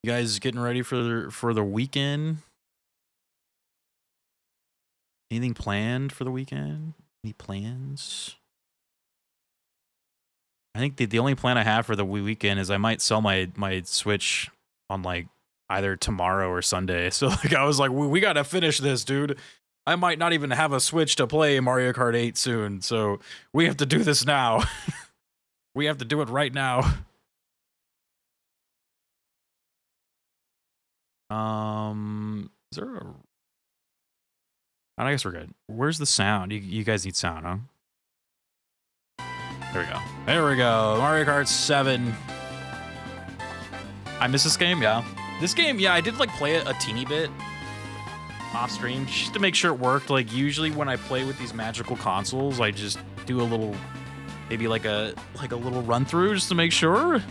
You guys getting ready for the weekend? Anything planned for the weekend? Any plans? I think the only plan I have for the weekend is I might sell my Switch on like either tomorrow or Sunday. So like I was like, we gotta finish this, dude. I might not even have a Switch to play Mario Kart 8 soon, so we have to do this now. We have to do it right now. Is there a... I guess we're good. Where's the sound? You guys need sound, huh? There we go. There we go. Mario Kart 7. I miss this game, yeah. This game, yeah, I did like play it a teeny bit off stream just to make sure it worked. Like usually when I play with these magical consoles, I just do a little, maybe like a little run through just to make sure.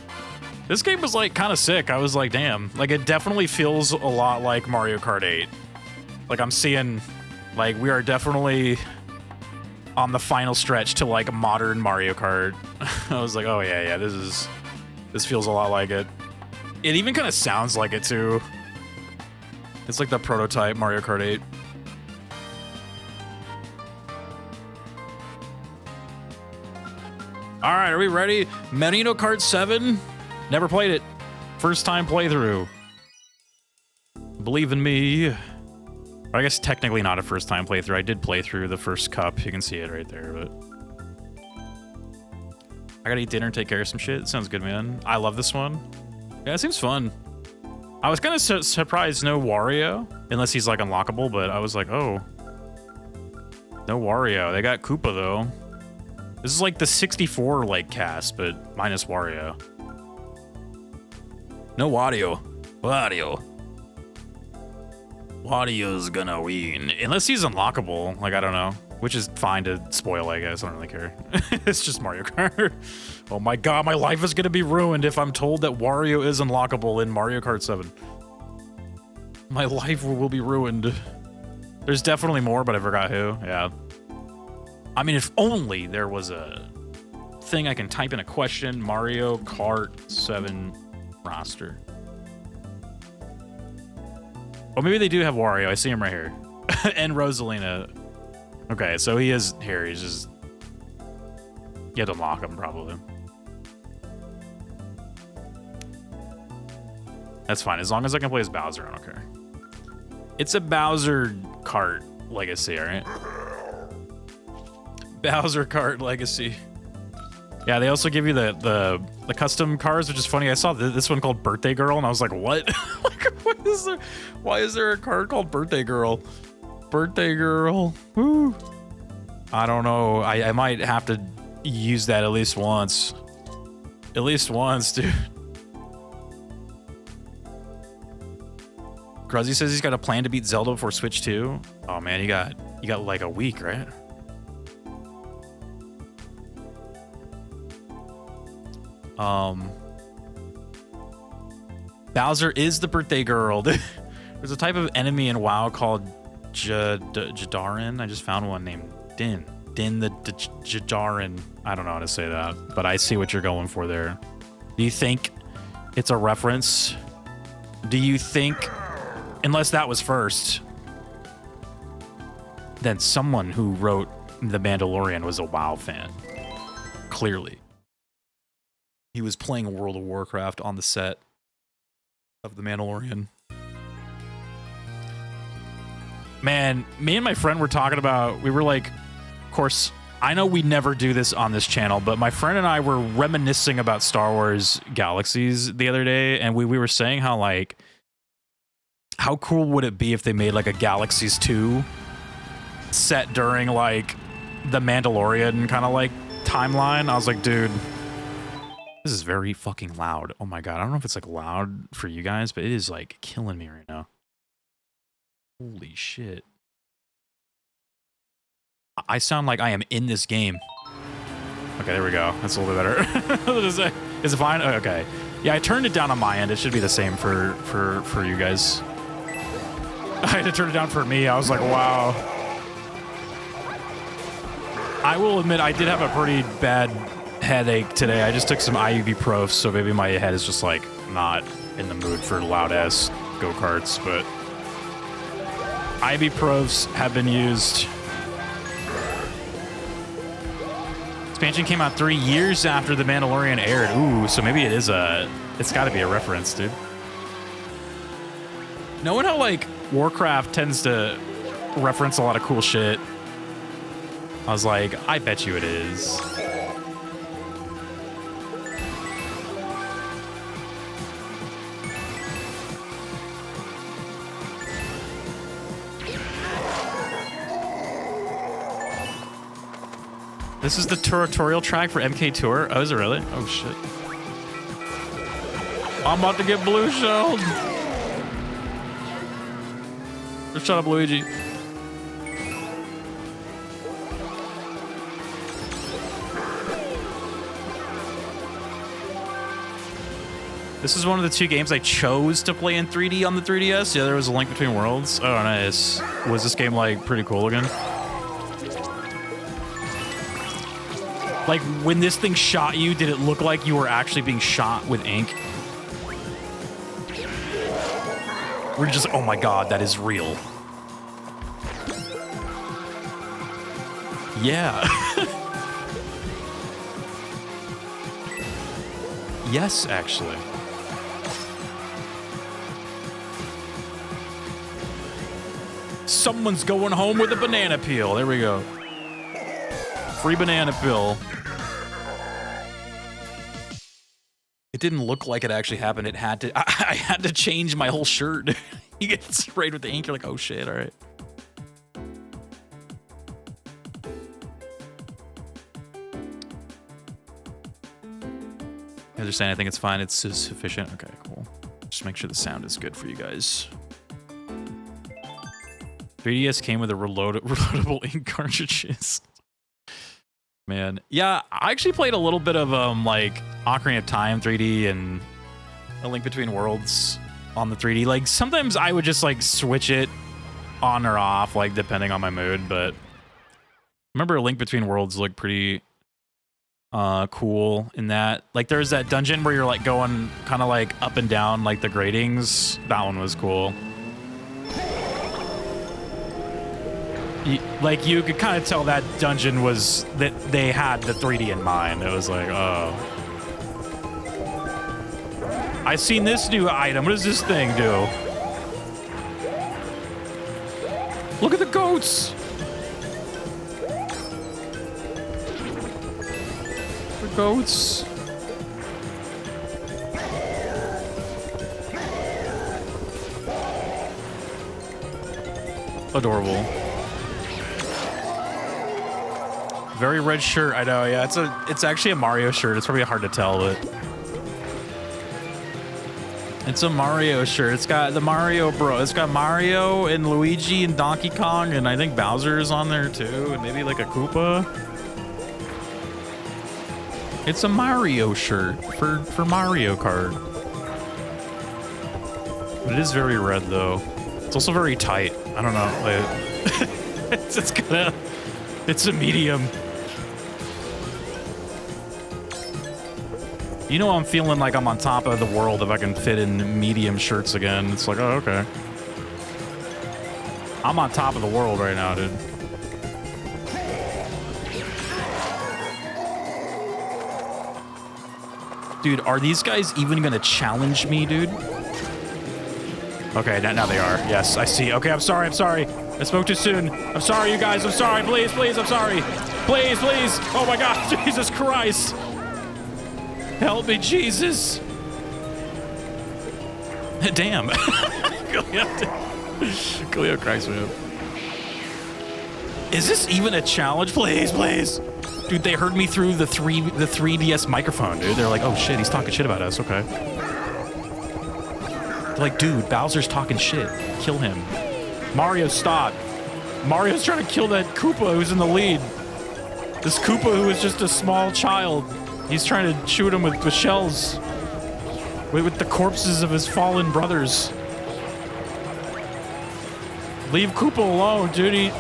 This game was like kind of sick. I was like, damn, like it definitely feels a lot like Mario Kart 8. Like I'm seeing, like we are definitely on the final stretch to like modern Mario Kart. I was like, oh yeah, this feels a lot like it. It even kind of sounds like it too. It's like the prototype Mario Kart 8. All right, are we ready? Mario Kart 7. Never played it. First time playthrough. Believe in me. I guess technically not a first time playthrough. I did play through the first cup. You can see it right there, but I gotta eat dinner and take care of some shit. Sounds good, man. I love this one. Yeah, it seems fun. I was kind of surprised no Wario, unless he's like unlockable, but I was like, oh. No Wario. They got Koopa though. This is like the 64 like cast, but minus Wario. No Wario. Wario's gonna win. Unless he's unlockable, like, I don't know. Which is fine to spoil, I guess. I don't really care. It's just Mario Kart. Oh my god, my life is gonna be ruined if I'm told that Wario is unlockable in Mario Kart 7. My life will be ruined. There's definitely more, but I forgot who. Yeah. I mean, if only there was a thing I can type in a question. Mario Kart 7 roster. Oh, maybe they do have Wario. I see him right here. And Rosalina. Okay, so he is here. He's just... You have to unlock him, probably. That's fine. As long as I can play as Bowser, I don't care. It's a Bowser Kart Legacy, alright? Bowser Kart Legacy. Yeah, they also give you the custom cars, which is funny. I saw this one called Birthday Girl, and I was like, what? Like, what is there? Why is there a card called Birthday Girl? Birthday Girl. Woo. I don't know. I might have to use that at least once. At least once, dude. Kruzzy says he's got a plan to beat Zelda before Switch 2. Oh man, you got like a week, right? Bowser is the birthday girl. There's a type of enemy in WoW called Jadarin. I just found one named Din. Din the Jadarin. I don't know how to say that, but I see what you're going for there. Do you think it's a reference? Do you think, unless that was first, then someone who wrote The Mandalorian was a WoW fan? Clearly. He was playing World of Warcraft on the set of The Mandalorian. Man, me and my friend were talking about, we were like, of course, I know we never do this on this channel, but my friend and I were reminiscing about Star Wars Galaxies the other day, and we were saying how, like, how cool would it be if they made, like, a Galaxies 2 set during, like, the Mandalorian kind of, like, timeline? I was like, dude, this is very fucking loud. Oh my god, I don't know if it's, like, loud for you guys, but it is, like, killing me right now. Holy shit. I sound like I am in this game. Okay, there we go. That's a little bit better. Is it fine? Oh, okay. Yeah, I turned it down on my end. It should be the same for you guys. I had to turn it down for me. I was like, wow. I will admit, I did have a pretty bad headache today. I just took some ibuprofen, so maybe my head is just like not in the mood for loud-ass go-karts, but IB Pros have been used. Expansion came out 3 years after The Mandalorian aired. Ooh, so maybe it is it's gotta be a reference, dude. Knowing how, like, Warcraft tends to reference a lot of cool shit, I was like, I bet you it is. This is the tutorial track for MK Tour. Oh, is it really? Oh, shit. I'm about to get blue shelled. Shut up, Luigi. This is one of the 2 games I chose to play in 3D on the 3DS. The other was A Link Between Worlds. Oh, nice. Was this game, like, pretty cool again? Like, when this thing shot you, did it look like you were actually being shot with ink? We're just, oh my god, that is real. Yeah. Yes, actually. Someone's going home with a banana peel. There we go. Free banana peel. It didn't look like it actually happened. It had to. I had to change my whole shirt. You get sprayed with the ink. You're like, oh shit. All right. I understand. I think it's fine. It's sufficient. Okay, cool. Just make sure the sound is good for you guys. 3DS came with a reloadable ink cartridges. Man, yeah, I actually played a little bit of like Ocarina of Time 3D and A Link Between Worlds on the 3D. Like sometimes I would just like switch it on or off, like depending on my mood. But remember, A Link Between Worlds looked pretty cool in that. Like there's that dungeon where you're like going kind of like up and down like the gratings. That one was cool. Like you could kind of tell that dungeon was that they had the 3D in mind. It was like, oh, I seen this new item. What does this thing do? Look at the goats. The goats. Adorable. Very red shirt, I know. Yeah, it's actually a Mario shirt. It's probably hard to tell, but it's a Mario shirt. It's got the Mario bro. It's got Mario and Luigi and Donkey Kong, and I think Bowser is on there too, and maybe like a Koopa. It's a Mario shirt for Mario Kart. But it is very red though. It's also very tight. I don't know. Like, it's a medium. You know, I'm feeling like I'm on top of the world if I can fit in medium shirts again. It's like, oh, okay. I'm on top of the world right now, dude. Dude, are these guys even gonna challenge me, dude? Okay, now they are. Yes, I see. Okay, I'm sorry. I spoke too soon. I'm sorry, you guys. I'm sorry. Please, I'm sorry. Please. Oh my God, Jesus Christ. Help me, Jesus. Damn. Cleo cracks me up. Is this even a challenge? Please. Dude, they heard me through the 3DS microphone, dude. They're like, oh shit, he's talking shit about us. Okay. They're like, dude, Bowser's talking shit. Kill him. Mario, stop. Mario's trying to kill that Koopa who's in the lead. This Koopa who is just a small child. He's trying to shoot him with shells. With the corpses of his fallen brothers. Leave Koopa alone, dude.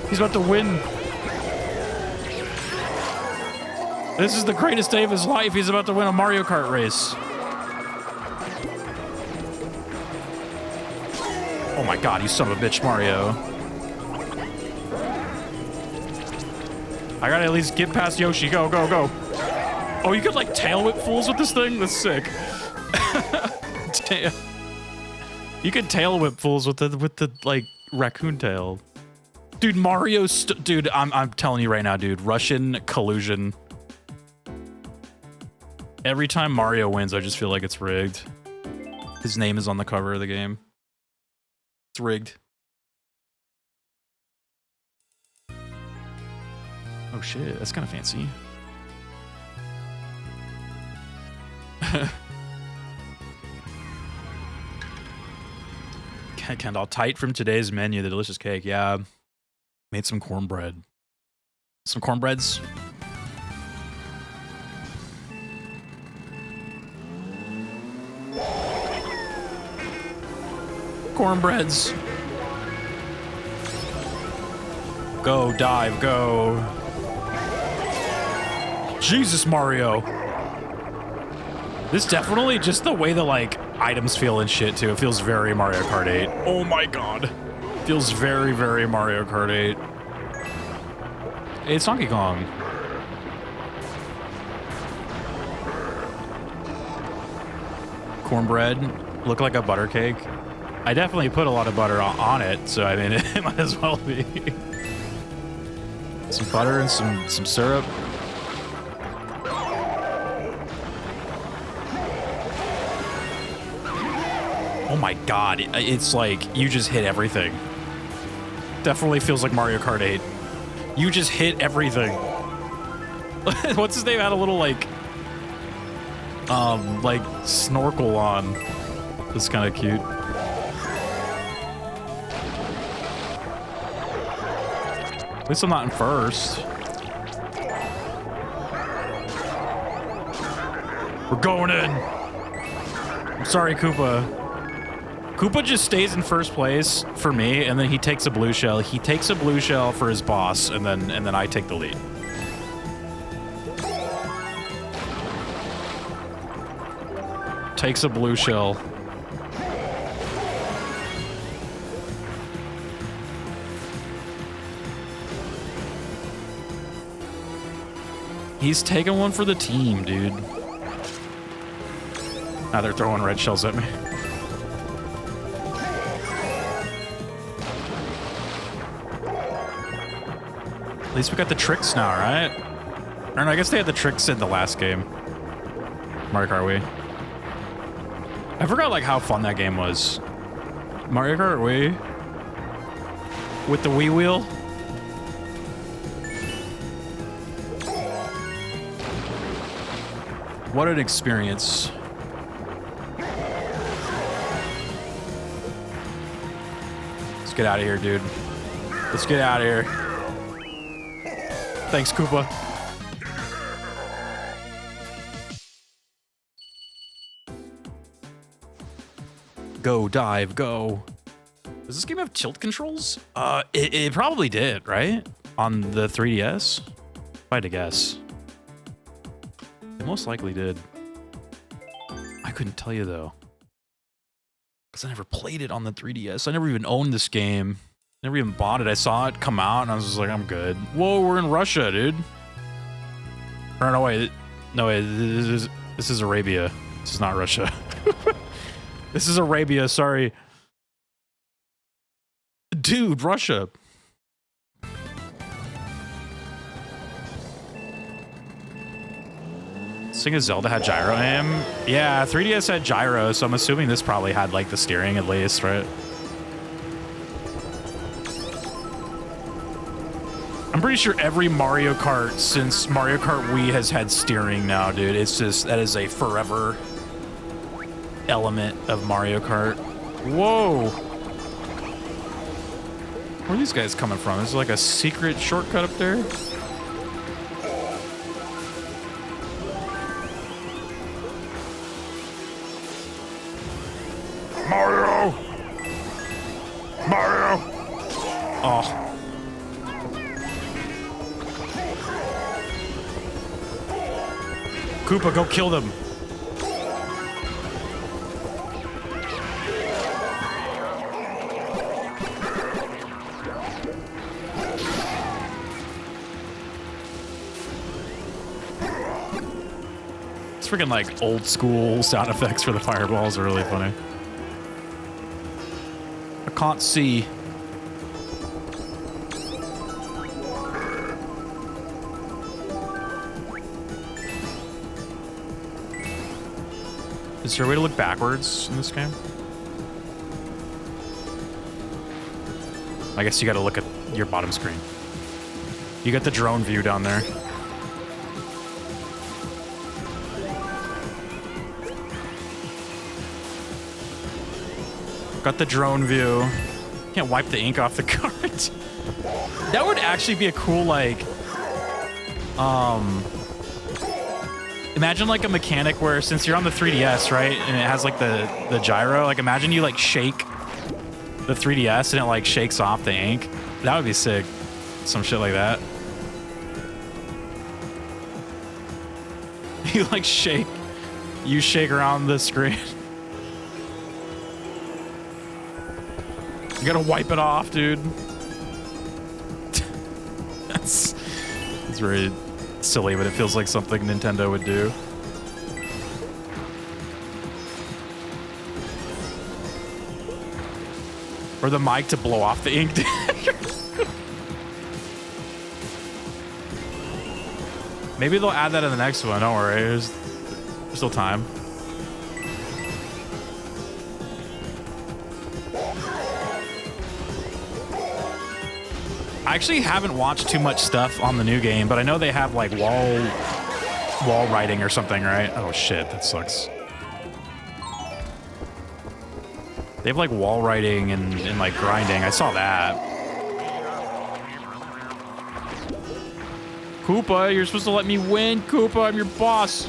He's about to win. This is the greatest day of his life. He's about to win a Mario Kart race. Oh my god, you son of a bitch, Mario. I gotta at least get past Yoshi. Go, go, go. Oh, you could like tail whip fools with this thing? That's sick. Damn. You could tail whip fools with the like raccoon tail. Dude, dude, I'm telling you right now, dude, Russian collusion. Every time Mario wins, I just feel like it's rigged. His name is on the cover of the game. It's rigged. Oh shit, that's kind of fancy. Kendall, tight from today's menu, the delicious cake. Yeah, made some cornbread. Some cornbreads. Cornbreads. Go, dive, go. Jesus, Mario. This definitely just the way the like items feel and shit too. It feels very Mario Kart 8. Oh my god. Feels very, very Mario Kart 8. It's Donkey Kong. Cornbread. Look like a butter cake. I definitely put a lot of butter on it, so I mean it might as well be. Some butter and some syrup. Oh my god, it's like you just hit everything. Definitely feels like Mario Kart 8. You just hit everything. What's his name? Had a little like snorkel on. It's kind of cute. At least I'm not in first. We're going in. I'm sorry, Koopa. Koopa just stays in first place for me, and then he takes a blue shell. He takes a blue shell for his boss, and then I take the lead. Takes a blue shell. He's taking one for the team, dude. Now they're throwing red shells at me. At least we got the tricks now, right? Or no, I guess they had the tricks in the last game. Mario Kart Wii. I forgot like how fun that game was. Mario Kart Wii. With the Wii wheel. What an experience. Let's get out of here, dude. Let's get out of here. Thanks, Koopa. Go, dive, go. Does this game have tilt controls? It probably did, right? On the 3DS? If I had to guess. It most likely did. I couldn't tell you, though. Because I never played it on the 3DS. I never even owned this game. Never even bought it. I saw it come out, and I was just like, I'm good. Whoa, we're in Russia, dude. Or no, wait. No, wait. This is Arabia. This is not Russia. This is Arabia, sorry. Dude, Russia. Sing of Zelda had gyro aim? Yeah, 3DS had gyro, so I'm assuming this probably had like the steering at least, right? I'm pretty sure every Mario Kart since Mario Kart Wii has had steering now, dude. It's just, that is a forever element of Mario Kart. Whoa! Where are these guys coming from? Is there like a secret shortcut up there? Mario! Mario! Oh. Koopa, go kill them. freaking like old school sound effects for the fireballs are really funny. I can't see. Is there a way to look backwards in this game? I guess you gotta look at your bottom screen. You got the drone view down there. Got the drone view. Can't wipe the ink off the cart. That would actually be a cool, like, imagine like a mechanic where, since you're on the 3DS, right, and it has like the gyro, like imagine you like shake the 3DS and it like shakes off the ink. That would be sick. Some shit like that. You like shake around the screen. You gotta wipe it off, dude. That's very silly, but it feels like something Nintendo would do. Or the mic to blow off the ink. Maybe they'll add that in the next one. Don't worry. There's still time. I actually haven't watched too much stuff on the new game, but I know they have like wall writing or something, right? Oh shit, that sucks. They have like wall writing and like grinding. I saw that. Koopa, you're supposed to let me win. Koopa, I'm your boss.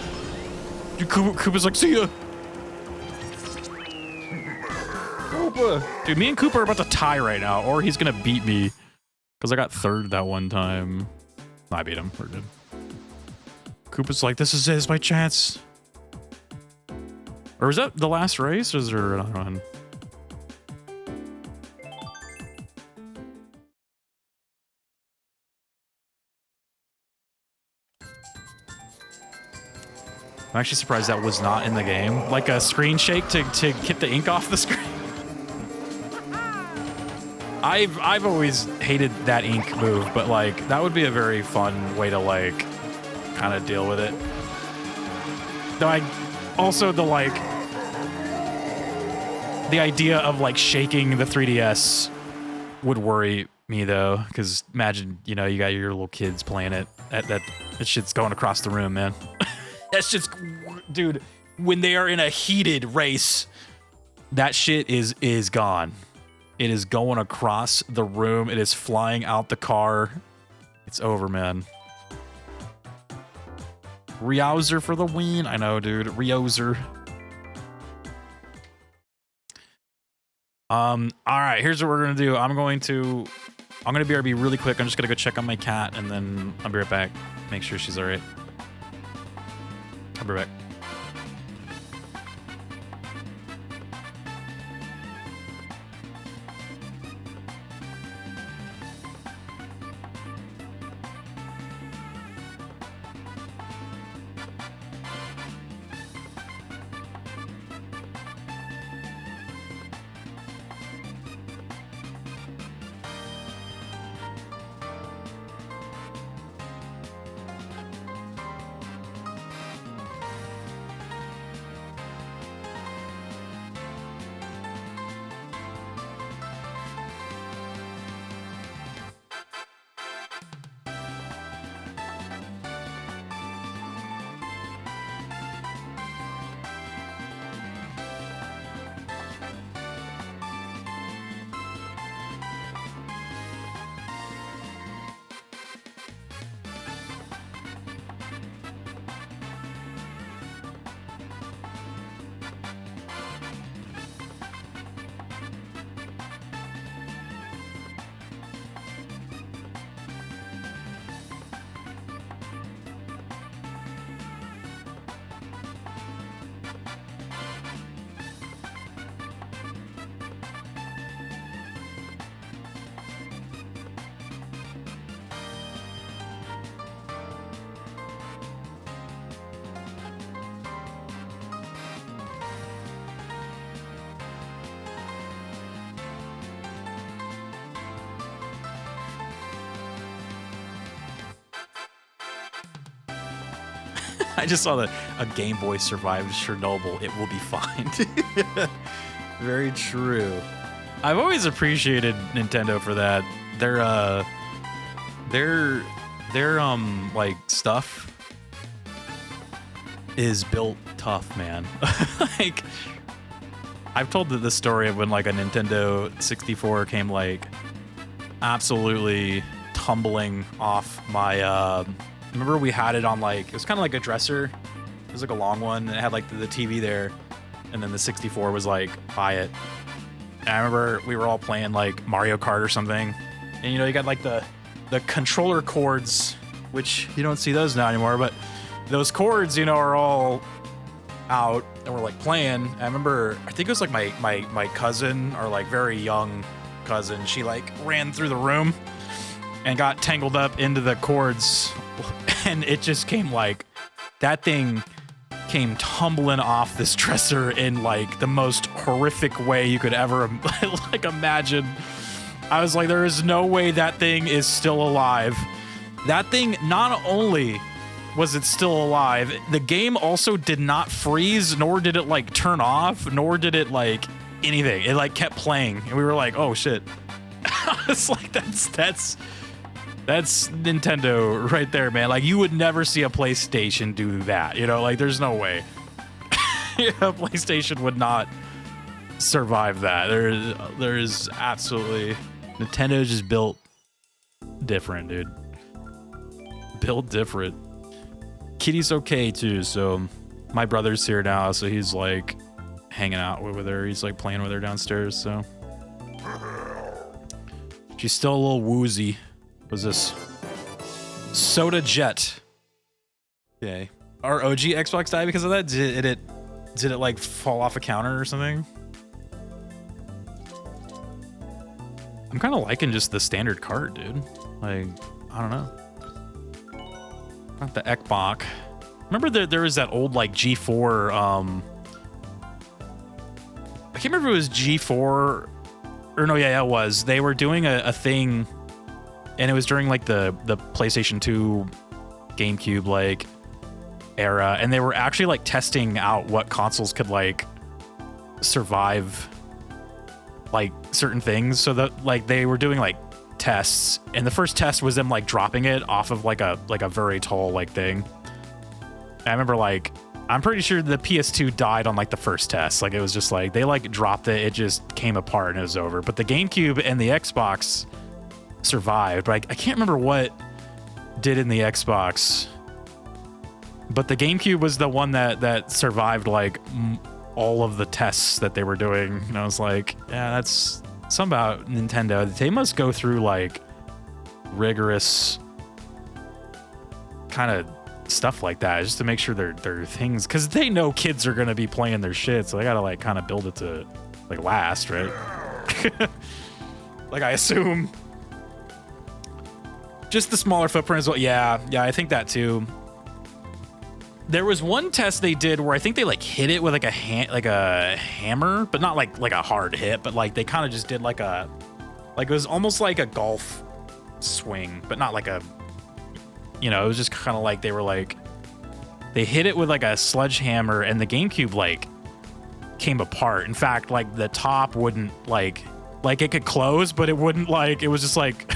Dude, Koopa's like, see ya. Koopa. Dude, me and Koopa are about to tie right now, or he's gonna beat me. Because I got third that one time. No, I beat him. We're good. Koopa's like, this is it. It's my chance. Or is that the last race? Or is there another one? I'm actually surprised that was not in the game. Like a screen shake to get the ink off the screen. I've always hated that ink move, but like that would be a very fun way to like kind of deal with it. Though I also the idea of like shaking the 3DS would worry me though, because imagine, you know, you got your little kids playing it. That shit's going across the room, man. That's just, dude, when they are in a heated race, that shit is gone. It is going across the room. It is flying out the car. It's over, man. Riowzer for the win. I know, dude. Riowzer. All right, here's what we're gonna do. I'm gonna BRB really quick. I'm just gonna go check on my cat, and then I'll be right back. Make sure she's all right. I'll be right back. I just saw that a Game Boy survived Chernobyl. It will be fine. Very true. I've always appreciated Nintendo for that. Their like stuff is built tough, man. Like, I've told the story of when like a Nintendo 64 came like absolutely tumbling off my remember we had it on like, it was kind of like a dresser. It was like a long one, and it had like the TV there, and then the 64 was like by it. And I remember we were all playing like Mario Kart or something, and you know, you got like the controller cords, which you don't see those now anymore, but those cords, you know, are all out, and we're like playing. And I remember, I think it was like my cousin, or like very young cousin, she like ran through the room and got tangled up into the cords, and it just came like, that thing came tumbling off this dresser in like the most horrific way you could ever like imagine. I was like, there is no way that thing is still alive. That thing, not only was it still alive, the game also did not freeze, nor did it like turn off, nor did it like anything. It like kept playing, and we were like, oh shit. It's like, that's Nintendo right there, man. Like, you would never see a PlayStation do that, you know? Like, there's no way. A PlayStation would not survive that. There's absolutely... Nintendo just built different, dude. Built different. Kitty's okay, too, so... My brother's here now, so he's, like, hanging out with her. He's, like, playing with her downstairs, so... She's still a little woozy. What's this? Soda Jet. Okay. Our OG Xbox died because of that? Did it like fall off a counter or something? I'm kind of liking just the standard cart, dude. Like, I don't know. Not the Ekbach. Remember there was that old like G4, I can't remember if it was G4, or no, yeah, it was. They were doing a thing, and it was during like the PlayStation 2, GameCube like era, and they were actually like testing out what consoles could like survive like certain things. So that like they were doing like tests, and the first test was them like dropping it off of like a very tall like thing. And I remember like, I'm pretty sure the PS2 died on like the first test. Like, it was just like they like dropped it, it just came apart and it was over. But the GameCube and the Xbox survived. But I can't remember what did in the Xbox. But the GameCube was the one that survived like all of the tests that they were doing. And I was like, yeah, that's something about Nintendo. They must go through like rigorous kind of stuff like that just to make sure their things, because they know kids are gonna be playing their shit, so they gotta like kind of build it to like last, right? Like, I assume just the smaller footprint as well. Yeah, I think that too. There was one test they did where I think they like hit it with like a hammer, but not like a hard hit, but like they kind of just did like it was almost like a golf swing, but not like a, you know, it was just kind of like they were like, they hit it with like a sledgehammer, and the GameCube like came apart. In fact, like the top wouldn't like it could close, but it wouldn't like, it was just like,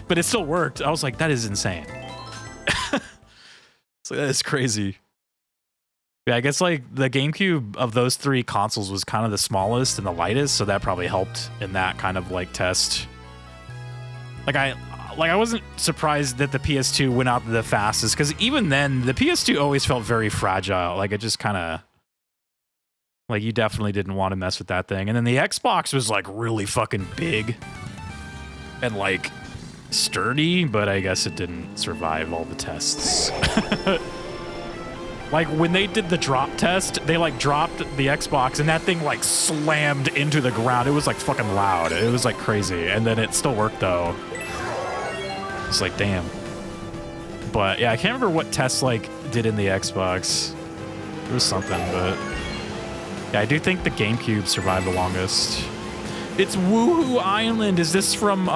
but it still worked. I was like, that is insane. So that is crazy. Yeah, I guess like the GameCube of those three consoles was kind of the smallest and the lightest, so that probably helped in that kind of like test. I wasn't surprised that the PS2 went out the fastest, because even then, the PS2 always felt very fragile. Like, it just kind of... Like, you definitely didn't want to mess with that thing. And then the Xbox was, like, really fucking big and, like, sturdy, but I guess it didn't survive all the tests. Like, when they did the drop test, they, like, dropped the Xbox, and that thing, like, slammed into the ground. It was, like, fucking loud. It was, like, crazy. And then it still worked, though. It's like, damn. But yeah, I can't remember what tests like did in the Xbox. It was something, but yeah, I do think the GameCube survived the longest. It's Woohoo Island. Is this from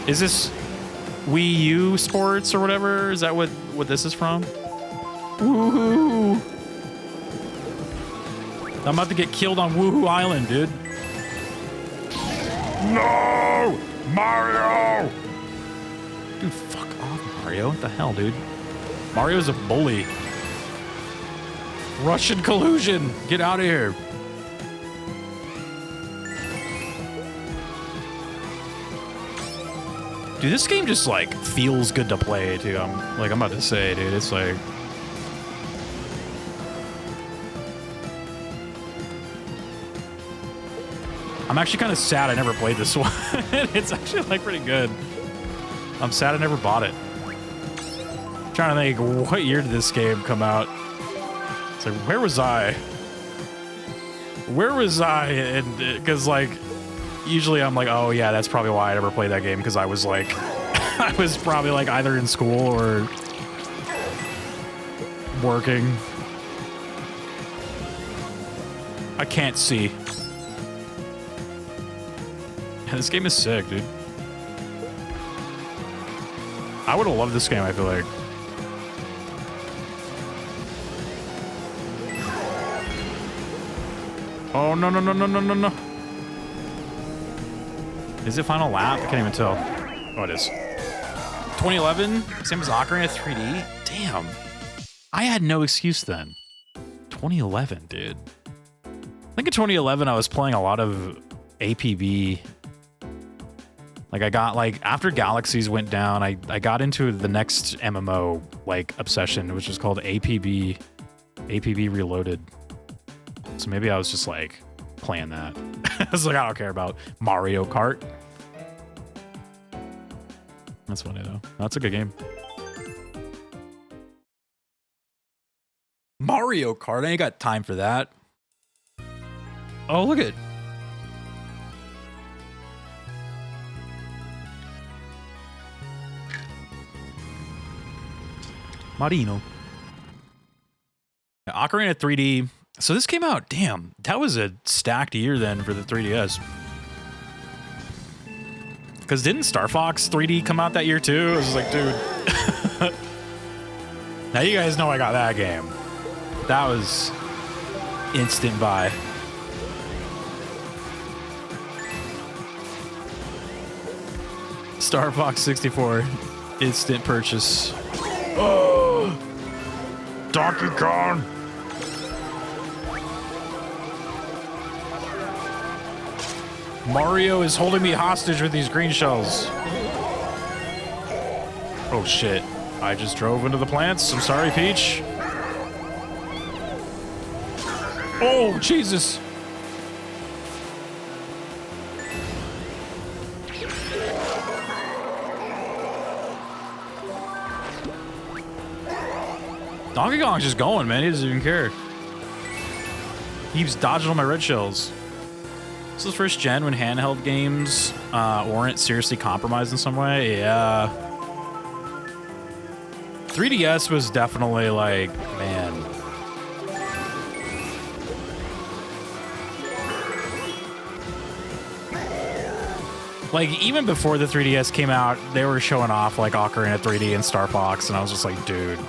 is this Wii U Sports or whatever? Is that what this is from? Woohoo! I'm about to get killed on Woohoo Island, dude. No! Mario! Dude, fuck off, Mario. What the hell, dude? Mario's a bully. Russian collusion! Get out of here. Dude, this game just, like, feels good to play, too. I'm about to say, dude. It's like... I'm actually kind of sad I never played this one. It's actually, like, pretty good. I'm sad I never bought it. I'm trying to think, what year did this game come out? It's like, where was I? Where was I? And because, like, usually I'm like, oh, yeah, that's probably why I never played that game, because I was, like, I was probably, like, either in school or working. I can't see. Yeah, this game is sick, dude. I would have loved this game, I feel like. Oh, no, no, no, no, no, no, no. Is it Final Lap? I can't even tell. Oh, it is. 2011? Same as Ocarina of 3D? Damn. I had no excuse then. 2011, dude. I think in 2011 I was playing a lot of APB. Like, I got, like, after Galaxies went down, I got into the next MMO, like, obsession, which is called APB Reloaded. So maybe I was just, like, playing that. I was like, I don't care about Mario Kart. That's funny, though. That's a good game. Mario Kart? I ain't got time for that. Oh, look at... Marino. Ocarina of 3D. So this came out, damn, that was a stacked year then for the 3DS. Because didn't Star Fox 3D come out that year too? I was like, dude. Now you guys know I got that game. That was instant buy. Star Fox 64, instant purchase. Oh! Donkey Kong! Mario is holding me hostage with these green shells. Oh shit. I just drove into the plants. I'm sorry, Peach. Oh, Jesus. Donkey Kong's just going, man. He doesn't even care. He keeps dodging all my red shells. This is first gen when handheld games weren't seriously compromised in some way. Yeah. 3DS was definitely like, man. Like, even before the 3DS came out, they were showing off like Ocarina of 3D and Star Fox, and I was just like, dude.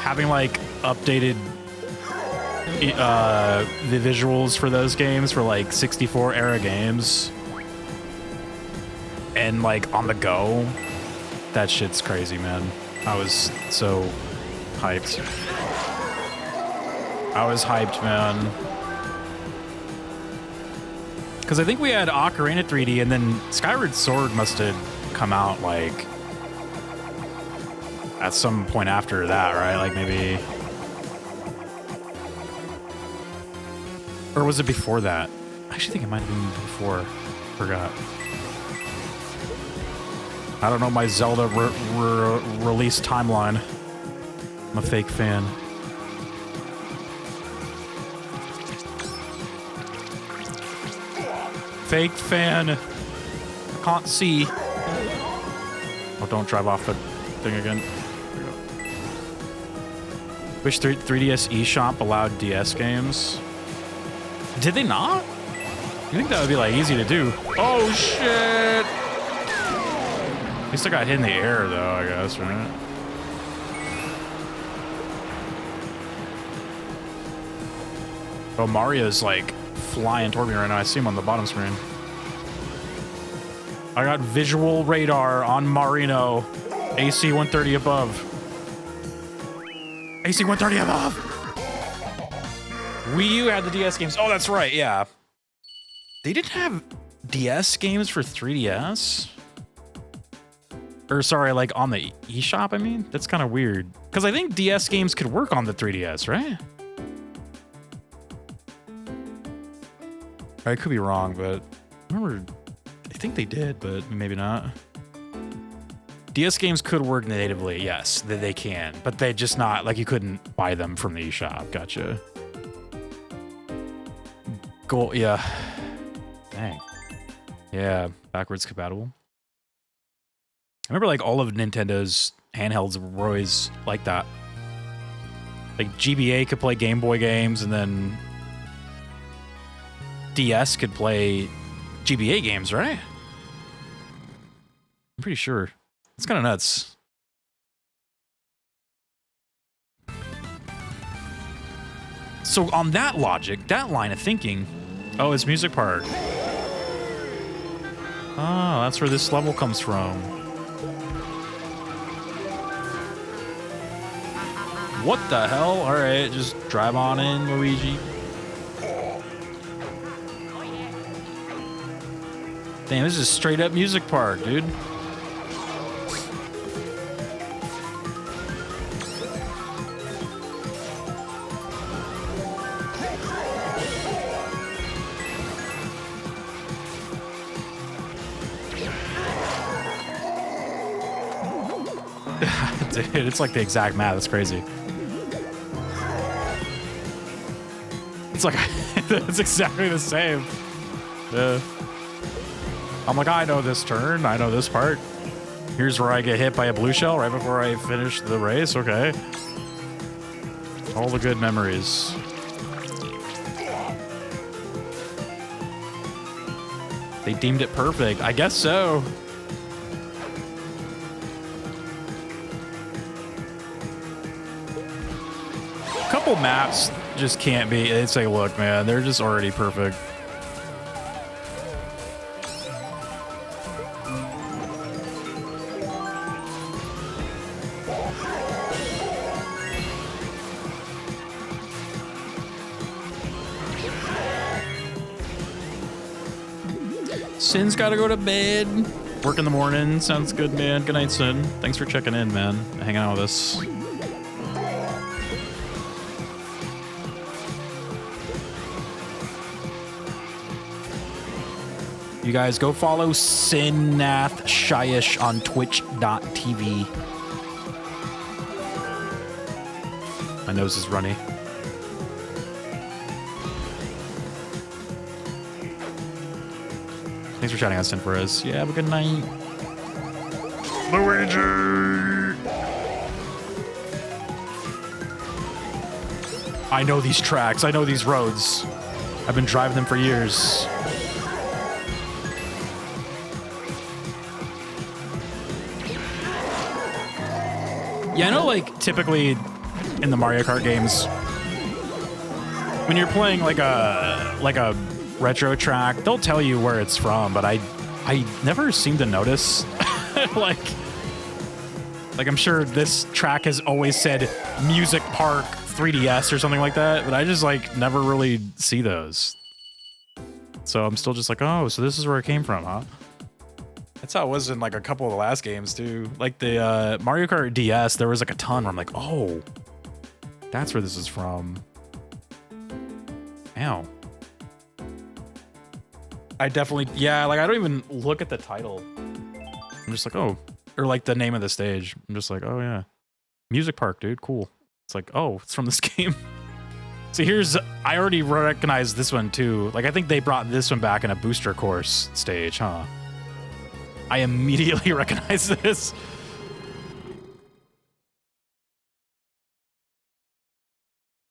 Having like updated the visuals for those games for like 64 era games and like on the go, that shit's crazy, man. I was so hyped. I was hyped, man. Because I think we had Ocarina 3D and then Skyward Sword must have come out like at some point after that, right? Like maybe... Or was it before that? I actually think it might have been before. Forgot. I don't know my Zelda release timeline. I'm a fake fan. Fake fan. I can't see. Oh, don't drive off the thing again. There we go. Wish 3DS eShop allowed DS games. Did they not? You think that would be like easy to do? Oh shit! At least I got hit in the air though, I guess, right? Oh, Mario's like flying toward me right now. I see him on the bottom screen. I got visual radar on Marino. AC 130 above. AC 130 above. Wii U had the DS games. Oh, that's right. Yeah. They didn't have DS games for 3DS? Or sorry, like on the eShop, I mean? That's kind of weird. Because I think DS games could work on the 3DS, right? I could be wrong, but I remember, I think they did, but maybe not. DS games could work natively, yes, they can, but they just not, like you couldn't buy them from the eShop. Gotcha. Goal, yeah. Dang. Yeah, backwards compatible. I remember like all of Nintendo's handhelds were always like that. Like GBA could play Game Boy games, and then DS could play GBA games, right? I'm pretty sure. It's kind of nuts. So on that logic, that line of thinking, oh, it's Music Park. Oh, that's where this level comes from. What the hell? All right, just drive on in, Luigi. Damn, this is straight up Music Park, dude. Dude, it's like the exact math. That's crazy. It's like, it's exactly the same. Yeah. I'm like, I know this turn. I know this part. Here's where I get hit by a blue shell right before I finish the race. Okay. All the good memories. They deemed it perfect. I guess so. Couple maps just can't be. It's like, look, man, they're just already perfect. Sin's gotta go to bed. Work in the morning. Sounds good, man. Good night, Sin. Thanks for checking in, man. Hanging out with us. You guys go follow Sinnath Shayish on twitch.tv. My nose is runny. Thanks for shouting out Sin for us. Yeah, have a good night. Luigi! I know these tracks. I know these roads. I've been driving them for years. Yeah, I know, like, typically in the Mario Kart games, when you're playing like a retro track, they'll tell you where it's from, but I never seem to notice. like I'm sure this track has always said Music Park 3DS or something like that, but I just like never really see those. So I'm still just like, oh, so this is where it came from, huh? That's how it was in like a couple of the last games too. Like the Mario Kart DS, there was like a ton where I'm like, oh, that's where this is from. Ow. I definitely, yeah, like I don't even look at the title. I'm just like, oh, or like the name of the stage. I'm just like, oh yeah, Music Park, dude, cool. It's like, oh, it's from this game. So here's, I already recognize this one too. Like I think they brought this one back in a booster course stage, huh? I immediately recognize this.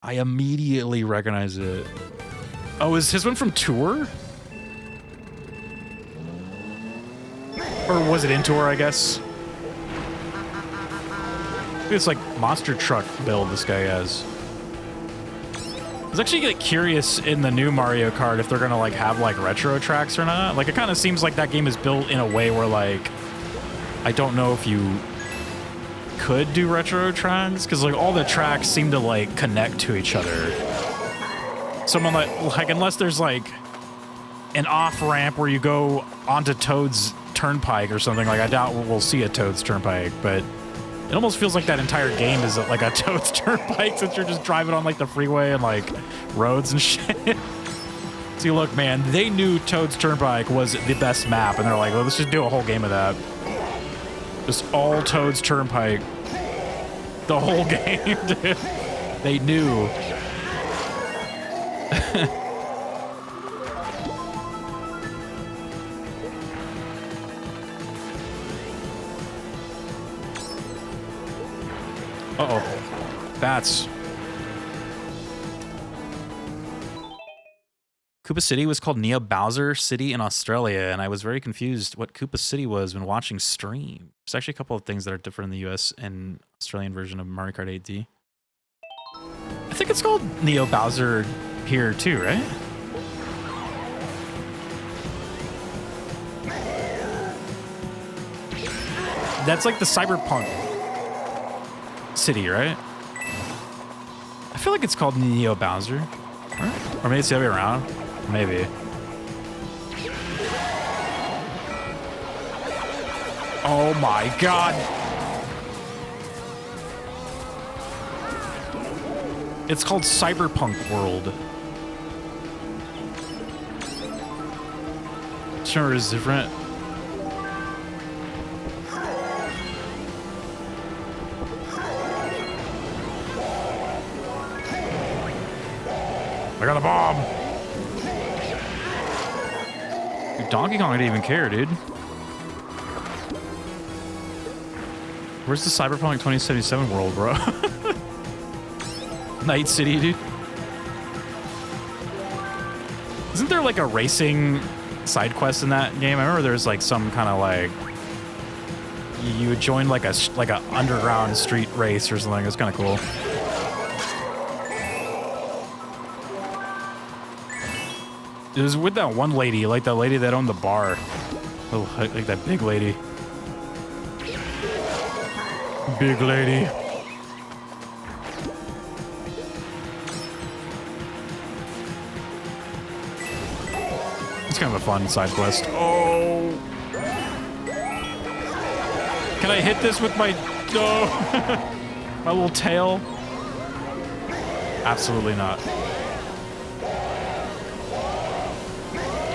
I immediately recognize it. Oh, is his one from Tour? Or was it in Tour, I guess? It's like monster truck build this guy has. was actually like curious in the new Mario Kart if they're gonna like have like retro tracks or not. Like it kind of seems like that game is built in a way where like I don't know if you could do retro tracks because like all the tracks seem to like connect to each other. Someone like unless there's like an off ramp where you go onto Toad's Turnpike or something, like I doubt we'll see a Toad's Turnpike, but it almost feels like that entire game is like a Toad's Turnpike since you're just driving on like the freeway and like roads and shit. See, look, man, they knew Toad's Turnpike was the best map, and they're like, well, let's just do a whole game of that. Just all Toad's Turnpike. The whole game, dude. They knew. Uh-oh. Bats. Koopa City was called Neo Bowser City in Australia, and I was very confused what Koopa City was when watching stream. There's actually a couple of things that are different in the US and Australian version of Mario Kart 8D. I think it's called Neo Bowser here too, right? That's like the cyberpunk city, right? I feel like it's called Neo Bowser. Or maybe it's the other way around. Maybe. Oh my god. It's called Cyberpunk World. Sure is different. I got a bomb. Dude, Donkey Kong didn't even care, dude. Where's the Cyberpunk 2077 world, bro? Night City, dude. Isn't there like a racing side quest in that game? I remember there's like some kind of like you would join like a underground street race or something. It's kind of cool. It was with that one lady, like that lady that owned the bar. Like that big lady. Big lady. It's kind of a fun side quest. Oh. Can I hit this with my... No. My little tail? Absolutely not.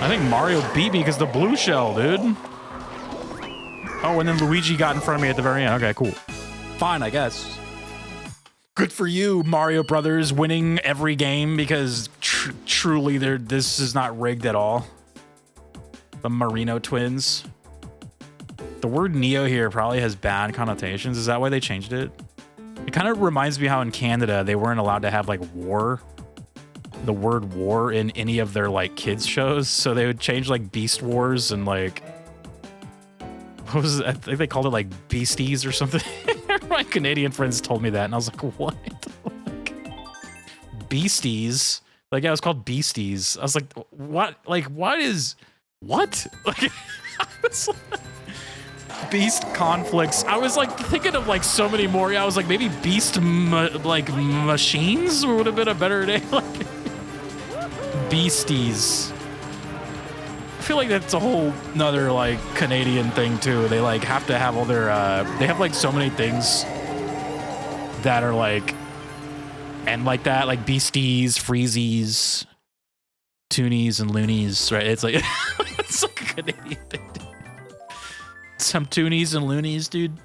I think Mario beat me because the blue shell, dude. Oh, and then Luigi got in front of me at the very end. Okay, cool. Fine, I guess. Good for you, Mario Brothers, winning every game because truly this is not rigged at all. The Marino twins. The word Neo here probably has bad connotations. Is that why they changed it? It kind of reminds me how in Canada they weren't allowed to have like war. The word war in any of their like kids shows, so they would change like Beast Wars and like what was it? I think they called it like Beasties or something. My Canadian friends told me that and I was like, what? Like, Beasties? Like yeah, it was called Beasties. I was like, what? Like what is what? Like Beast conflicts. I was like thinking of like so many more. I was like maybe Beast like machines would have been a better name. Like Beasties. I feel like that's a whole nother like Canadian thing too. They like have to have all their they have like so many things that are like and like that, like Beasties, Freezies, Toonies, and Loonies, right? It's like it's like a Canadian thing. Dude. Some Toonies and Loonies, dude.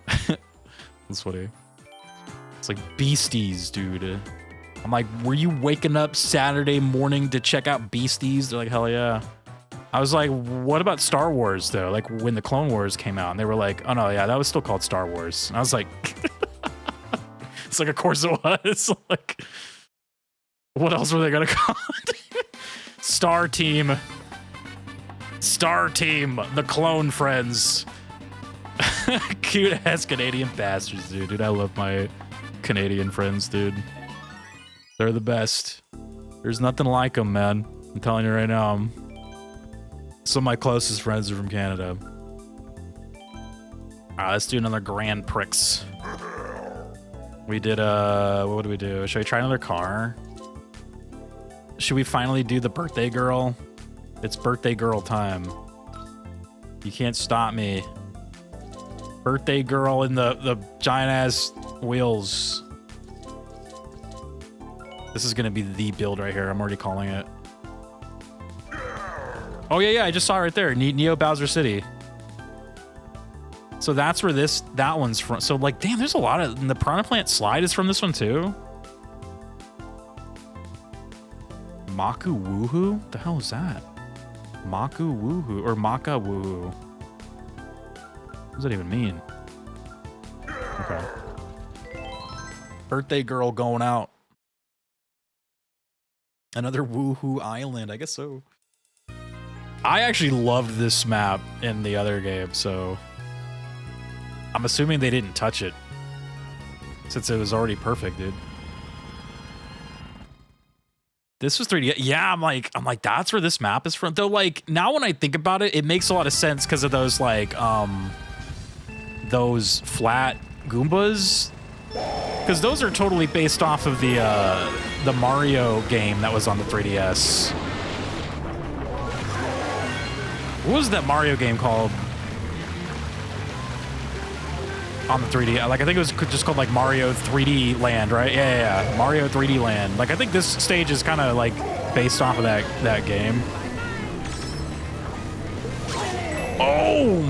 That's funny. It's like Beasties, dude. I'm like, were you waking up Saturday morning to check out Beasties? They're like, hell yeah. I was like, what about Star Wars, though? Like, when the Clone Wars came out, and they were like, oh, no, yeah, that was still called Star Wars. And I was like, it's like, of course it was. Like, what else were they going to call it? Star Team. Star Team, the Clone Friends. Cute-ass Canadian bastards, dude. Dude, I love my Canadian friends, dude. They're the best. There's nothing like them, man. I'm telling you right now. Some of my closest friends are from Canada. Alright, let's do another Grand Prix. We did, what did we do? Should I try another car? Should we finally do the birthday girl? It's birthday girl time. You can't stop me. Birthday girl in the giant-ass wheels. This is gonna be the build right here. I'm already calling it. Oh, yeah, I just saw it right there. Neo Bowser City. So that's where that one's from. So, like, damn, there's a lot of... And the Piranha Plant slide is from this one, too? Maku Woohoo? The hell is that? Maku Woohoo. Or Maka Woohoo. What does that even mean? Okay. Birthday girl going out. Another Woohoo Island. I guess so. I actually loved this map in the other game, so... I'm assuming they didn't touch it. Since it was already perfect, dude. This was 3D. Yeah, I'm like, that's where this map is from. Though, like, now when I think about it, it makes a lot of sense because of those, like, those flat Goombas. Because those are totally based off of the Mario game that was on the 3DS. What was that Mario game called? On the 3D, like I think it was just called like Mario 3D Land, right? Yeah, Mario 3D Land. Like I think this stage is kind of like based off of that game. Oh!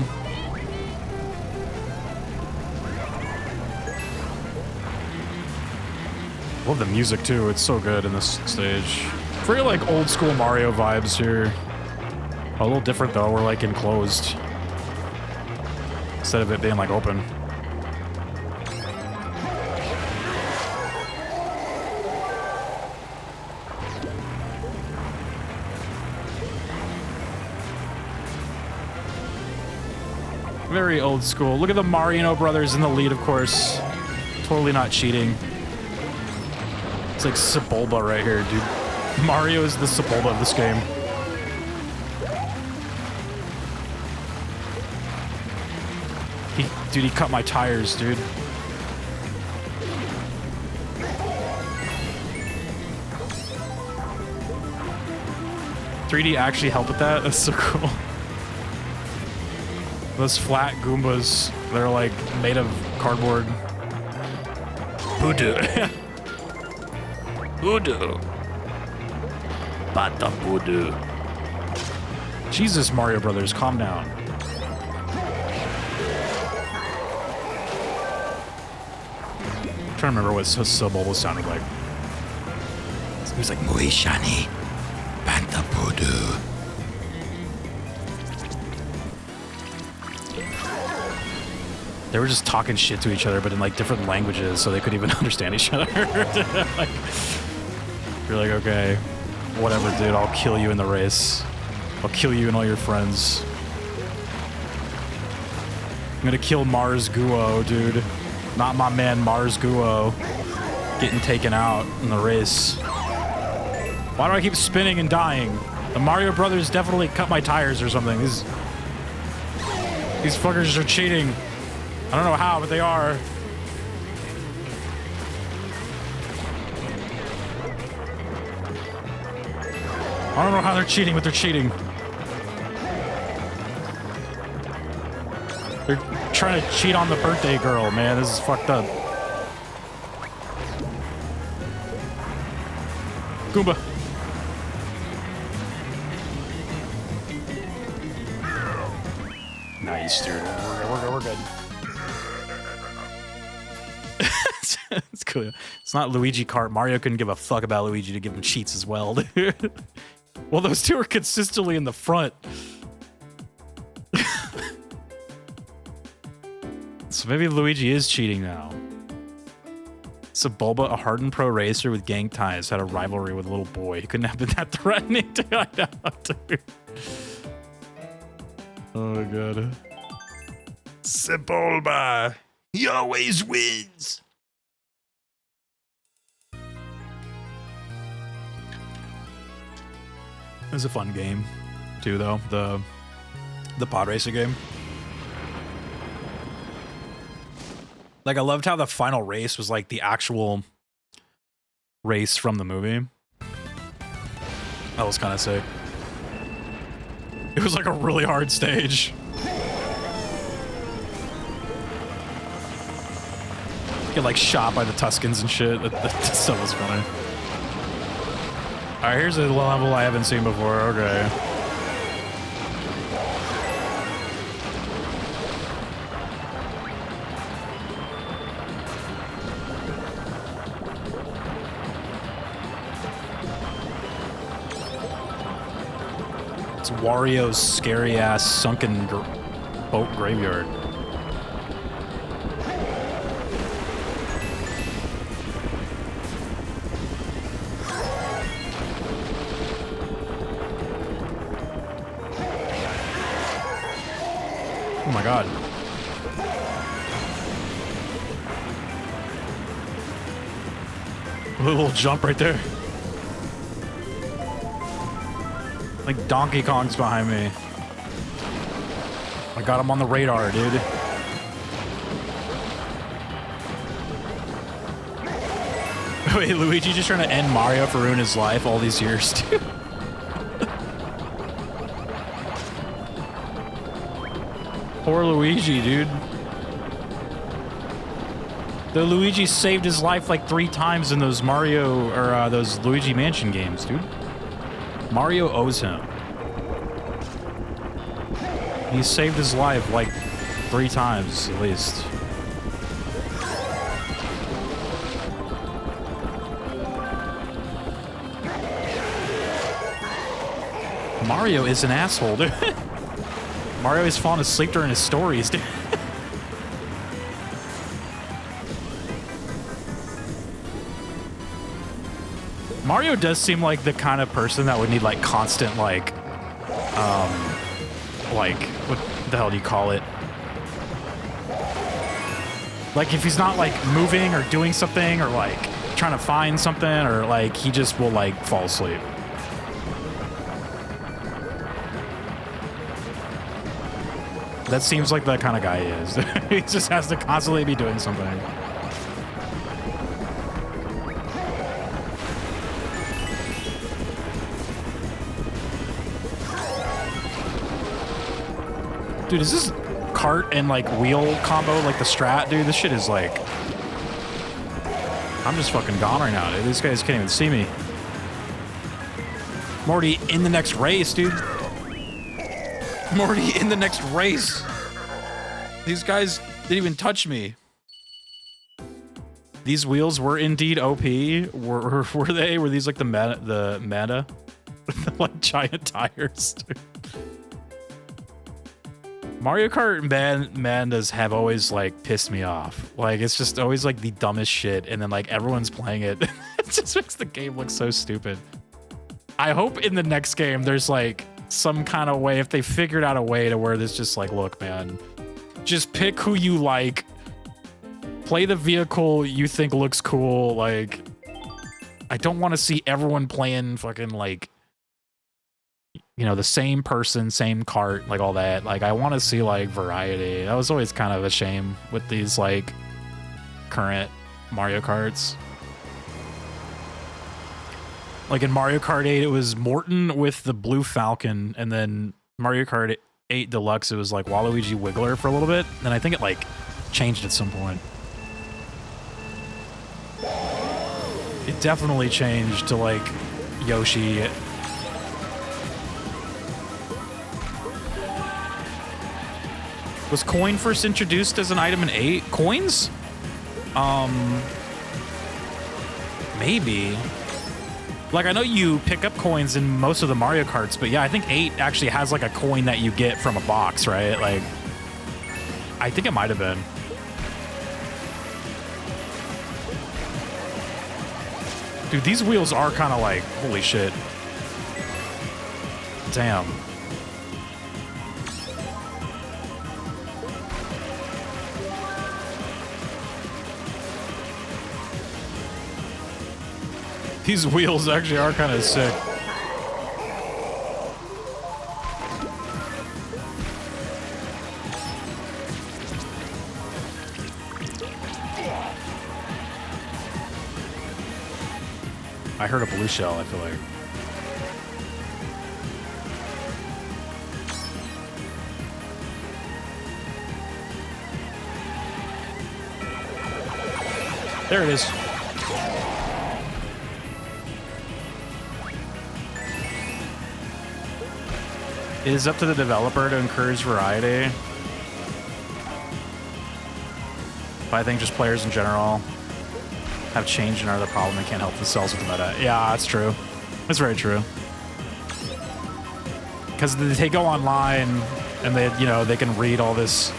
Love the music too. It's so good in this stage. Very like old school Mario vibes here. A little different though. We're like enclosed instead of it being like open. Very old school. Look at the Mario brothers in the lead, of course. Totally not cheating. It's like Sebulba right here, dude. Mario is the Sebulba of this game. Dude, he cut my tires, dude. $3D actually helped with that? That's so cool. Those flat Goombas, they're like made of cardboard. Voodoo. Voodoo. Bata voodoo. Jesus, Mario Brothers, calm down. I'm trying to remember what Sebulba sounded like. He was like, Moishani. Bata voodoo. They were just talking shit to each other, but in like different languages, so they couldn't even understand each other. Like, you're like, okay, whatever, dude. I'll kill you in the race. I'll kill you and all your friends. I'm gonna kill Mars Guo, dude. Not my man Mars Guo getting taken out in the race. Why do I keep spinning and dying? The Mario Brothers definitely cut my tires or something. These fuckers are cheating. I don't know how, but they are. I don't know how they're cheating, but they're cheating. They're trying to cheat on the birthday girl, man. This is fucked up. Goomba. Nice, dude. We're good. It's cool. It's not Luigi Kart. Mario couldn't give a fuck about Luigi to give him cheats as well, dude. Well, those two are consistently in the front. So maybe Luigi is cheating now. Sebulba, a hardened pro racer with gang ties, had a rivalry with a little boy. He couldn't have been that threatening to I know, dude. Oh, God. Sebulba. He always wins. It was a fun game, too, though. The pod racing game. Like, I loved how the final race was like the actual race from the movie. That was kind of sick. It was like a really hard stage. Get like shot by the Tuscans and shit. That stuff was funny. All right, here's a level I haven't seen before. Okay. It's Wario's scary ass sunken boat graveyard. Oh my god. A little jump right there. Like Donkey Kong's behind me. I got him on the radar, dude. Wait, Luigi just trying to end Mario for ruining his life all these years, dude. Poor Luigi, dude. The Luigi saved his life like 3 times in those Mario, or those Luigi Mansion games, dude. Mario owes him. He saved his life like 3 times, at least. Mario is an asshole, dude. Mario is falling asleep during his stories, dude. Mario does seem like the kind of person that would need like constant like what the hell do you call it? Like if he's not like moving or doing something or like trying to find something or like he just will like fall asleep. That seems like the kind of guy he is. He just has to constantly be doing something. Dude, is this cart and like wheel combo like the strat? Dude, this shit is like... I'm just fucking gone right now, dude. These guys can't even see me. I'm already in the next race, dude. I'm already in the next race. These guys didn't even touch me. These wheels were indeed OP. Were they? Were these like the meta? Like giant tires, dude. Mario Kart Mandas have always like pissed me off. Like it's just always like the dumbest shit, and then like everyone's playing it. It just makes the game look so stupid. I hope in the next game there's like some kind of way, if they figured out a way to where this just like, look, man, just pick who you like, play the vehicle you think looks cool. Like, I don't want to see everyone playing fucking like, you know, the same person, same cart, like all that. Like, I want to see like variety. That was always kind of a shame with these like current Mario Karts. Like in Mario Kart 8, it was Morton with the Blue Falcon, and then Mario Kart 8 Deluxe, it was like Waluigi Wiggler for a little bit. Then I think it like changed at some point. It definitely changed to like Yoshi. Was coin first introduced as an item in 8? Coins? Maybe. Like, I know you pick up coins in most of the Mario Karts, but yeah, I think 8 actually has, like, a coin that you get from a box, right? Like, I think it might have been. Dude, these wheels are kind of like, holy shit. Damn. These wheels actually are kind of sick. I heard a blue shell, I feel like. There it is. It is up to the developer to encourage variety. But I think just players in general have changed and are the problem and can't help themselves with the meta. Yeah, that's true. That's very true. Because they go online and they, you know, they can read all these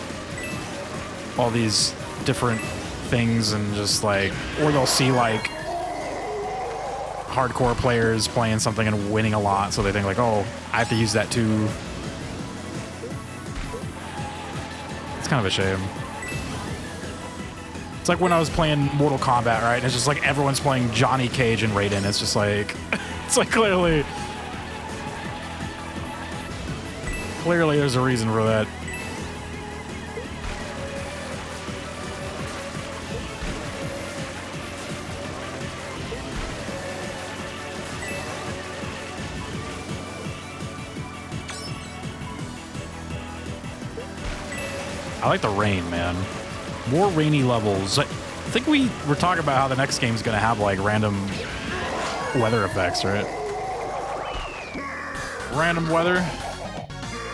different things and just like, or they'll see like hardcore players playing something and winning a lot, so they think like, oh, I have to use that too. It's kind of a shame. It's like when I was playing Mortal Kombat, right? And it's just like everyone's playing Johnny Cage and Raiden. It's just like, it's like clearly there's a reason for that. I like the rain, man. More rainy levels. I think we were talking about how the next game's gonna have like random weather effects, right? Random weather.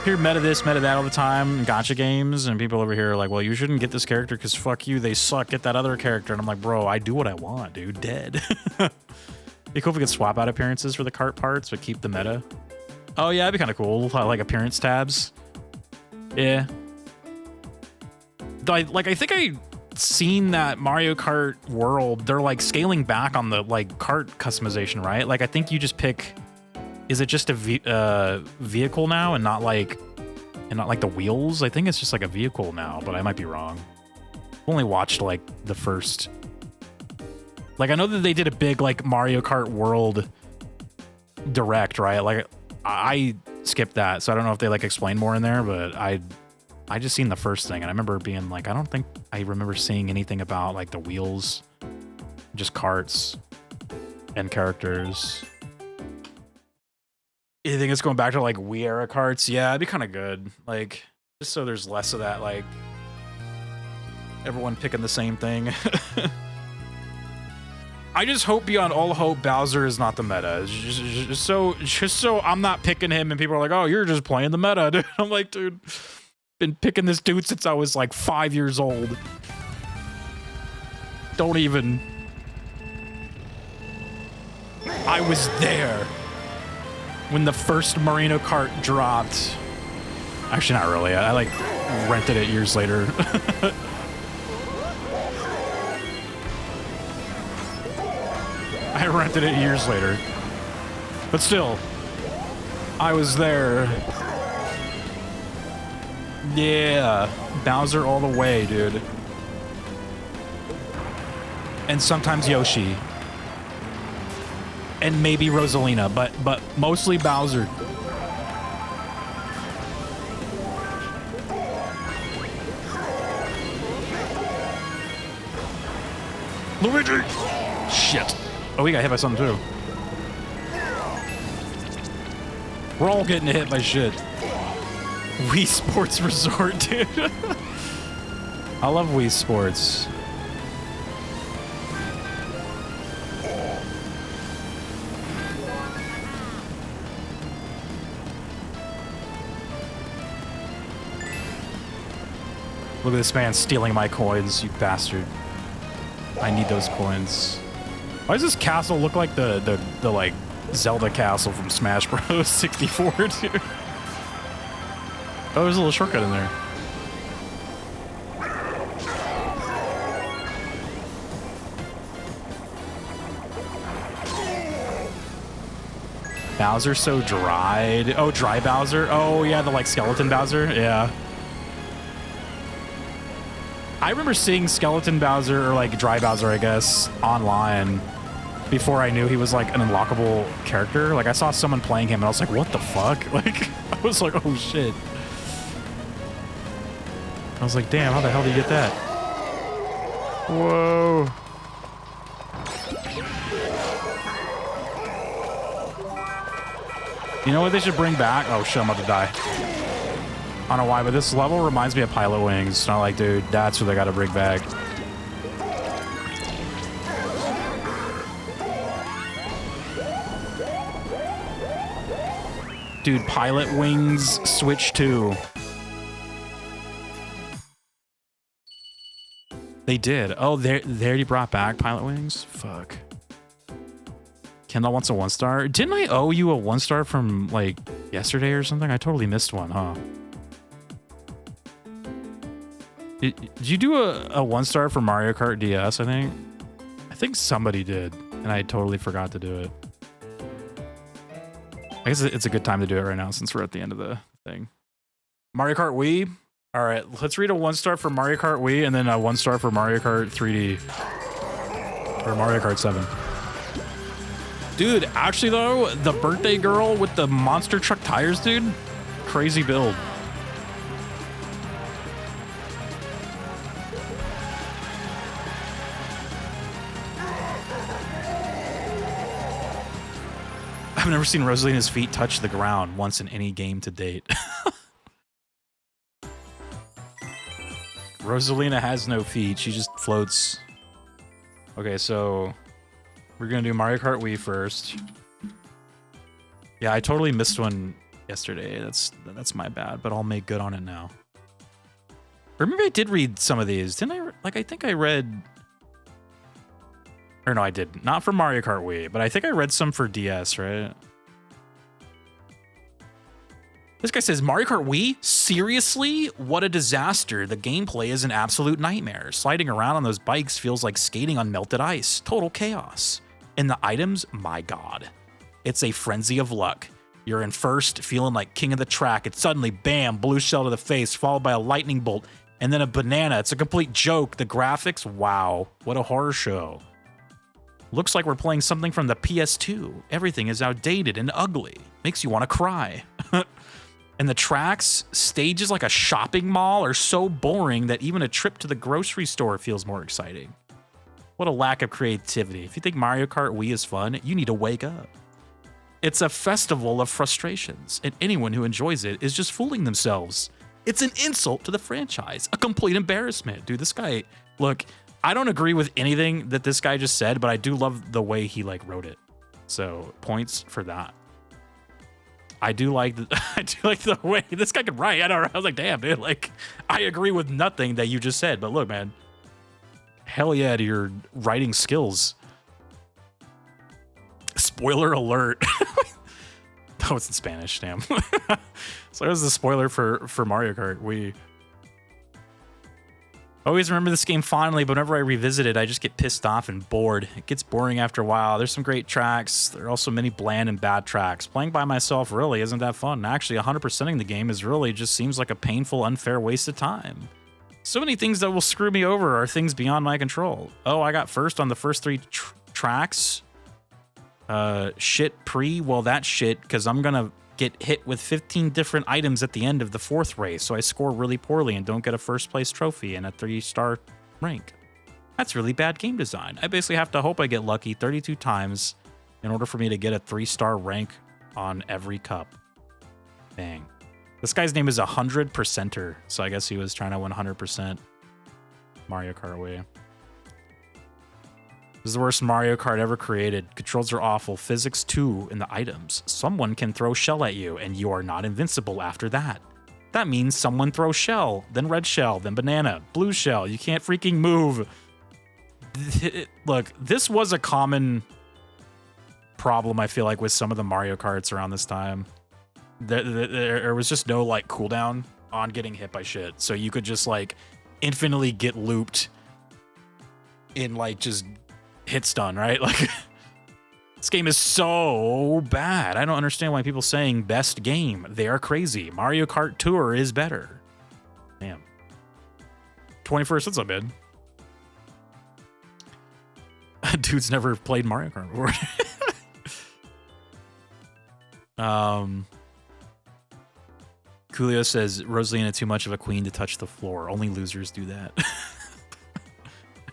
Hear meta this, meta that all the time in gacha games, and people over here are like, well, you shouldn't get this character because fuck you, they suck. Get that other character. And I'm like, bro, I do what I want, dude. Dead. Be cool if we could swap out appearances for the cart parts, but keep the meta. Oh yeah, that'd be kind of cool. Like appearance tabs. Yeah. I think I seen that Mario Kart World, they're like scaling back on the like kart customization, right? Like I think you just pick, is it just a vehicle now and not like the wheels? I think it's just like a vehicle now, but I might be wrong. I've only watched like the first, like I know that they did a big like Mario Kart World direct, right? Like I skipped that, so I don't know if they like explained more in there, but I just seen the first thing, and I remember being like, I don't think I remember seeing anything about like the wheels, just carts and characters. You think it's going back to like Wii era carts? Yeah, it'd be kind of good. Like, just so there's less of that, like everyone picking the same thing. I just hope beyond all hope Bowser is not the meta. Just so I'm not picking him and people are like, oh, you're just playing the meta, dude. I'm like, dude, been picking this dude since I was like 5 years old. Don't even. I was there when the first Mario Kart dropped. Actually, not really. I like rented it years later. I rented it years later. But still, I was there. Yeah, Bowser all the way, dude. And sometimes Yoshi. And maybe Rosalina, but mostly Bowser. Luigi! Shit. Oh, we got hit by something too. We're all getting hit by shit. Wii Sports Resort, dude. I love Wii Sports. Look at this man stealing my coins, you bastard. I need those coins. Why does this castle look like the like Zelda castle from Smash Bros. 64, dude? Oh, there's a little shortcut in there. Bowser so dried. Oh, dry Bowser. Oh yeah, the like skeleton Bowser. Yeah. I remember seeing skeleton Bowser, or like dry Bowser, I guess, online before I knew he was like an unlockable character. Like I saw someone playing him and I was like, what the fuck? Like I was like, oh shit. I was like, damn, how the hell did you get that? Whoa. You know what they should bring back? Oh shit, I'm about to die. I don't know why, but this level reminds me of Pilot Wings. And I'm like, dude, that's what they gotta bring back. Dude, Pilot Wings Switch 2. They did. Oh, they already brought back Pilot Wings? Fuck. Kendall wants a 1-star. Didn't I owe you a 1-star from, like, yesterday or something? I totally missed one, huh? Did you do a 1-star for Mario Kart DS, I think? I think somebody did, and I totally forgot to do it. I guess it's a good time to do it right now since we're at the end of the thing. Mario Kart Wii? All right, let's read a 1-star for Mario Kart Wii and then a 1-star for Mario Kart 3D. Or Mario Kart 7. Dude, actually though, the birthday girl with the monster truck tires, dude, crazy build. I've never seen Rosalina's feet touch the ground once in any game to date. Rosalina has no feet. She just floats. Okay, so we're going to do Mario Kart Wii first. Yeah, I totally missed one yesterday. That's my bad, but I'll make good on it now. Or maybe I did read some of these. Didn't I? Like, I think I read... Or no, I did. Not for Mario Kart Wii, but I think I read some for DS, right? This guy says, Mario Kart Wii? Seriously? What a disaster. The gameplay is an absolute nightmare. Sliding around on those bikes feels like skating on melted ice. Total chaos. And the items? My God. It's a frenzy of luck. You're in first, feeling like king of the track, and suddenly, bam, blue shell to the face, followed by a lightning bolt, and then a banana. It's a complete joke. The graphics? Wow. What a horror show. Looks like we're playing something from the PS2. Everything is outdated and ugly. Makes you want to cry. And the tracks, stages like a shopping mall are so boring that even a trip to the grocery store feels more exciting. What a lack of creativity. If you think Mario Kart Wii is fun, you need to wake up. It's a festival of frustrations, and anyone who enjoys it is just fooling themselves. It's an insult to the franchise, a complete embarrassment. Dude, this guy, look, I don't agree with anything that this guy just said, but I do love the way he like wrote it. So points for that. I do like the way this guy could write. I was like, damn, dude, like I agree with nothing that you just said, but look, man, hell yeah to your writing skills. Spoiler alert. Oh, it's in Spanish, damn. So that was the spoiler for Mario Kart Wii. Always remember this game fondly, but whenever I revisit it, I just get pissed off and bored. It gets boring after a while. There's some great tracks. There are also many bland and bad tracks. Playing by myself really isn't that fun. Actually, 100%ing the game is really just seems like a painful, unfair waste of time. So many things that will screw me over are things beyond my control. Oh, I got first on the first 3 tracks. Shit pre, well, that's shit, because I'm gonna get hit with 15 different items at the end of the 4th race, so I score really poorly and don't get a first place trophy and a 3-star rank. That's really bad game design. I basically have to hope I get lucky 32 times in order for me to get a 3-star rank on every cup. Dang. This guy's name is 100%er, so I guess he was trying to win 100% Mario Kart Wii. This is the worst Mario Kart ever created. Controls are awful. Physics too in the items. Someone can throw shell at you, and you are not invincible after that. That means someone throws shell, then red shell, then banana, blue shell. You can't freaking move. Look, this was a common problem, I feel like, with some of the Mario Karts around this time. There was just no, like, cooldown on getting hit by shit. So you could just, like, infinitely get looped in, like, just hit stun, right? Like, this game is so bad. I don't understand why people saying best game. They are crazy. Mario Kart Tour is better. Damn. 21st, that's not bad. Dude's never played Mario Kart World. Coolio says, Rosalina too much of a queen to touch the floor. Only losers do that.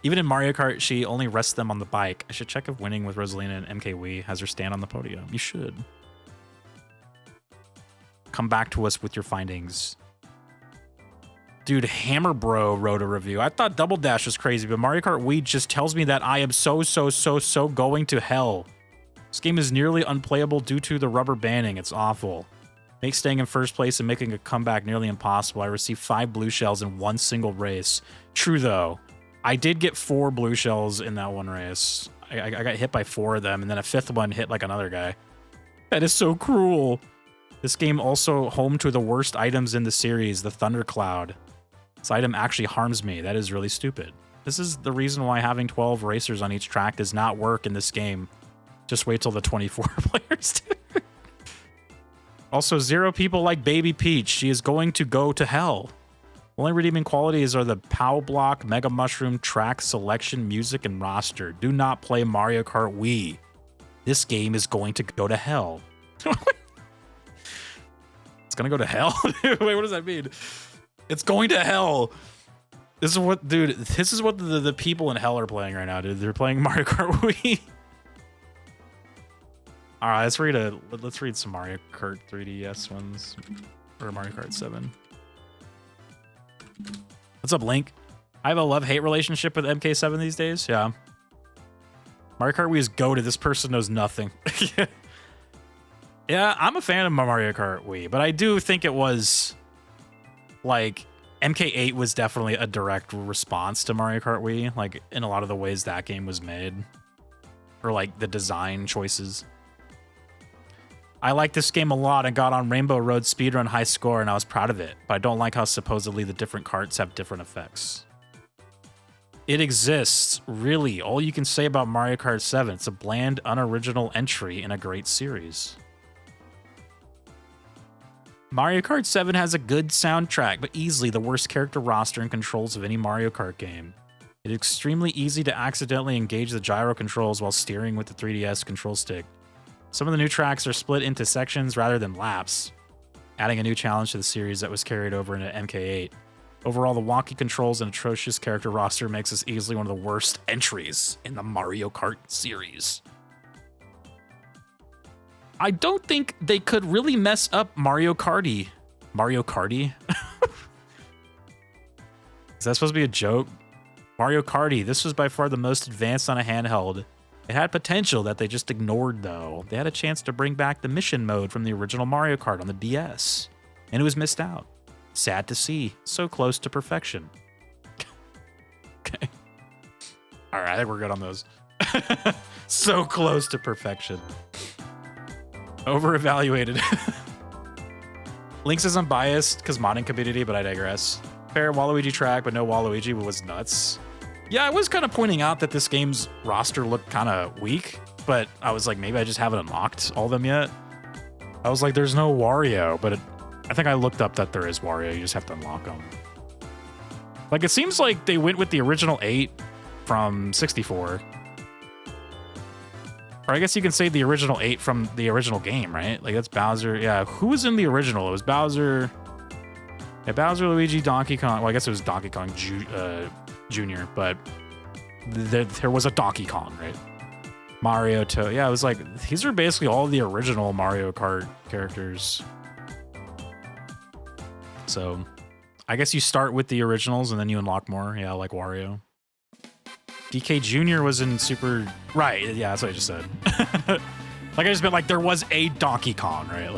Even in Mario Kart, she only rests them on the bike. I should check if winning with Rosalina and MKW has her stand on the podium. You should. Come back to us with your findings. Dude, Hammer Bro wrote a review. I thought Double Dash was crazy, but Mario Kart Wii just tells me that I am so going to hell. This game is nearly unplayable due to the rubber banding. It's awful. Makes staying in first place and making a comeback nearly impossible. I received 5 blue shells in one single race. True, though. I did get 4 blue shells in that one race. I got hit by 4 of them, and then a 5th one hit like another guy. That is so cruel. This game also home to the worst items in the series, the Thundercloud. This item actually harms me. That is really stupid. This is the reason why having 12 racers on each track does not work in this game. Just wait till the 24 players do. Also, 0 people like Baby Peach. She is going to go to hell. Only redeeming qualities are the POW block, Mega Mushroom, track, selection, music, and roster. Do not play Mario Kart Wii. This game is going to go to hell. It's gonna go to hell? Wait, what does that mean? It's going to hell. This is what, dude, this is what the people in hell are playing right now, dude. They're playing Mario Kart Wii. All right, let's read some Mario Kart 3DS ones, or Mario Kart 7. What's up, Link? I have a love-hate relationship with MK7 these days. Yeah. Mario Kart Wii is goated. This person knows nothing. Yeah, I'm a fan of Mario Kart Wii, but I do think it was like MK8 was definitely a direct response to Mario Kart Wii, like in a lot of the ways that game was made, or like the design choices. I like this game a lot and got on Rainbow Road speedrun high score, and I was proud of it, but I don't like how supposedly the different carts have different effects. It exists, really. All you can say about Mario Kart 7. It's a bland, unoriginal entry in a great series. Mario Kart 7 has a good soundtrack, but easily the worst character roster and controls of any Mario Kart game. It is extremely easy to accidentally engage the gyro controls while steering with the 3DS control stick. Some of the new tracks are split into sections rather than laps, adding a new challenge to the series that was carried over into MK8. Overall, the wonky controls and atrocious character roster makes this easily one of the worst entries in the Mario Kart series. I don't think they could really mess up Mario Karty. Mario Karty? Is that supposed to be a joke? Mario Karty. This was by far the most advanced on a handheld. It had potential that they just ignored, though. They had a chance to bring back the mission mode from the original Mario Kart on the DS, and it was missed out. Sad to see. So close to perfection. Okay. All right, I think we're good on those. So close to perfection. Over-evaluated. Lynx is unbiased because modding community, but I digress. Fair Waluigi track, but no Waluigi was nuts. Yeah, I was kind of pointing out that this game's roster looked kind of weak, but I was like, maybe I just haven't unlocked all of them yet. I was like, there's no Wario, but I think I looked up that there is Wario. You just have to unlock them. Like, it seems like they went with the original 8 from 64. Or I guess you can say the original 8 from the original game, right? Like, that's Bowser. Yeah, who was in the original? It was Bowser. Yeah, Bowser, Luigi, Donkey Kong. Well, I guess it was Donkey Kong Jr., but there was a Donkey Kong, right? Mario, yeah, it was like, these are basically all the original Mario Kart characters. So, I guess you start with the originals and then you unlock more. Yeah, like Wario. DK Jr. was in Super... Right, yeah, that's what I just said. Like, I just meant, like, there was a Donkey Kong, right?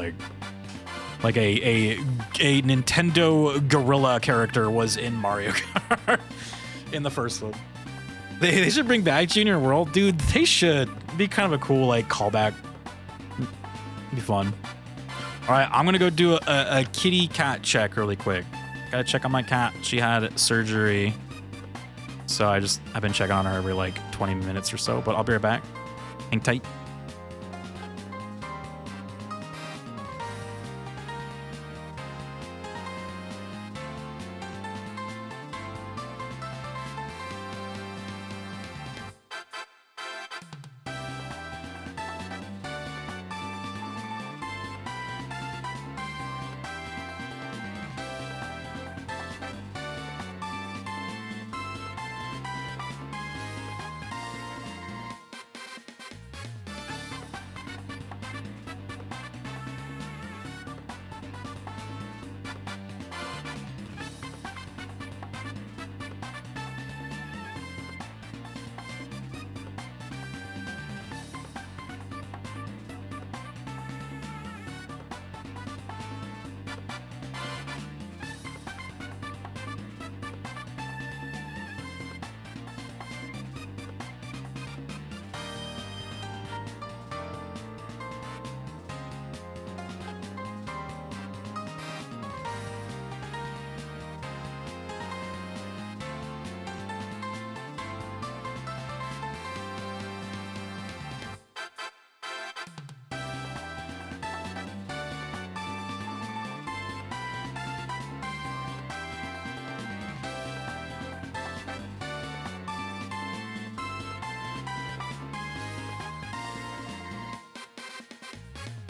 Like a Nintendo Gorilla character was in Mario Kart in the first one. They should bring back Junior World. Dude, they should. It'd be kind of a cool, like, callback. It'd be fun. All right, I'm going to go do a kitty cat check really quick. Got to check on my cat. She had surgery. So I've been checking on her every, like, 20 minutes or so, but I'll be right back. Hang tight.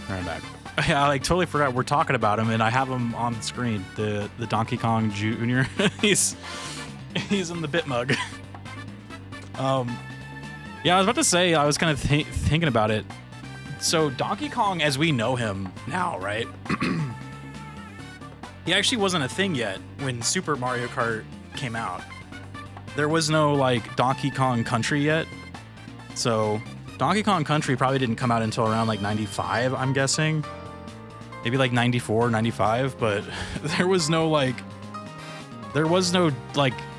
Right back. Yeah, I like totally forgot we're talking about him, and I have him on the screen. The Donkey Kong Jr. he's in the bit mug. Yeah, I was about to say, I was kind of thinking about it. So Donkey Kong, as we know him now, right? He actually wasn't a thing yet when Super Mario Kart came out. There was no like Donkey Kong Country yet. So Donkey Kong Country probably didn't come out until around like 95, I'm guessing. Maybe like 94, 95, but there was no like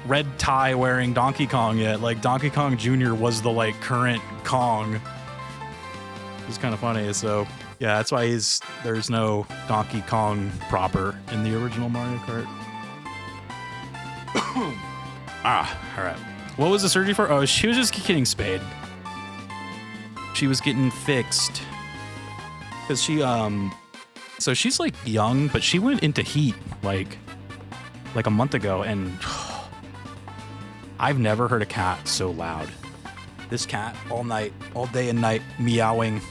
red tie wearing Donkey Kong yet. Like Donkey Kong Jr. was the like current Kong. It's kind of funny. So yeah, that's why there's no Donkey Kong proper in the original Mario Kart. All right. What was the surgery for? Oh, she was just getting spayed. She was getting fixed. Cause she so she's like young, but she went into heat like a month ago, and I've never heard a cat so loud. This cat all day and night, meowing.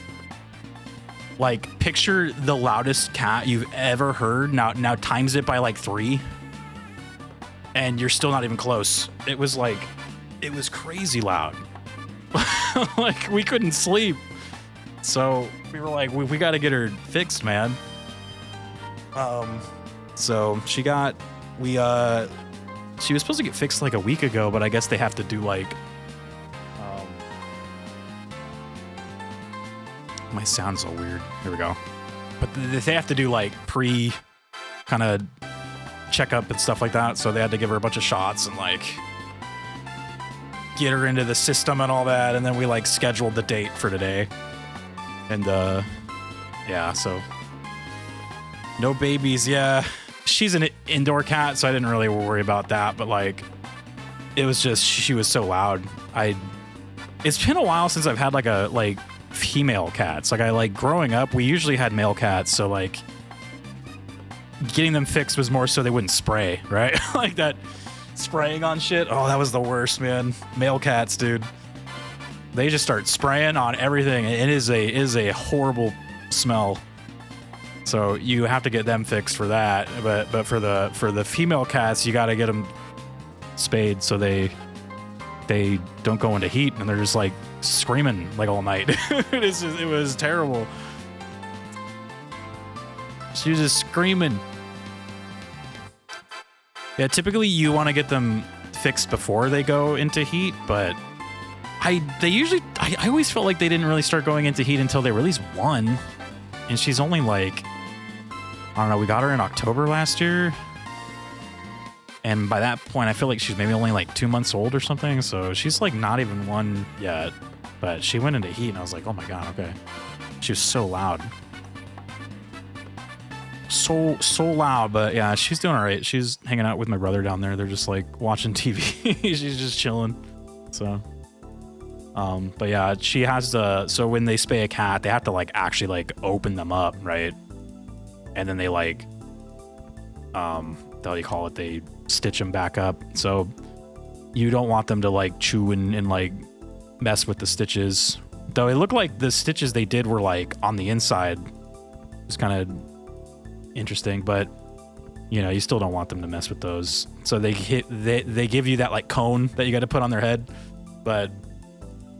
Like, picture the loudest cat you've ever heard. Now times it by like 3, and you're still not even close. It was crazy loud. Like, we couldn't sleep. So we were like, we got to get her fixed, man. So she was supposed to get fixed like a week ago, but I guess they have to do like, my sound's so weird. Here we go. But they have to do like pre kind of checkup and stuff like that. So they had to give her a bunch of shots and like get her into the system and all that. And then we like scheduled the date for today. And yeah, so no babies. Yeah, she's an indoor cat, so I didn't really worry about that. But like, it was just, she was so loud. It's been a while since I've had like female cats. Like growing up, we usually had male cats, so like getting them fixed was more so they wouldn't spray, right? Like that spraying on shit. Oh, that was the worst, man. Male cats, dude. They just start spraying on everything. It is a horrible smell. So you have to get them fixed for that. But for the female cats, you got to get them spayed so they don't go into heat, and they're just like screaming like all night. It was terrible. She was just screaming. Yeah, typically you want to get them fixed before they go into heat, but I always felt like they didn't really start going into heat until they released one, and she's only like, I don't know, we got her in October last year. And by that point, I feel like she's maybe only like 2 months old or something. So she's like not even one yet. But she went into heat, and I was like, oh my God, okay. She was so loud. So loud. But yeah, she's doing all right. She's hanging out with my brother down there. They're just like watching TV. She's just chilling. So, but yeah, she has so when they spay a cat, they have to like actually like open them up, right? And then they like, how do you call it? They stitch them back up. So you don't want them to like chew and like mess with the stitches. Though it looked like the stitches they did were like on the inside. It's kind of interesting, but you know, you still don't want them to mess with those. So they give you that like cone that you got to put on their head, but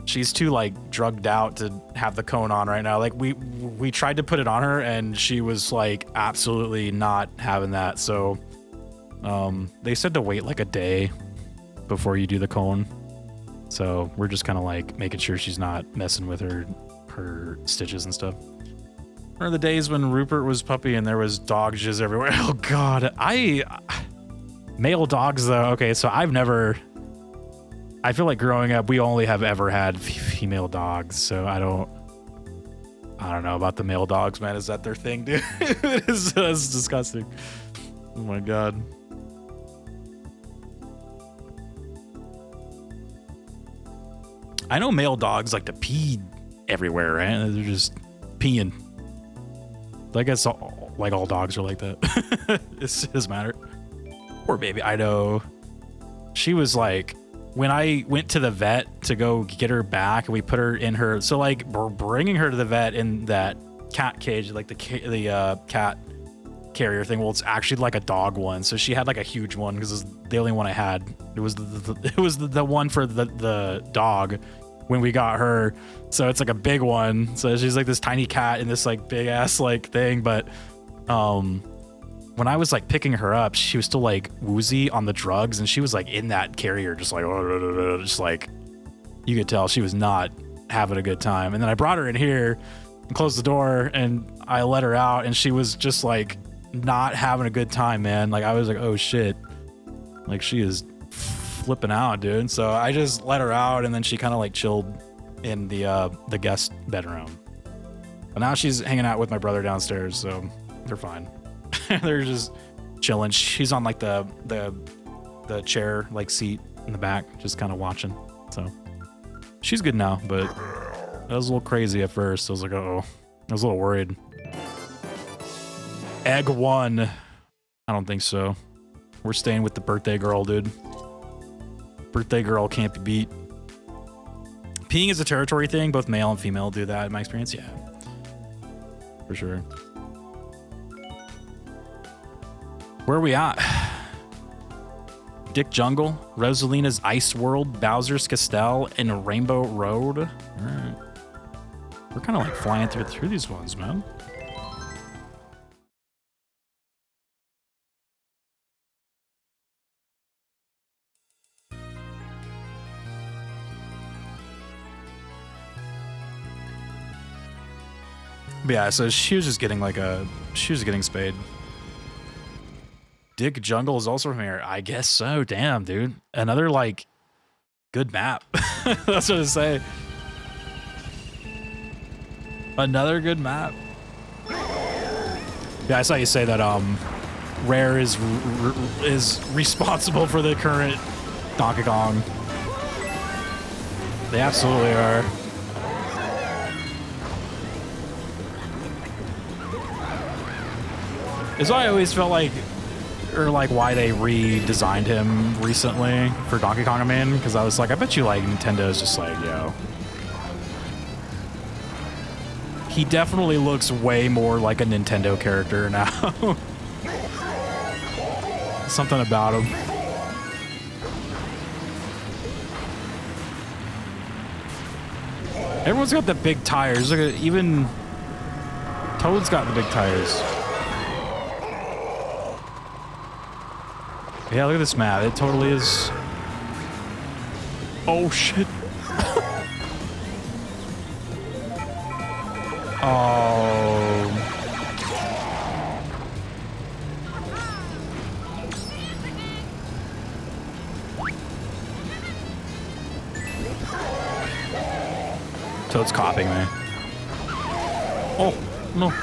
she's too like drugged out to have the cone on right now. Like we tried to put it on her, and she was like absolutely not having that. So they said to wait like a day before you do the cone. So we're just kind of like making sure she's not messing with her stitches and stuff. Remember the days when Rupert was puppy and there was dog jizz everywhere? Oh God, male dogs though. Okay, so I feel like growing up, we only have ever had female dogs. So I don't know about the male dogs, man. Is that their thing, dude? That's disgusting. Oh my God. I know male dogs like to pee everywhere, right? They're just peeing. I guess all dogs are like that. It doesn't matter. Poor baby. I know. She was like, when I went to the vet to go get her back, and we put her in her. So like we're bringing her to the vet in that cat cage, like the cat carrier thing. Well, it's actually like a dog one. So she had like a huge one because it's the only one I had. It was the one for the dog when we got her. So it's like a big one. So she's like this tiny cat in this like big ass like thing. But when I was like picking her up, she was still like woozy on the drugs, and she was like in that carrier, just like you could tell she was not having a good time. And then I brought her in here and closed the door, and I let her out, and she was just like not having a good time, man. Like I was like, oh shit, like she is flipping out, dude. So I just let her out, and then she kind of like chilled in the guest bedroom. But now she's hanging out with my brother downstairs, so they're fine. They're just chilling. She's on like the chair like seat in the back, just kind of watching. So she's good now, but that was a little crazy at first. I was like, uh-oh. I was a little worried. Egg 1. I don't think so. We're staying with the birthday girl, dude. Birthday girl can't be beat. Peeing is a territory thing. Both male and female do that in my experience. Yeah, for sure. Where are we at? Dick Jungle, Rosalina's Ice World, Bowser's Castell, and Rainbow Road. All right. We're kind of like flying through these ones, man. But yeah, so she was just getting like she was getting spayed. Dick Jungle is also from here. I guess so. Damn, dude. Another like good map. That's what I say. Another good map. Yeah, I saw you say that Rare is responsible for the current Donkey Kong. They absolutely are. It's why I always felt like, or like why they redesigned him recently for Donkey Kong Man, because I was like, I bet you like Nintendo's just like, yo. He definitely looks way more like a Nintendo character now. Something about him. Everyone's got the big tires. Look at, even Toad's got the big tires. Yeah, look at this map. It totally is. Oh, shit. Oh. Toad's copying me. Oh, no.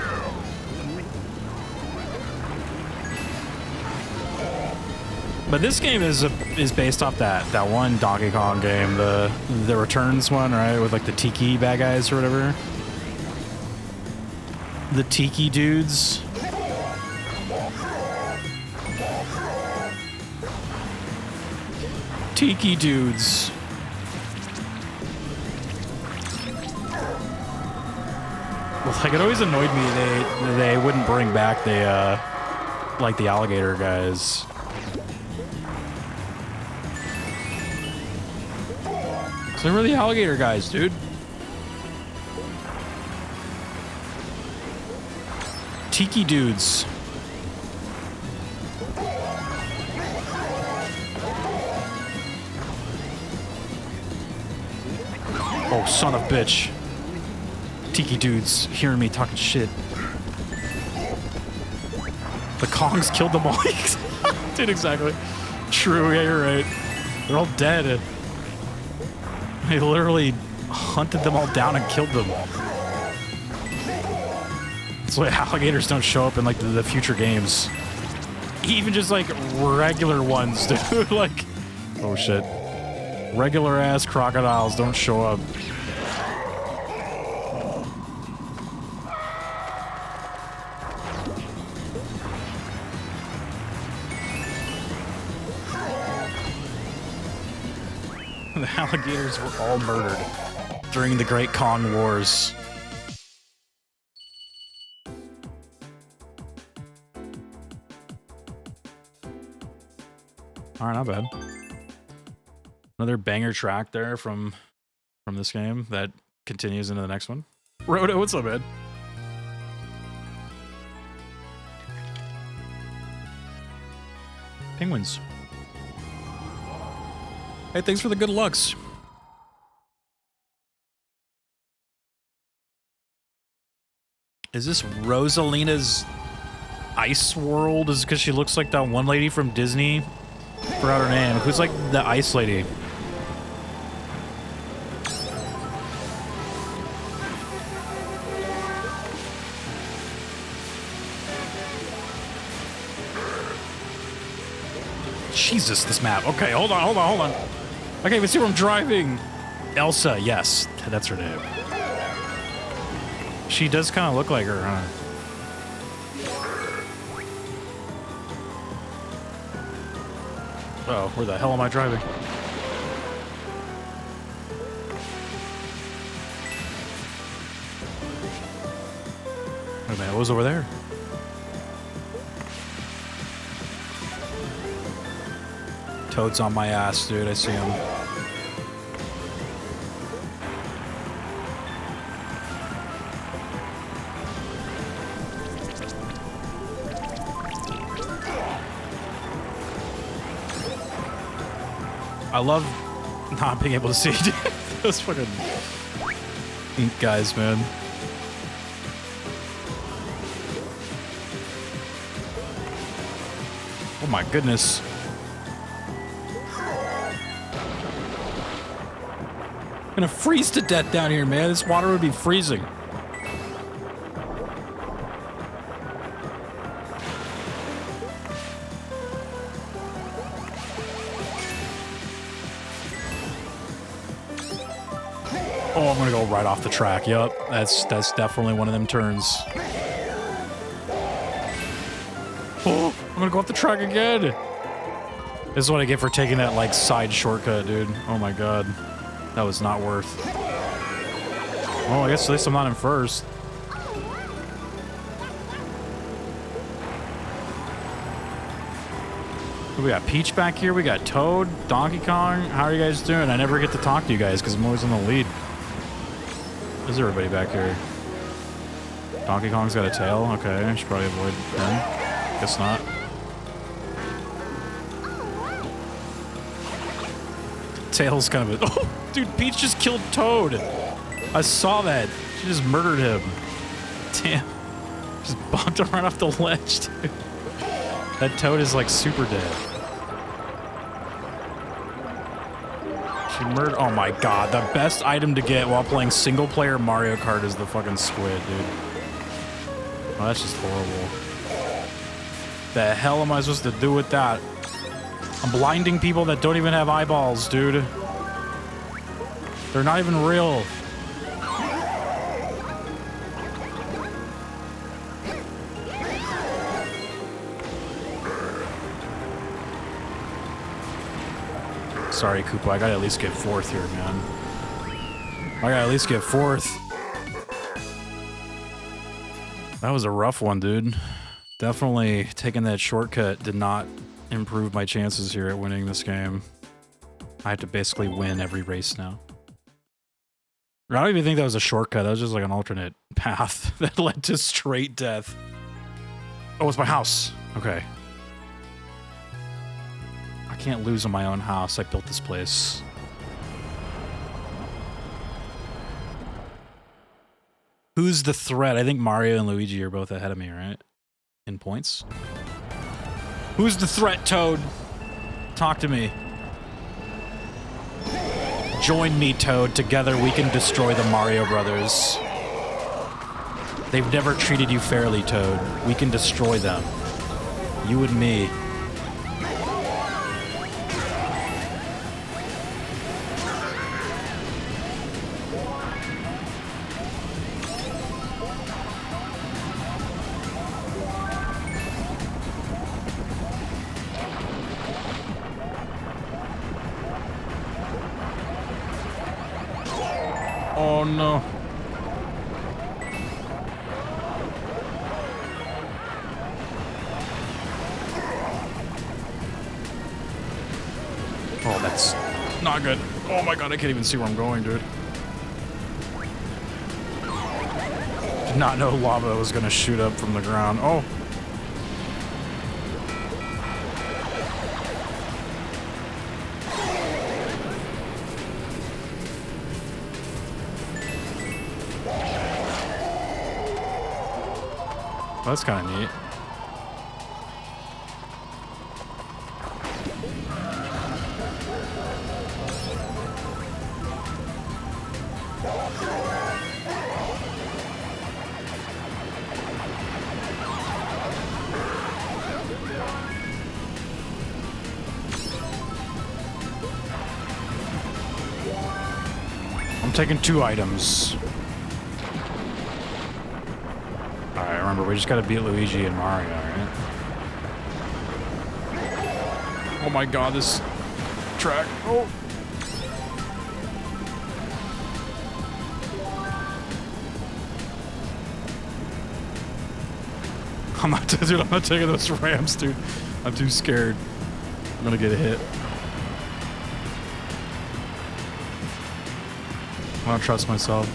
But this game is based off that one Donkey Kong game, the Returns one, right? With like the Tiki bad guys or whatever. The Tiki dudes. Tiki dudes. Like, it always annoyed me they wouldn't bring back the like the alligator guys. So where are the alligator guys, dude? Tiki dudes. Oh, son of a bitch. Tiki dudes hearing me talking shit. The Kongs killed them all. Dude, exactly. True, yeah, you're right. They're all dead. They literally hunted them all down and killed them. That's why alligators don't show up in like the future games. Even just like regular ones, dude. Like, oh shit. Regular ass crocodiles don't show up. The alligators were all murdered during the Great Kong Wars. All right, not bad. Another banger track there from this game that continues into the next one. Roto, what's up, man? Penguins. Hey, thanks for the good looks. Is this Rosalina's Ice World? Is it because she looks like that one lady from Disney? Forgot her name. Who's like the ice lady? Jesus, this map. Okay, hold on. I can't even see where I'm driving. Elsa, yes, that's her name. She does kind of look like her, huh? Oh, where the hell am I driving? Wait a minute, what was over there? Toad's on my ass, dude. I see him. I love not being able to see those fucking ink guys, man. Oh my goodness. I'm gonna freeze to death down here, man. This water would be freezing. Oh, I'm gonna go right off the track. Yup, that's definitely one of them turns. Oh, I'm gonna go off the track again. This is what I get for taking that like side shortcut, dude. Oh my god, that was not worth. Oh, I guess at least I'm not in first. We got Peach back here. We got Toad, Donkey Kong. How are you guys doing? I never get to talk to you guys because I'm always in the lead. There's everybody back here. Donkey Kong's got a tail. Okay, I should probably avoid him. Guess not. Tail's kind of a... Oh, dude, Peach just killed Toad. I saw that. She just murdered him. Damn. Just bonked him right off the ledge, dude. That Toad is like super dead. She murdered. Oh my god, the best item to get while playing single player Mario Kart is the fucking squid, dude. Oh, that's just horrible. The hell am I supposed to do with that? I'm blinding people that don't even have eyeballs, dude. They're not even real. Sorry, Koopa, I gotta at least get fourth here, man. I gotta at least get fourth. That was a rough one, dude. Definitely taking that shortcut did not improve my chances here at winning this game. I have to basically win every race now. I don't even think that was a shortcut. That was just like an alternate path that led to straight death. Oh, it's my house. Okay. I can't lose in my own house. I built this place. Who's the threat? I think Mario and Luigi are both ahead of me, right? In points. Who's the threat, Toad? Talk to me. Join me, Toad. Together we can destroy the Mario Brothers. They've never treated you fairly, Toad. We can destroy them. You and me. Oh no. Not good. Oh my god, I can't even see where I'm going, dude. Did not know lava was gonna shoot up from the ground. Oh. That's kind of neat. I'm taking 2 items. Alright, remember, we just gotta beat Luigi and Mario, right? Oh my god, this track. Oh. I'm not taking those ramps, dude. I'm too scared. I'm gonna get hit. I don't trust myself.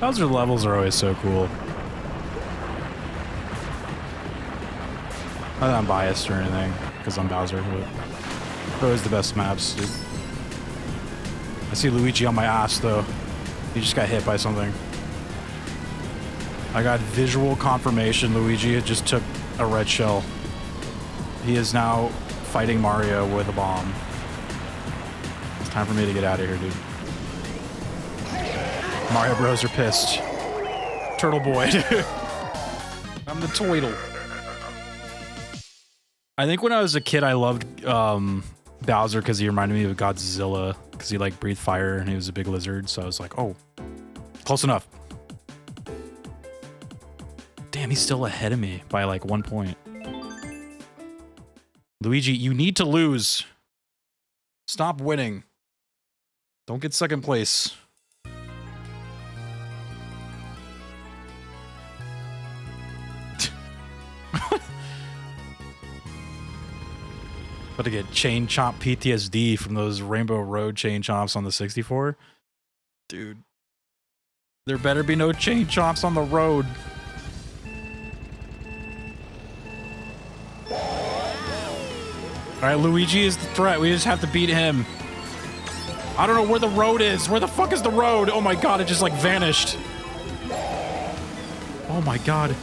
Bowser levels are always so cool. Not that I'm biased or anything, because I'm Bowser, but they're always the best maps, dude. I see Luigi on my ass, though. He just got hit by something. I got visual confirmation Luigi just took a red shell. He is now fighting Mario with a bomb. It's time for me to get out of here, dude. Mario Bros are pissed. Turtle boy, dude. I'm the Toidle. I think when I was a kid, I loved Bowser because he reminded me of Godzilla because he like breathed fire and he was a big lizard. So I was like, oh, close enough. Damn, he's still ahead of me by like 1 point. Luigi, you need to lose. Stop winning. Don't get second place. About to get chain chomp PTSD from those Rainbow Road chain chomps on the 64. Dude. There better be no chain chomps on the road. Alright, Luigi is the threat. We just have to beat him. I don't know where the road is. Where the fuck is the road? Oh my god, it just like vanished. Oh my god.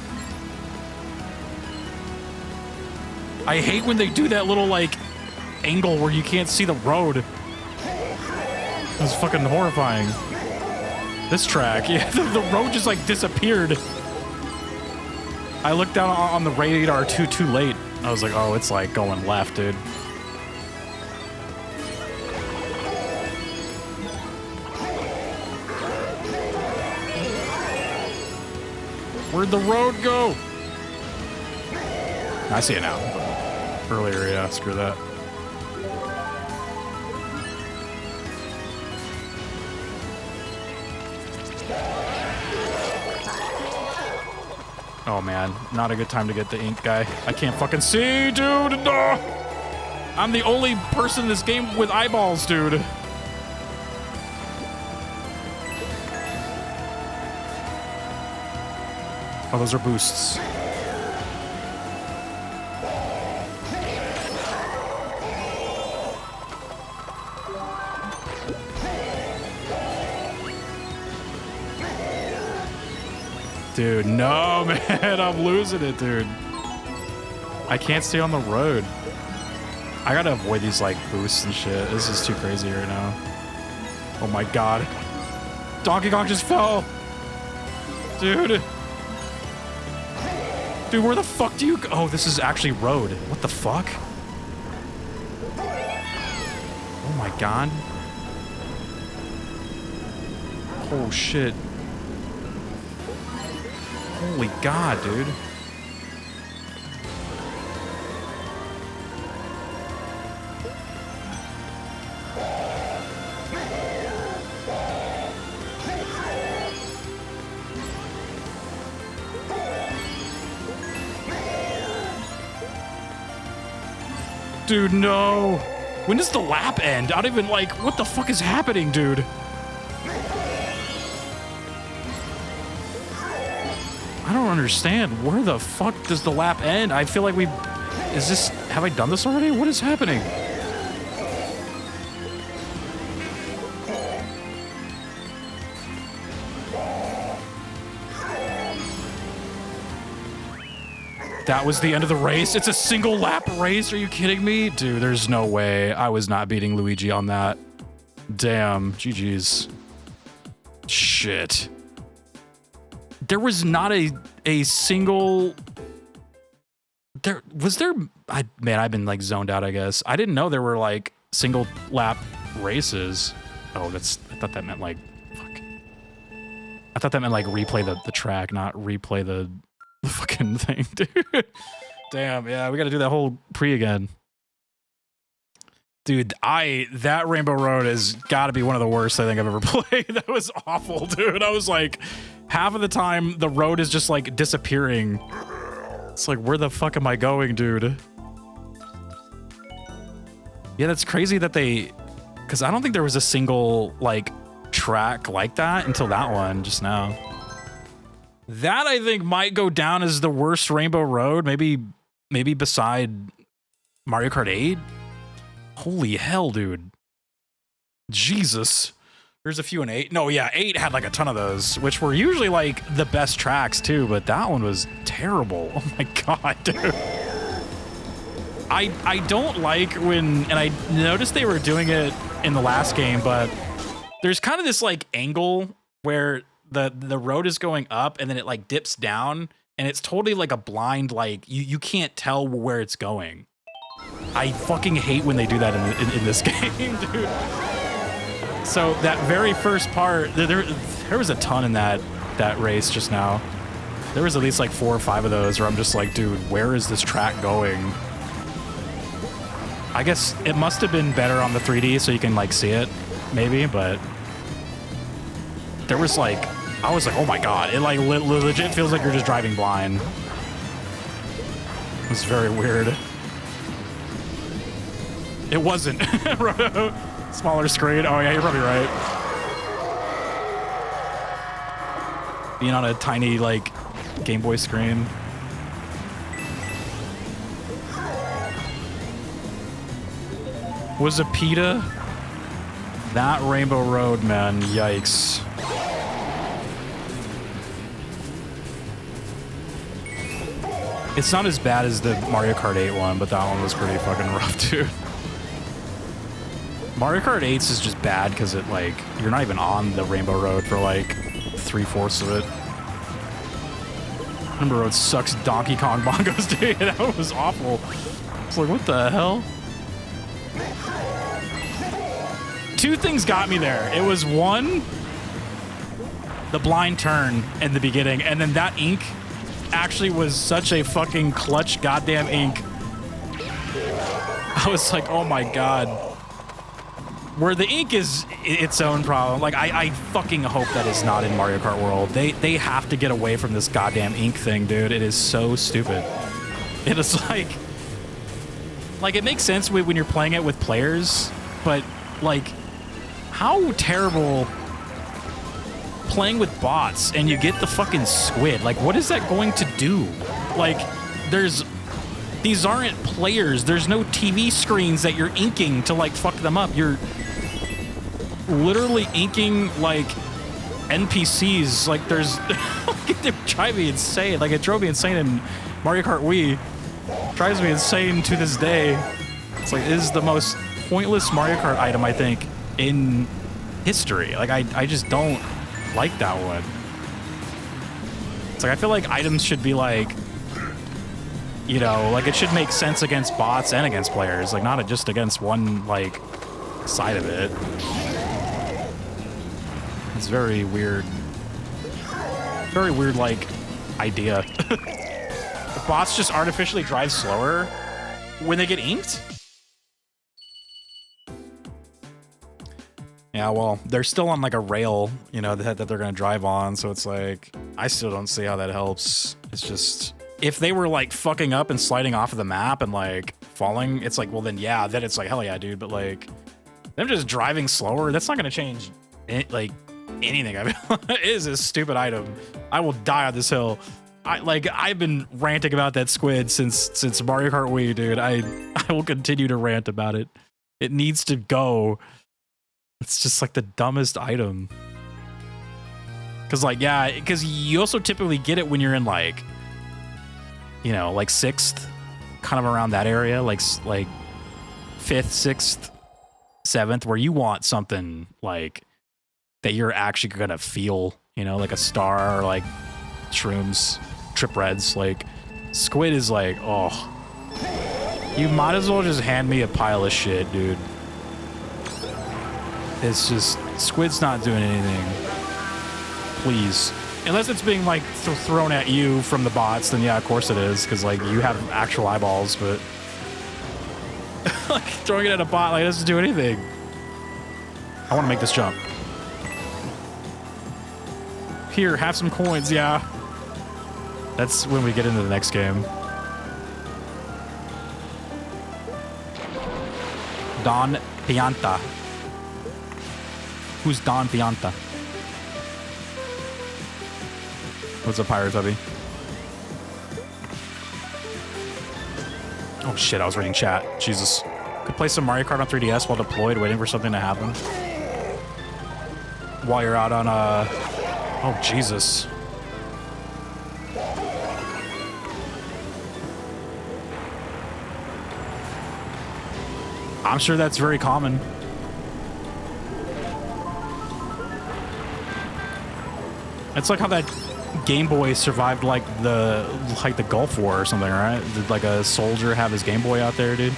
I hate when they do that little like angle where you can't see the road. That's fucking horrifying. This track, yeah, the road just like disappeared. I looked down on the radar too late. I was like, oh, it's like going left, dude. Where'd the road go? I see it now. Earlier, yeah, screw that. Oh man, not a good time to get the ink guy. I can't fucking see, dude! No! I'm the only person in this game with eyeballs, dude. Oh, those are boosts. Dude, no, man, I'm losing it, dude. I can't stay on the road. I gotta avoid these, like, boosts and shit. This is too crazy right now. Oh my god. Donkey Kong just fell! Dude. Dude, where the fuck do you go? Oh, this is actually road. What the fuck? Oh my god. Oh, shit. Holy God, dude. Dude, no. When does the lap end? I don't even, like, what the fuck is happening, dude? I don't understand. Where the fuck does the lap end? I feel like have I done this already? What is happening? That was the end of the race? It's a single lap race? Are you kidding me? Dude, there's no way. I was not beating Luigi on that. Damn. GG's. Shit. There was not a single... Man, I've been like zoned out, I guess. I didn't know there were like single lap races. Oh, I thought that meant like... Fuck. I thought that meant like replay the track, not replay the fucking thing, dude. Damn, yeah, we gotta do that whole pre again. Dude, that Rainbow Road has gotta be one of the worst I think I've ever played. That was awful, dude. I was like, half of the time the road is just like disappearing. It's like, where the fuck am I going, dude? Yeah, that's crazy that because I don't think there was a single like track like that until that one just now. That, I think, might go down as the worst Rainbow Road, maybe beside Mario Kart 8. Holy hell, dude. Jesus. There's a few in 8. No, yeah, 8 had like a ton of those, which were usually like the best tracks too, but that one was terrible. Oh my God, dude. I don't like and I noticed they were doing it in the last game, but there's kind of this like angle where the road is going up and then it like dips down and it's totally like a blind, like you can't tell where it's going. I fucking hate when they do that in this game, dude. So that very first part, there was a ton in that race just now. There was at least like 4 or 5 of those where I'm just like, dude, where is this track going? I guess it must have been better on the 3D so you can like see it, maybe, but there was like, I was like, oh my God, it like legit feels like you're just driving blind. It was very weird. It wasn't. Smaller screen. Oh yeah, you're probably right. Being on a tiny like Game Boy screen. Was a PETA? That Rainbow Road, man, yikes. It's not as bad as the Mario Kart 8 one, but that one was pretty fucking rough, dude. Mario Kart 8 is just bad because it, like, you're not even on the Rainbow Road for, like, 3/4 of it. Rainbow Road sucks Donkey Kong bongos, dude. That was awful. It's like, what the hell? 2 things got me there. It was, 1, the blind turn in the beginning, and then that ink actually was such a fucking clutch goddamn ink. I was like, oh my God. Where the ink is its own problem. Like, I fucking hope that is not in Mario Kart World. They have to get away from this goddamn ink thing, dude. It is so stupid. It is like it makes sense when you're playing it with players, but like, how terrible playing with bots and you get the fucking squid. Like, what is that going to do? Like, these aren't players. There's no TV screens that you're inking to like fuck them up. You're literally inking like NPCs. Like, there's they're driving me insane. Like, it drove me insane in Mario Kart Wii. Drives me insane to this day. It's like, it is the most pointless Mario Kart item, I think, in history. Like, I just don't like that one. It's like, I feel like items should be like, you know, like, it should make sense against bots and against players, like, not just against one, like, side of it. squids. Very weird. Very weird, like, idea. The bots just artificially drive slower when they get inked? Yeah, well, they're still on like a rail, you know, that they're gonna drive on, so it's like, I still don't see how that helps. It's just, if they were like fucking up and sliding off of the map and like falling, it's like, well then yeah, then it's like, hell yeah, dude, but like, them just driving slower, that's not gonna change like anything. I mean, it is a stupid item. I will die on this hill. I've been ranting about that squid since Mario Kart Wii, dude. I will continue to rant about it. It needs to go. It's just like the dumbest item. Cause like, yeah, cause you also typically get it when you're in like, you know, like 6th, kind of around that area, like 5th, 6th, 7th, where you want something like that you're actually gonna feel, you know, like a star or like shrooms, trip reds. Like squid is like, oh, you might as well just hand me a pile of shit, dude. It's just, squid's not doing anything. Please. Unless it's being like thrown at you from the bots, then yeah, of course it is, because like you have actual eyeballs, but like throwing it at a bot, like, it doesn't do anything. I want to make this jump. Here, have some coins, yeah. That's when we get into the next game. Don Pianta. Who's Don Pianta? What's up, Pirate Tubby? Oh shit, I was reading chat. Jesus. Could play some Mario Kart on 3DS while deployed, waiting for something to happen. While you're out on, oh, Jesus. I'm sure that's very common. It's like how that Game Boy survived like the Gulf War or something, right? Did like a soldier have his Game Boy out there, dude?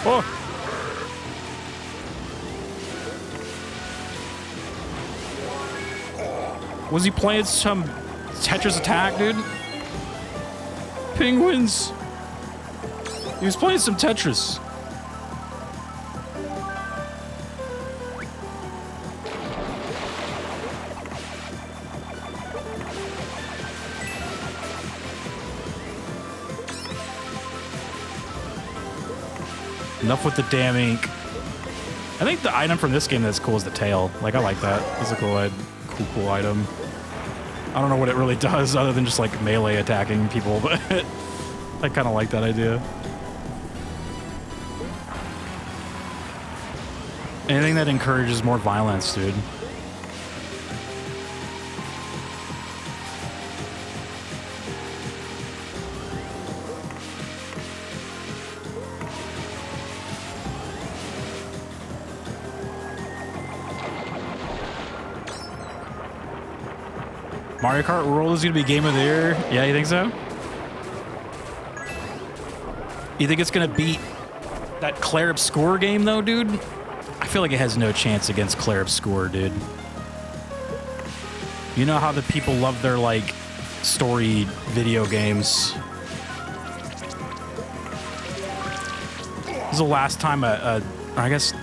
Oh! Was he playing some Tetris Attack, dude? Penguins! He was playing some Tetris. Enough with the damn ink. I think the item from this game that's cool is the tail. Like, I like that. It's a cool item. I don't know what it really does other than just like melee attacking people, but I kind of like that idea. Anything that encourages more violence, dude. Mario Kart World is going to be game of the year? Yeah, you think so? You think it's going to beat that Claire Obscure game, though, dude? I feel like it has no chance against Claire Obscure, dude. You know how the people love their, like, story video games. This is the last time I guess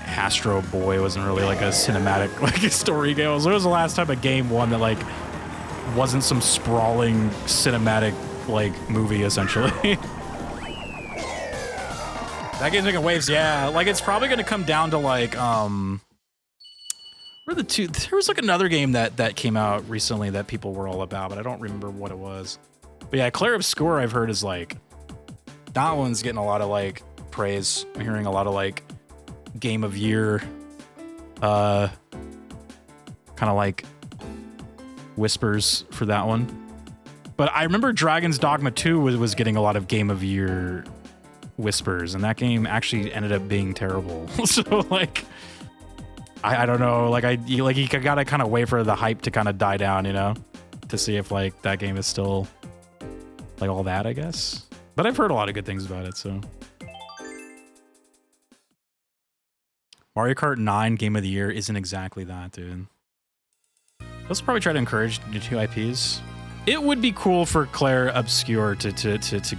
Astro Boy wasn't really, like, a cinematic, like, a story game. It was the last time a game won that, like, wasn't some sprawling cinematic like movie essentially. That game's making waves, yeah. Like it's probably gonna come down to like where the two there was like another game that came out recently that people were all about, but I don't remember what it was. But yeah, Claire Obscure I've heard is like that one's getting a lot of like praise. I'm hearing a lot of like game of year kind of like whispers for that one. But I remember Dragon's Dogma 2 was getting a lot of game of year whispers, and that game actually ended up being terrible. So like I don't know, like you gotta kind of wait for the hype to kind of die down, you know, to see if like that game is still like all that, I guess. But I've heard a lot of good things about it, so. Mario Kart 9 game of the year isn't exactly that, dude. Let's probably try to encourage new IPs. It would be cool for Claire Obscure to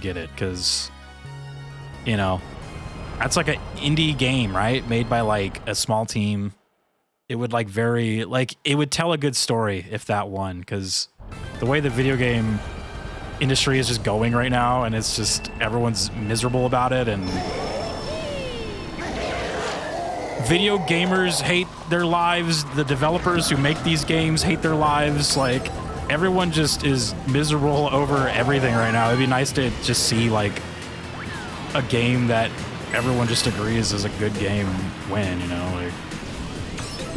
get it, because, you know, that's like an indie game, right? Made by like a small team. It would like it would tell a good story if that won, because the way the video game industry is just going right now, and it's just everyone's miserable about it, and video gamers hate their lives, the developers who make these games hate their lives, like everyone just is miserable over everything right now. It'd be nice to just see like a game that everyone just agrees is a good game win, you know, like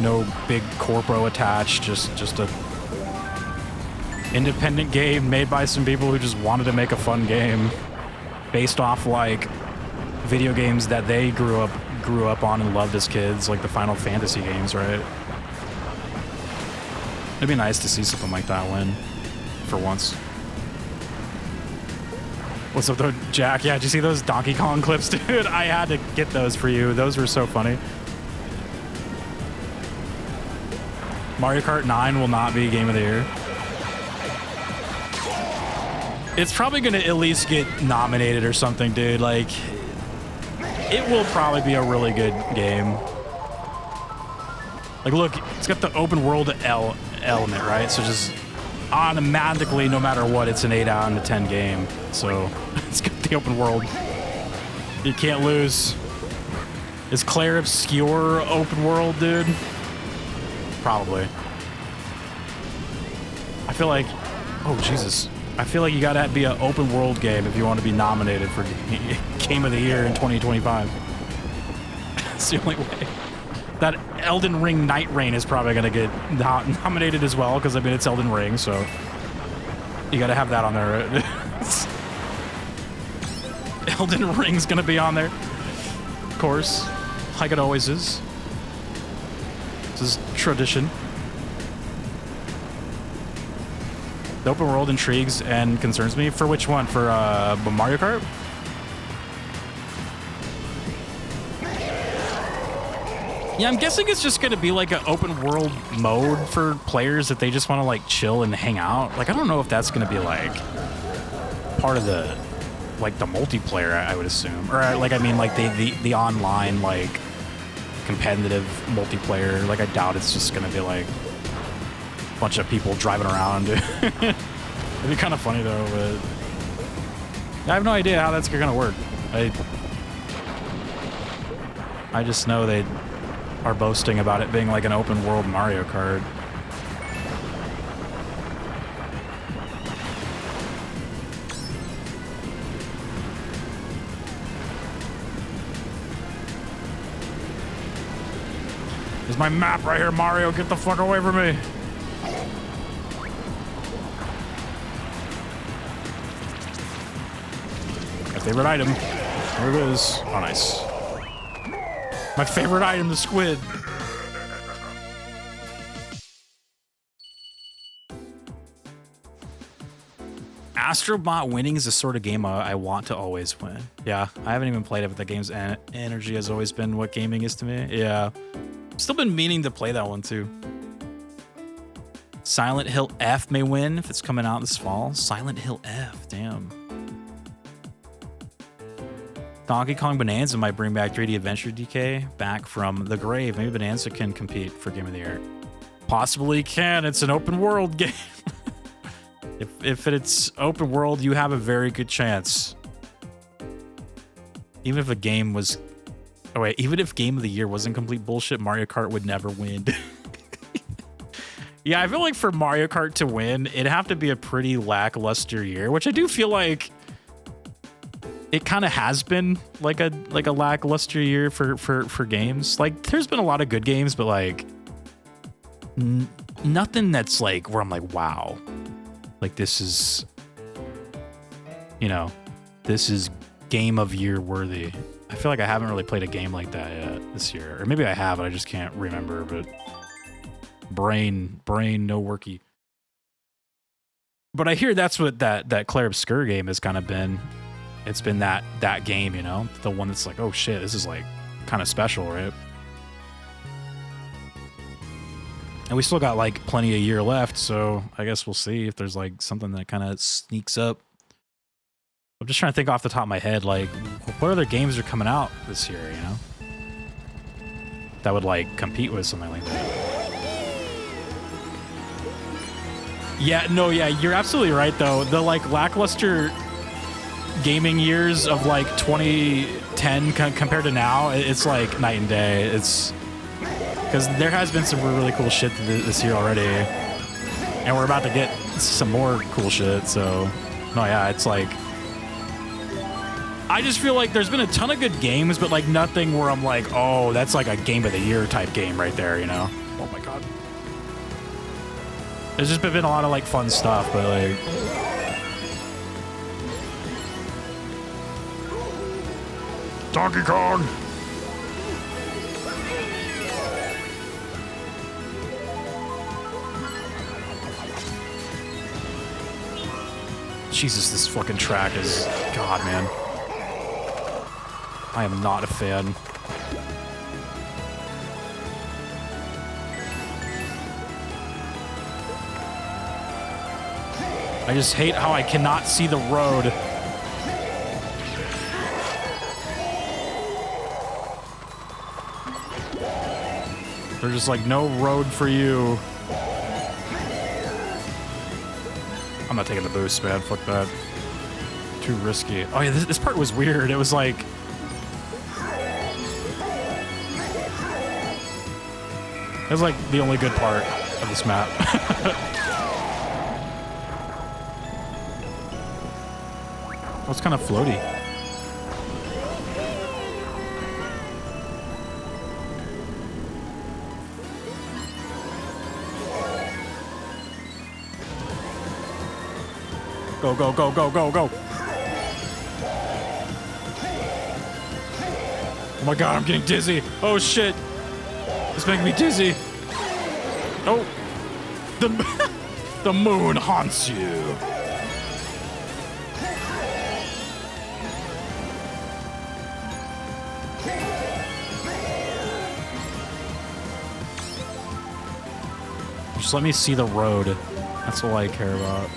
no big corpo attached, just a independent game made by some people who just wanted to make a fun game based off like video games that they grew up on and loved as kids, like the Final Fantasy games, right? It'd be nice to see something like that win for once. What's up though, Jack? Yeah, did you see those Donkey Kong clips, dude? I had to get those for you. Those were so funny. Mario Kart 9 will not be Game of the Year. It's probably gonna at least get nominated or something, dude. Like, it will probably be a really good game. Like, look, it's got the open world element, right? So just automatically, no matter what, it's an 8 out of 10 game. So it's got the open world. You can't lose. Is Claire Obscure open world, dude? Probably. I feel like, oh Jesus. I feel like you gotta be an open world game if you want to be nominated for Game of the Year in 2025. It's the only way. That Elden Ring Night Rain is probably gonna get nominated as well, because I mean it's Elden Ring, so you gotta have that on there. Elden Ring's gonna be on there, of course, like it always is. This is tradition. The open world intrigues and concerns me. For which one? For Mario Kart? Yeah, I'm guessing it's just gonna be like an open world mode for players if they just want to like chill and hang out. Like, I don't know if that's gonna be like part of the like the multiplayer, I would assume, or like I mean like the online like competitive multiplayer. Like, I doubt it's just gonna be like a bunch of people driving around. It'd be kind of funny though, but I have no idea how that's gonna work. I just know they are boasting about it being like an open world Mario Kart. There's my map right here, Mario. Get the fuck away from me. My favorite item. There it is. Oh, nice. My favorite item, the squid. Astrobot winning is the sort of game I want to always win. Yeah, I haven't even played it, but the game's energy has always been what gaming is to me. Yeah. Still been meaning to play that one too. Silent Hill F may win if it's coming out this fall. Silent Hill F, damn. Donkey Kong Bonanza might bring back 3D Adventure DK back from the grave. Maybe Bonanza can compete for Game of the Year. Possibly can. It's an open world game. If it's open world, you have a very good chance. Even if a game was... Oh wait, even if Game of the Year wasn't complete bullshit, Mario Kart would never win. Yeah, I feel like for Mario Kart to win, it'd have to be a pretty lackluster year, which I do feel like it kind of has been like a lackluster year for games. Like, there's been a lot of good games, but like nothing that's like where I'm like, wow, like this is, you know, this is Game of Year worthy. I feel like I haven't really played a game like that yet this year, or maybe I have, but I just can't remember. But brain no worky. But I hear that's what that Claire Obscure game has kind of been. It's been that game, you know, the one that's like, oh shit, this is like kind of special, right? And we still got like plenty of year left, so I guess we'll see if there's like something that kind of sneaks up. I'm just trying to think off the top of my head, like, what other games are coming out this year, you know? That would, like, compete with something like that. Yeah, no, yeah, you're absolutely right, though. The, like, lackluster gaming years of, like, 2010 compared to now, it's, like, night and day. It's... Because there has been some really cool shit this year already. And we're about to get some more cool shit, so... No, yeah, it's, like... I just feel like there's been a ton of good games, but like nothing where I'm like, oh, that's like a game of the year type game right there, you know? Oh my god. There's just been a lot of like fun stuff, but like... Donkey Kong! Jesus, this fucking track is... God, man. I am not a fan. I just hate how I cannot see the road. There's just like no road for you. I'm not taking the boost, man. Fuck that. Too risky. Oh yeah, this part was weird. It was like... It was like the only good part of this map. Oh, it's kind of floaty. Go, go, go, go, go, go. Oh my god, I'm getting dizzy. Oh shit. It's making me dizzy. Oh. The moon haunts you. Just let me see the road. That's all I care about.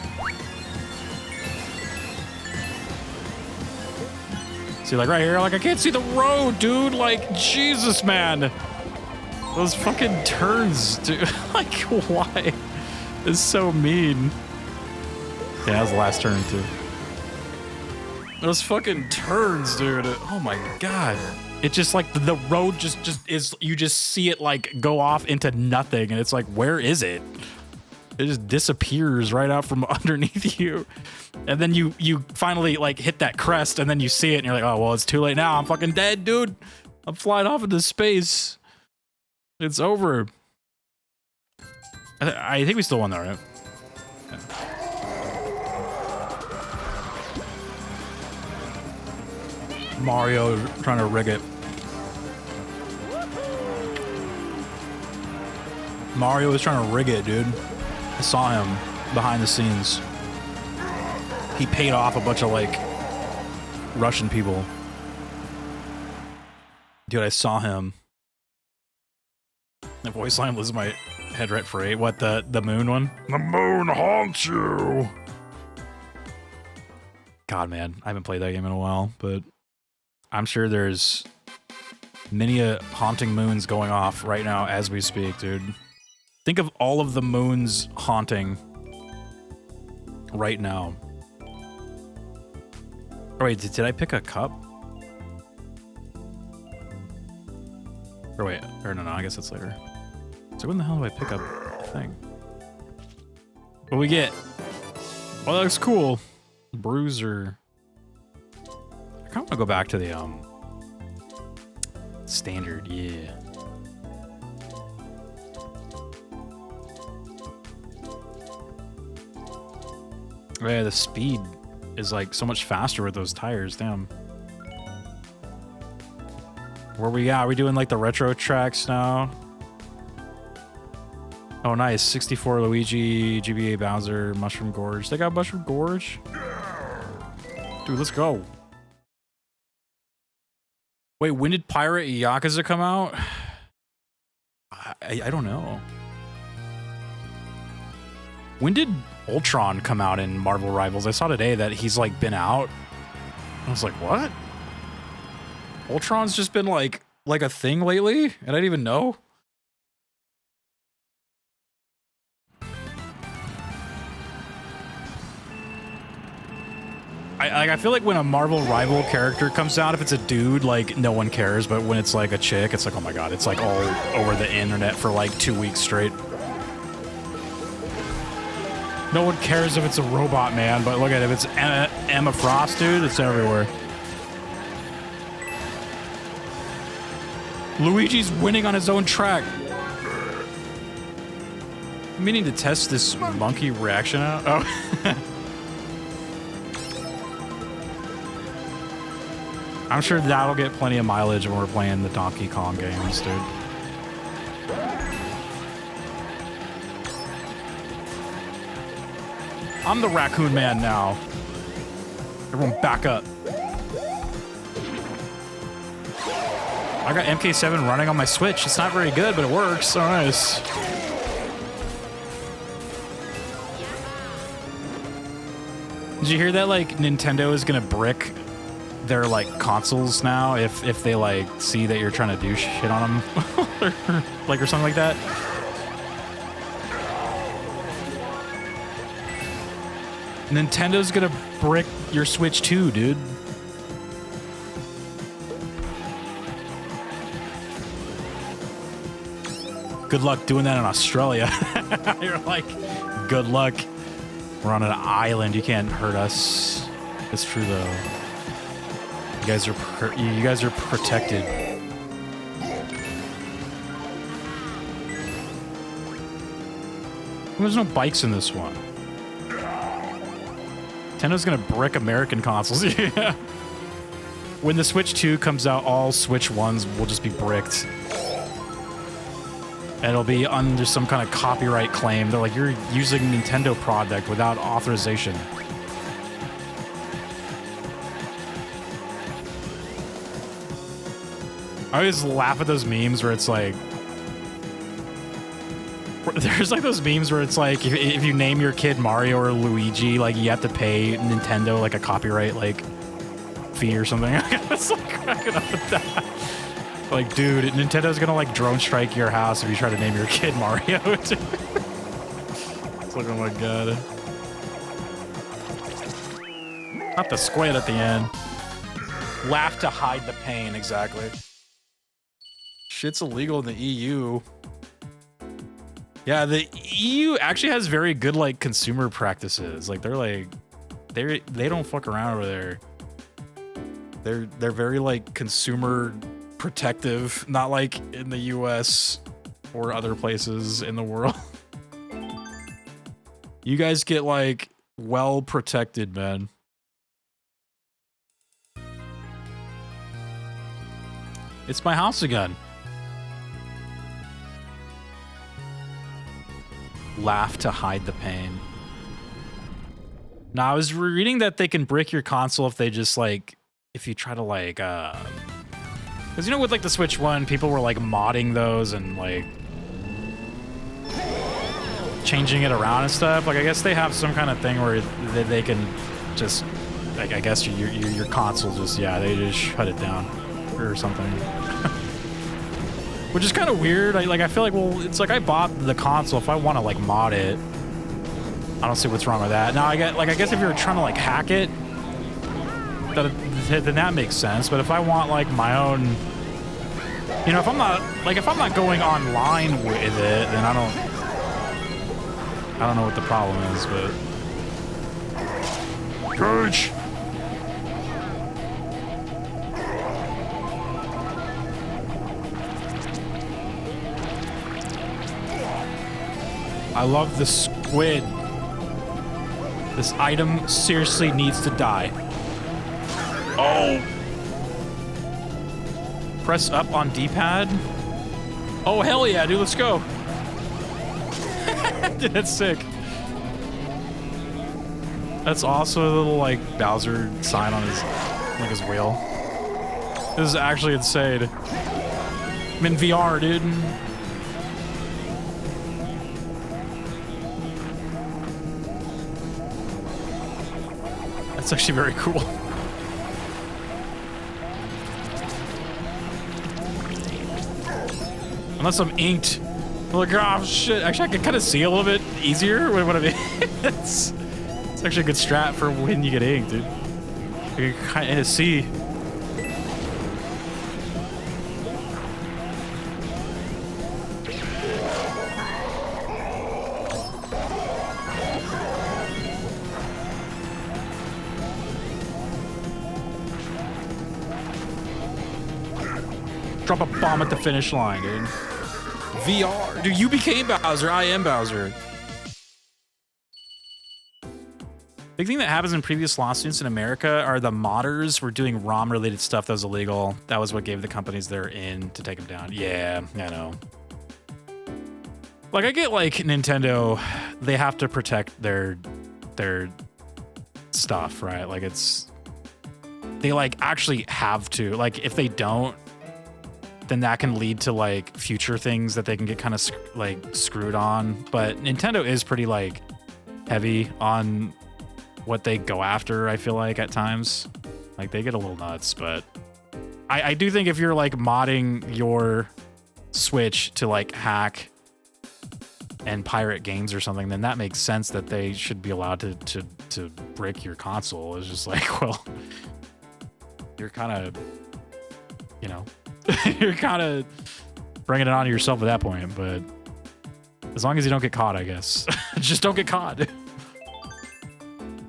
See, like right here, like I can't see the road, dude. Like, Jesus, man. Those fucking turns, dude. Like, why? It's so mean. Yeah, that was the last turn, too. Those fucking turns, dude. Oh my god. It just like the road just is, you just see it like go off into nothing, and it's like, where is it? It just disappears right out from underneath you. And then you finally like hit that crest, and then you see it and you're like, oh well, it's too late now. I'm fucking dead, dude. I'm flying off into space. It's over. I think we still won that, right? Yeah. Mario trying to rig it. Mario was trying to rig it, dude. I saw him behind the scenes. He paid off a bunch of like Russian people. Dude, I saw him. The voice line was in my head rent free. What, the moon one? The moon haunts you. God, man, I haven't played that game in a while, but I'm sure there's many a haunting moons going off right now as we speak, dude. Think of all of the moons haunting right now. Oh, wait, did I pick a cup? Or wait, or no, I guess that's later. So when the hell do I pick up the thing? What we get? Well, that looks cool. Bruiser. I kind of want to go back to the standard, yeah. Oh, yeah, the speed is like so much faster with those tires, damn. Where we at? Are we doing like the retro tracks now? Oh, nice. 64 Luigi, GBA Bowser, Mushroom Gorge. They got Mushroom Gorge? Dude, let's go. Wait, when did Pirate Yakuza come out? I don't know. When did Ultron come out in Marvel Rivals? I saw today that he's like been out. I was like, what? Ultron's just been like a thing lately, and I didn't even know. I feel like when a Marvel Rival character comes out, if it's a dude, like no one cares, but when it's like a chick, it's like, oh my god, it's like all over the internet for like 2 weeks straight. No one cares if it's a robot, man, but look at it, if it's Emma Frost, dude, it's everywhere. Luigi's winning on his own track. I'm meaning to test this monkey reaction out. Oh. I'm sure that'll get plenty of mileage when we're playing the Donkey Kong games, dude. I'm the Raccoon Man now. Everyone back up. I got MK7 running on my Switch. It's not very good, but it works. So nice. Did you hear that, like, Nintendo is gonna brick their, like, consoles now if they, like, see that you're trying to do shit on them? Or something like that? Nintendo's gonna brick your Switch too, dude. Good luck doing that in Australia. You're like, good luck. We're on an island. You can't hurt us. It's true though. You guys are protected. There's no bikes in this one. Nintendo's gonna brick American consoles. Yeah. When the Switch 2 comes out, all Switch 1s will just be bricked. And it'll be under some kind of copyright claim. They're like, you're using Nintendo product without authorization. I always laugh at those memes where it's like... There's like those memes where it's like, if you name your kid Mario or Luigi, like you have to pay Nintendo like a copyright like fee or something. It's like cracking up at that. Like, dude, Nintendo's gonna like drone strike your house if you try to name your kid Mario. It's like, oh my god. Not the squid at the end. Laugh to hide the pain, exactly. Shit's illegal in the EU. Yeah, the EU actually has very good like consumer practices. Like they don't fuck around over there. They're very like consumer protective, not like in the US or other places in the world. You guys get like well protected, man. It's my house again. Laugh to hide the pain. Now, I was reading that they can brick your console if they just like, if you try to like, because you know with like the Switch 1, people were like modding those and like changing it around and stuff. Like I guess they have some kind of thing where they can just, like I guess your console just, yeah, they just shut it down or something. Which is kind of weird. I feel like, well, it's like I bought the console. If I want to like mod it, I don't see what's wrong with that. Now I guess if you're trying to like hack it, then that makes sense. But if I want like my own, you know, if I'm not going online with it, then I don't know what the problem is. But Coach. I love the squid. This item seriously needs to die. Oh. Press up on D-pad. Oh, hell yeah, dude, let's go. Dude, that's sick. That's also a little, like, Bowser sign on his wheel. This is actually insane. I'm in VR, dude. That's actually very cool. Unless I'm inked. I'm like, oh shit. Actually, I can kind of see a little bit easier when I'm in. It's actually a good strat for when you get inked, dude. You can kind of see. Drop a bomb at the finish line, dude. VR. Dude, you became Bowser. I am Bowser. Big thing that happens in previous lawsuits in America are the modders were doing ROM-related stuff that was illegal. That was what gave the companies they're in to take them down. Yeah, I know. Like, I get, like, Nintendo, they have to protect their stuff, right? Like, it's... They, like, actually have to. Like, if they don't, then that can lead to like future things that they can get kind of like screwed on. But Nintendo is pretty like heavy on what they go after, I feel like at times. Like they get a little nuts, but I do think if you're like modding your Switch to like hack and pirate games or something, then that makes sense that they should be allowed to brick your console. It's just like, well, you're kind of, you know, you're kind of bringing it on to yourself at that point, but as long as you don't get caught, I guess. Just don't get caught.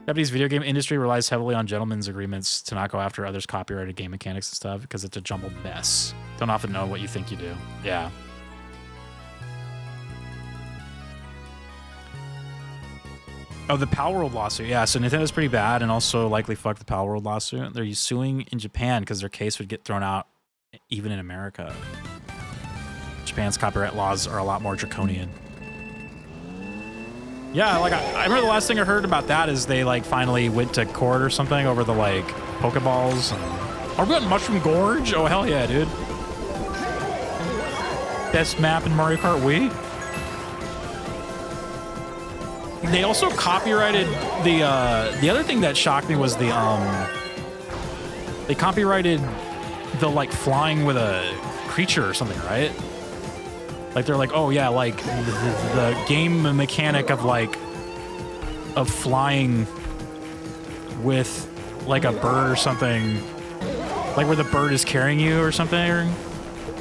Japanese video game industry relies heavily on gentlemen's agreements to not go after others' copyrighted game mechanics and stuff because it's a jumbled mess. Don't often know what you think you do. Yeah. Oh, the Power World lawsuit. Yeah, so Nintendo's pretty bad and also likely fucked the Power World lawsuit. They're suing in Japan because their case would get thrown out even in America. Japan's copyright laws are a lot more draconian. Yeah, like I remember the last thing I heard about that is they like finally went to court or something over the like Pokeballs. Are we on Mushroom Gorge? Oh hell yeah, dude. Best map in Mario Kart Wii. They also copyrighted the other thing that shocked me was the they copyrighted the like flying with a creature or something, right? Like they're like, oh yeah, like the game mechanic of like of flying with like a bird or something, like where the bird is carrying you or something,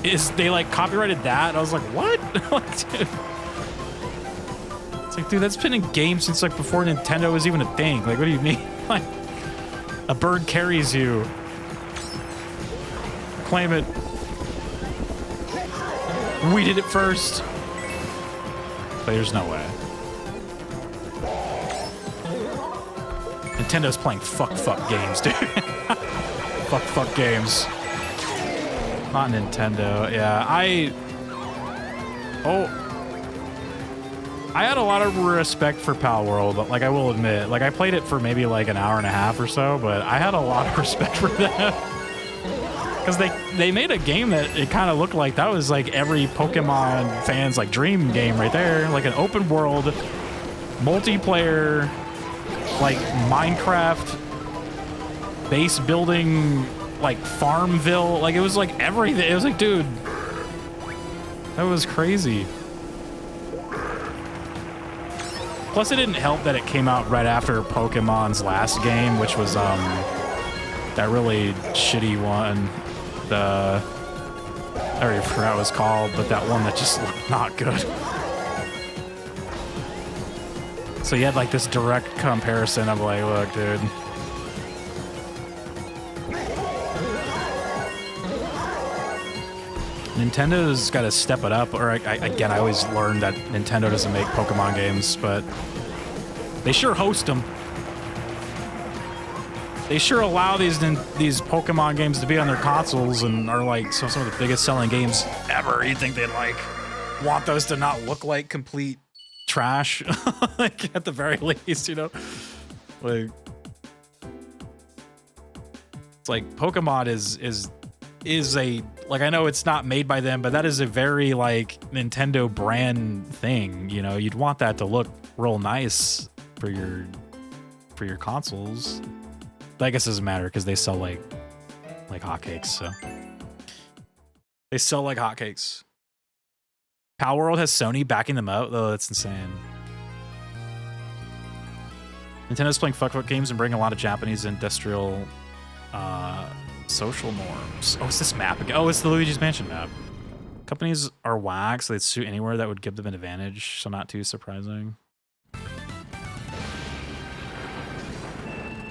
is they like copyrighted that? I was like, what? Like, dude. It's like, dude, that's been in games since like before Nintendo was even a thing. Like, what do you mean? Like, a bird carries you. Claim it. We did it first. But there's no way. Nintendo's playing fuck games, dude. fuck games. Not Nintendo. Yeah, I had a lot of respect for Pal World. Like, I will admit. Like, I played it for maybe like an hour and a half or so, but I had a lot of respect for them. Because they made a game that it kind of looked like that was like every Pokemon fan's like dream game right there. Like an open world, multiplayer, like Minecraft, base building, like Farmville. Like it was like everything. It was like, dude, that was crazy. Plus it didn't help that it came out right after Pokemon's last game, which was that really shitty one. I already forgot what it was called, but that one that just looked not good. So you had like this direct comparison of like, look, dude. Nintendo's got to step it up, or again, I always learned that Nintendo doesn't make Pokemon games, but they sure host them. They sure allow these Pokemon games to be on their consoles and are like some of the biggest selling games ever. You'd think they'd like want those to not look like complete trash, like at the very least, you know? Like, it's like Pokemon is a, like, I know it's not made by them, but that is a very like Nintendo brand thing, you know? You'd want that to look real nice for your consoles. I guess it doesn't matter because they sell like hotcakes. So they sell like hotcakes. Pal World has Sony backing them out, though. That's insane. Nintendo's playing fuck games and bringing a lot of Japanese industrial social norms. Oh, it's this map again. Oh, it's the Luigi's Mansion map. Companies are whack, so they'd suit anywhere that would give them an advantage, so not too surprising.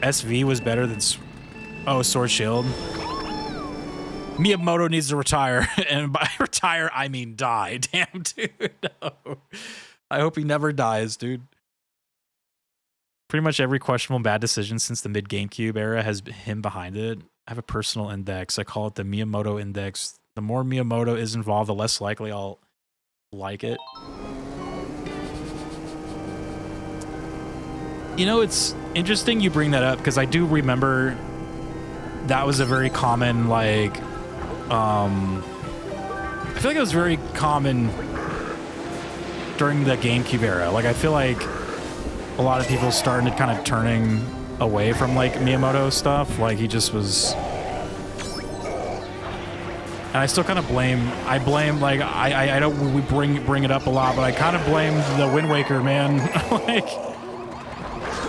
SV was better than... Oh, Sword Shield. Miyamoto needs to retire, and by retire, I mean die. Damn, dude. No. I hope he never dies, dude. Pretty much every questionable bad decision since the mid-GameCube era has him behind it. I have a personal index. I call it the Miyamoto index. The more Miyamoto is involved, the less likely I'll like it. You know, it's interesting you bring that up, because I do remember that was a very common, like, I feel like it was very common during the GameCube era. Like, I feel like a lot of people started kind of turning away from, like, Miyamoto stuff. Like, he just was... And I still kind of blame... I blame, like, I don't... We bring it up a lot, but I kind of blame the Wind Waker, man. Like,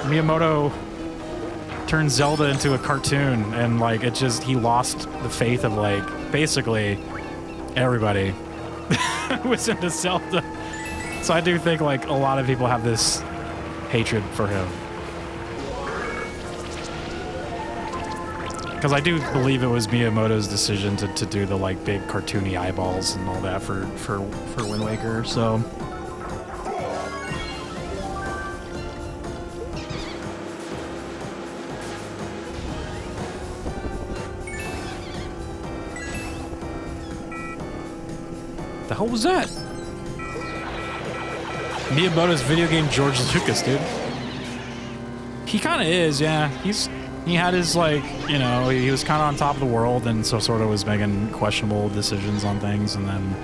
Miyamoto turned Zelda into a cartoon, and, like, it just... He lost the faith of, like, basically everybody who was into Zelda. So I do think, like, a lot of people have this hatred for him. Because I do believe it was Miyamoto's decision to do the, like, big cartoony eyeballs and all that for Wind Waker, so... The hell was that? Miyamoto's video game George Lucas, dude. He kind of is, yeah. He had his, like, you know, he was kind of on top of the world, and so sort of was making questionable decisions on things, and then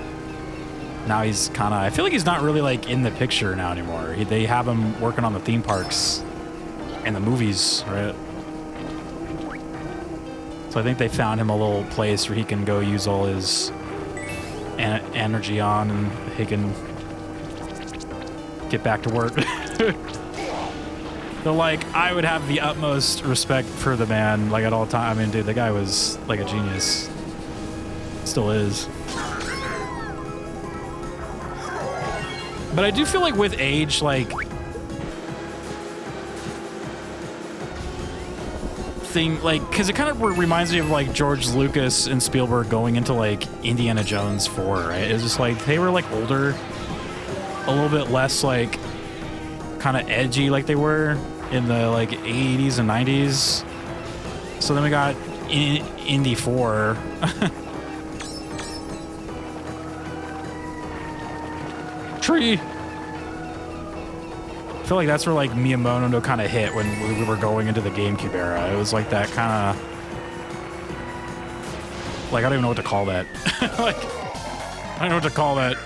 now he's kind of... I feel like he's not really, like, in the picture now anymore. They have him working on the theme parks and the movies, right? So I think they found him a little place where he can go use all his energy on, and he can get back to work. So, like, I would have the utmost respect for the man, like, at all times. I mean, dude, the guy was, like, a genius. Still is. But I do feel like with age, like... because it kind of reminds me of, like, George Lucas and Spielberg going into, like, Indiana Jones 4, right? It was just, like, they were, like, older. A little bit less, like, kind of edgy like they were in the, like, 80s and 90s. So then we got Indy 4. Tree! I feel like that's where, like, Miyamoto kind of hit when we were going into the GameCube era. It was like that kind of... Like, I don't even know what to call that. Like, I don't know what to call that.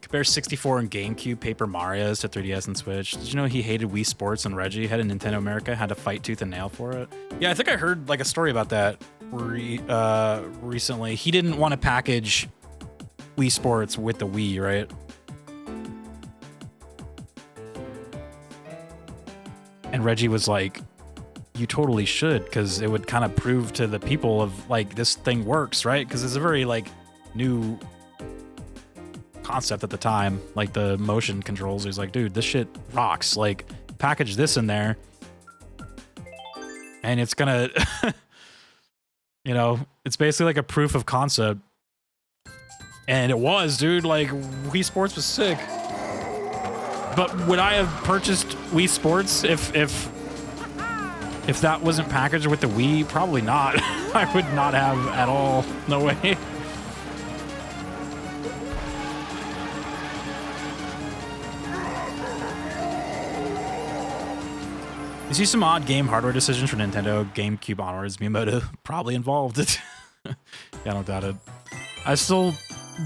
Compare 64 and GameCube Paper Marios to 3DS and Switch. Did you know he hated Wii Sports, and Reggie had a Nintendo America, had to fight tooth and nail for it? Yeah, I think I heard, like, a story about that recently. He didn't want to package Wii Sports with the Wii, right? And Reggie was like, you totally should, because it would kind of prove to the people of, like, this thing works, right? Because it's a very, like, new concept at the time, like the motion controls. He's like, dude, this shit rocks. Like, package this in there, and it's gonna, you know, it's basically like a proof of concept. And it was, dude. Like, Wii Sports was sick. But would I have purchased Wii Sports if that wasn't packaged with the Wii? Probably not. I would not have at all. No way. You see some odd game hardware decisions for Nintendo, GameCube onwards. Miyamoto probably involved. Yeah, I don't doubt it. I still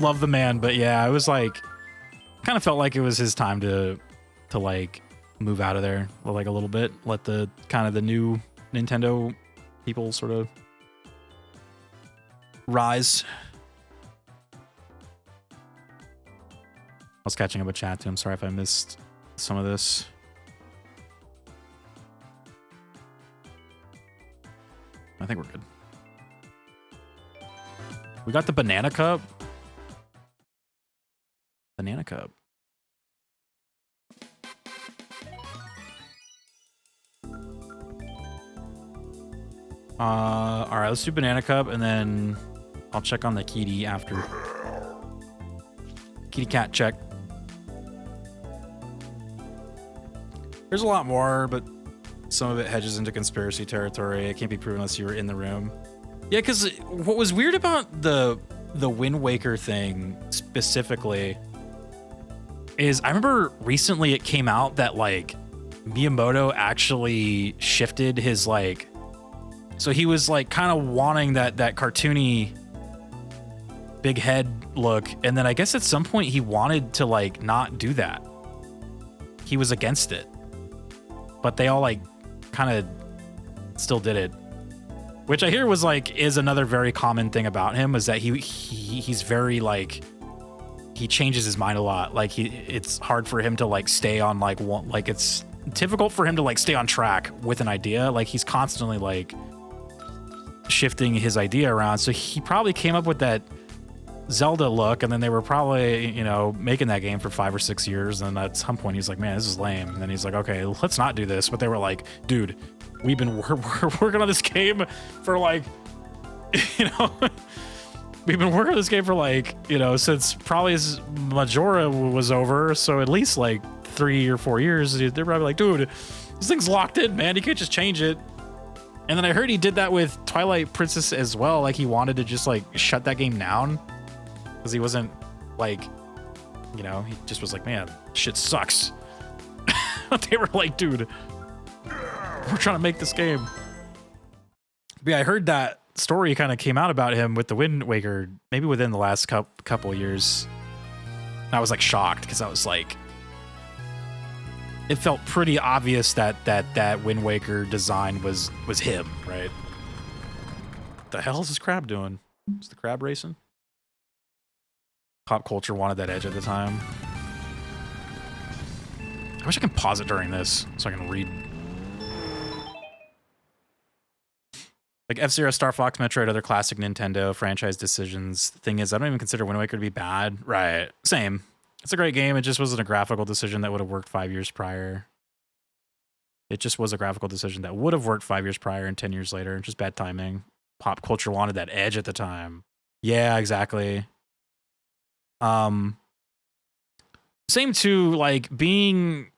love the man, but yeah, it was like kind of felt like it was his time to like move out of there like a little bit, let the kind of the new Nintendo people sort of rise. I was catching up with chat too. I'm sorry if I missed some of this. I think we're good. We got the banana cup. Banana cup. All right, let's do banana cup, and then I'll check on the kitty after. Kitty cat check. There's a lot more, but some of it hedges into conspiracy territory. It can't be proven unless you were in the room. Yeah, because what was weird about the Wind Waker thing specifically is I remember recently it came out that like Miyamoto actually shifted his like, so he was like kind of wanting that cartoony big head look, and then I guess at some point he wanted to like not do that. He was against it, but they all like kind of still did it, which I hear was like is another very common thing about him, is that he's very like, he changes his mind a lot. Like it's hard for him to like stay on like one, like it's difficult for him to like stay on track with an idea. Like he's constantly like shifting his idea around. So he probably came up with that Zelda look, and then they were probably, you know, making that game for 5 or 6 years, and at some point he's like, man, this is lame, and then he's like, okay, let's not do this. But they were like, dude, we've been working on this game for like, you know, we've been working on this game for like, you know, since probably as Majora was over, so at least like 3 or 4 years. They're probably like, dude, this thing's locked in, man, you can't just change it. And then I heard he did that with Twilight Princess as well. Like he wanted to just like shut that game down because he wasn't like, you know, he just was like, man, shit sucks. They were like, dude, we're trying to make this game. But yeah, I heard that story kind of came out about him with the Wind Waker maybe within the last couple of years. And I was like shocked because I was like, it felt pretty obvious that Wind Waker design was him, right? What the hell is this crab doing? Is the crab racing? Pop culture wanted that edge at the time. I wish I can pause it during this so I can read. Like F-Zero, Star Fox, Metroid, other classic Nintendo franchise decisions. The thing is, I don't even consider Wind Waker to be bad. Right, same. It's a great game. It just wasn't a graphical decision that would have worked 5 years prior. It just was a graphical decision that would have worked 5 years prior and 10 years later. Just bad timing. Pop culture wanted that edge at the time. Yeah, exactly. Same too, like being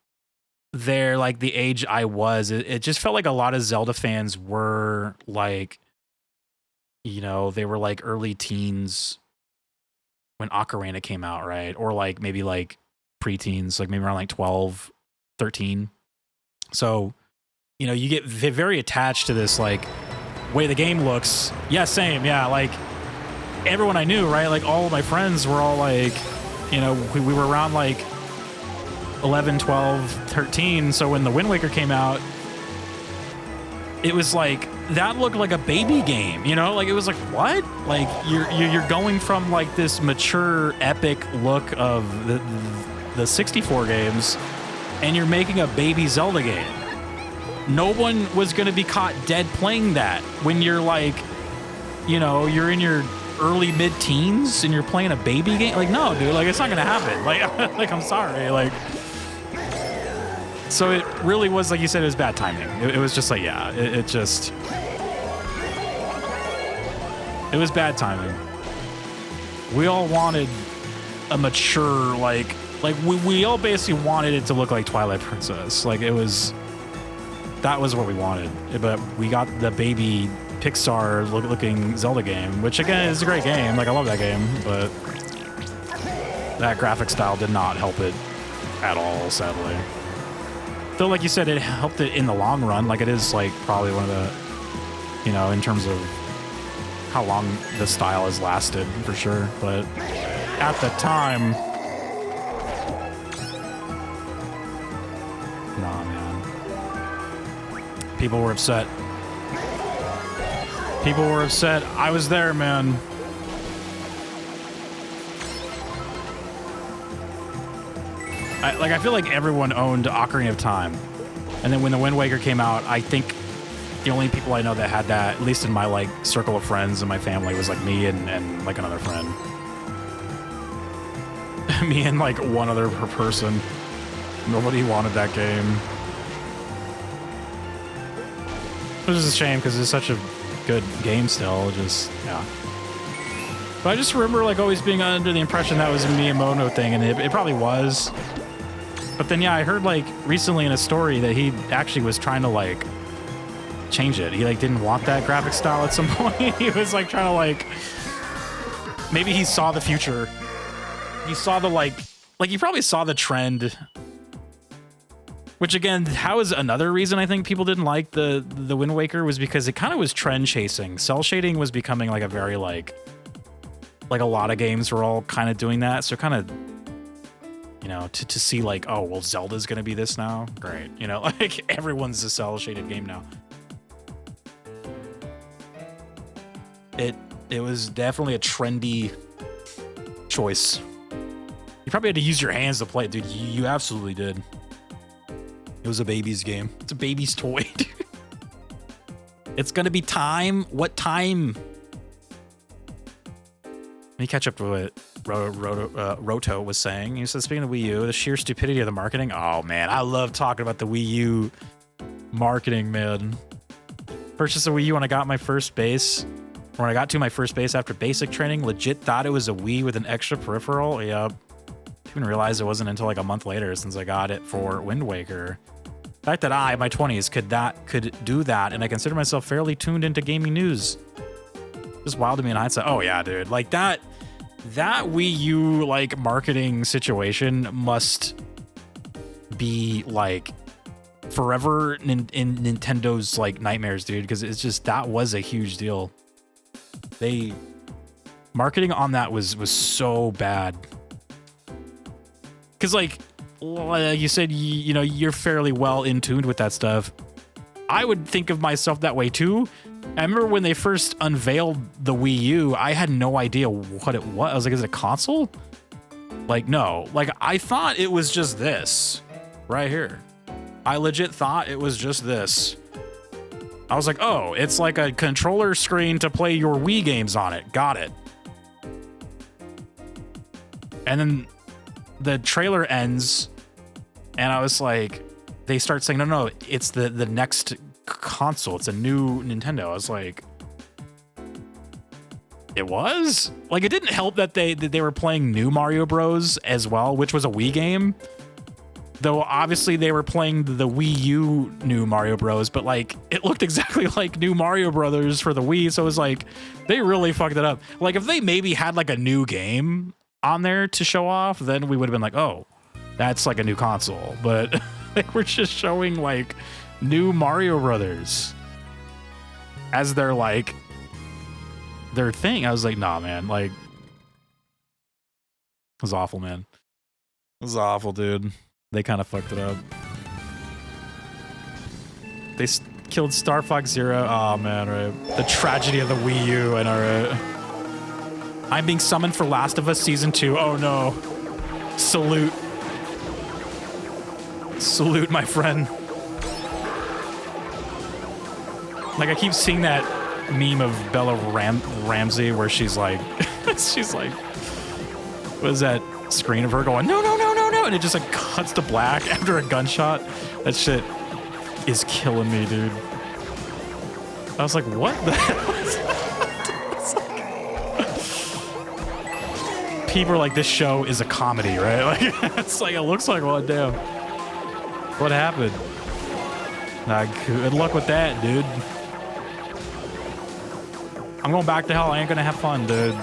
there, like the age I was, it just felt like a lot of Zelda fans were like, you know, they were like early teens when Ocarina came out, right? Or like maybe like preteens, like maybe around like 12, 13. So, you know, you get very attached to this like way the game looks. Yeah, same. Yeah, like everyone I knew, right? Like all of my friends were all like, you know, we were around like 11, 12, 13. So when the Wind Waker came out, it was like, that looked like a baby game, you know? Like it was like, what? Like you're going from like this mature epic look of the 64 games, and you're making a baby Zelda game. No one was going to be caught dead playing that when you're like, you know, you're in your early mid-teens and you're playing a baby game. Like, no, dude, like it's not going to happen. Like, I'm sorry. Like, so it really was, like you said, it was bad timing. It was just like, yeah, it was bad timing. We all wanted a mature, like we all basically wanted it to look like Twilight Princess. Like it was, that was what we wanted. But we got the baby Pixar looking Zelda game, which again is a great game. Like I love that game, but that graphic style did not help it at all, sadly. Though, like you said, it helped it in the long run. Like it is like probably one of the, you know, in terms of how long the style has lasted for sure. But at the time, People were upset. People were upset. I was there, man. I feel like everyone owned Ocarina of Time. And then when the Wind Waker came out, I think the only people I know that had that, at least in my like circle of friends and my family, was like me and like another friend. Me and like one other person. Nobody wanted that game. Which is a shame because it's such a good game still. Just, yeah. But I just remember like always being under the impression that was a Miyamoto thing, and it probably was. But then, yeah, I heard like recently in a story that he actually was trying to like change it. He like didn't want that graphic style at some point. He was like trying to like, maybe he saw the future. He saw the like he probably saw the trend. Which again, how is another reason I think people didn't like the Wind Waker was because it kind of was trend chasing. Cell shading was becoming like a very like a lot of games were all kind of doing that. So kind of, you know, to see like, oh, well, Zelda's going to be this now. Great. You know, like everyone's a cell shaded game now. It was definitely a trendy choice. You probably had to use your hands to play it, dude. You absolutely did. It was a baby's game. It's a baby's toy, dude. It's gonna be time. What time? Let me catch up to what Roto was saying. He said, speaking of Wii U, the sheer stupidity of the marketing. Oh, man, I love talking about the Wii U marketing, man. Purchased a Wii U when I got my first base. When I got to my first base after basic training, legit thought it was a Wii with an extra peripheral. Yep. Didn't realize it wasn't until like a month later since I got it for Wind Waker. The fact that I, in my 20s, could do that, and I consider myself fairly tuned into gaming news. Just wild to me in hindsight. Oh yeah, dude. Like that Wii U like marketing situation must be like forever in Nintendo's like nightmares, dude, because it's just that was a huge deal. Marketing on that was so bad. Cause like you said, you know, you're fairly well in tuned with that stuff. I would think of myself that way too. I remember when they first unveiled the Wii U, I had no idea what it was. I was like, is it a console? Like, no. Like, I thought it was just this right here. I legit thought it was just this. I was like, oh, it's like a controller screen to play your Wii games on it. Got it. And then the trailer ends, and I was like, they start saying, no, it's the next console. It's a new Nintendo. I was like, it was? Like, it didn't help that they were playing New Mario Bros. As well, which was a Wii game. Though, obviously, they were playing the Wii U New Mario Bros., but, like, it looked exactly like New Mario Brothers for the Wii, so it was like, they really fucked it up. Like, if they maybe had, like, a new game on there to show off, then we would have been like, oh, that's, like, a new console. But they were just showing, like, New Mario Brothers as their, like, their thing. I was like, nah, man, like, it was awful, man. It was awful, dude. They kind of fucked it up. They killed Star Fox Zero. Oh, man, right. The tragedy of the Wii U. I know, right? I'm being summoned for Last of Us Season 2. Oh, no. Salute. Salute, my friend. Like, I keep seeing that meme of Bella Ramsey where she's like, what is that screen of her going, no, no, no, no, no, and it just like cuts to black after a gunshot. That shit is killing me, dude. I was like, what the hell is that? People are like, this show is a comedy, right? Like, it's like, it looks like one. Damn. What happened? Nah, good luck with that, dude. I'm going back to hell. I ain't gonna have fun, dude.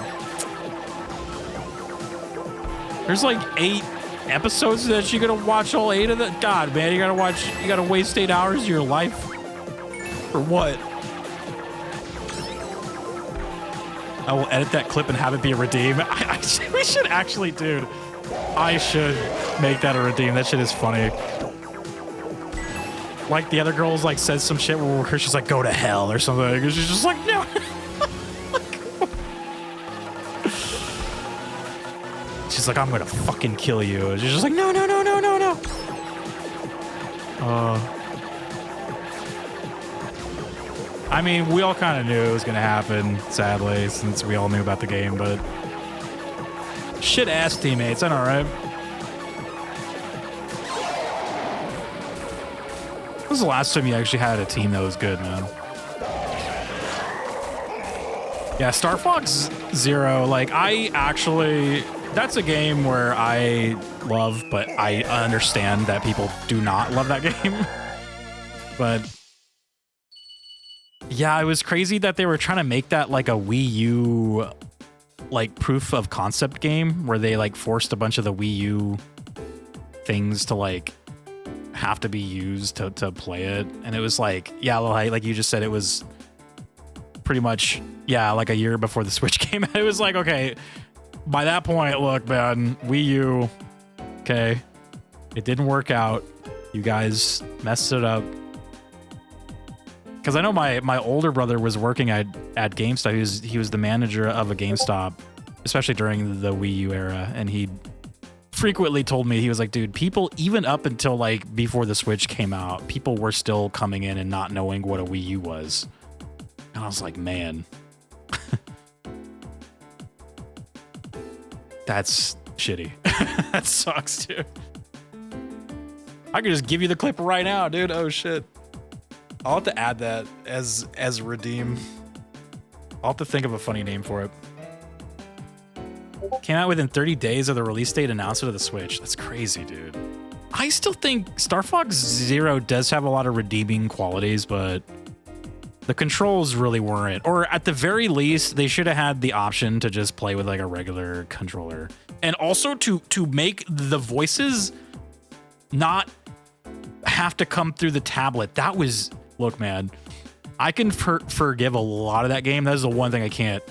There's like 8 episodes that you're gonna watch all 8 of them. God, man, you gotta waste 8 hours of your life for what? I will edit that clip and have it be a redeem. We should actually, dude. I should make that a redeem. That shit is funny. like the other girls like says some shit where she's like, go to hell or something. And she's just like, no. She's like, I'm gonna fucking kill you. And she's just like, no, no, no, no, no, no. I mean, we all kind of knew it was gonna happen, sadly, since we all knew about the game, but shit ass teammates, I know, right? When was the last time you actually had a team that was good, man? Yeah, Star Fox Zero, like, that's a game where I love, but I understand that people do not love that game. But yeah, it was crazy that they were trying to make that like a Wii U like proof of concept game where they like forced a bunch of the Wii U things to like have to be used to play it. And it was like, yeah, like you just said, it was pretty much, yeah, like a year before the Switch came out. It was like, okay, by that point, look, man, Wii U, okay, it didn't work out. You guys messed it up. Because I know my older brother was working at GameStop. He was the manager of a GameStop, especially during the Wii U era, and he frequently told me, he was like, dude, people, even up until like before the Switch came out, people were still coming in and not knowing what a Wii U was. And I was like, man, that's shitty. That sucks, dude. I could just give you the clip right now, dude. Oh shit. I'll have to add that as redeem. I'll have to think of a funny name for it. Came out within 30 days of the release date announcement of the Switch. That's crazy, dude. I still think Star Fox Zero does have a lot of redeeming qualities, but the controls really weren't. Or at the very least, they should have had the option to just play with like a regular controller. And also to make the voices not have to come through the tablet. That was, look, man, I can forgive a lot of that game. That is the one thing I can't.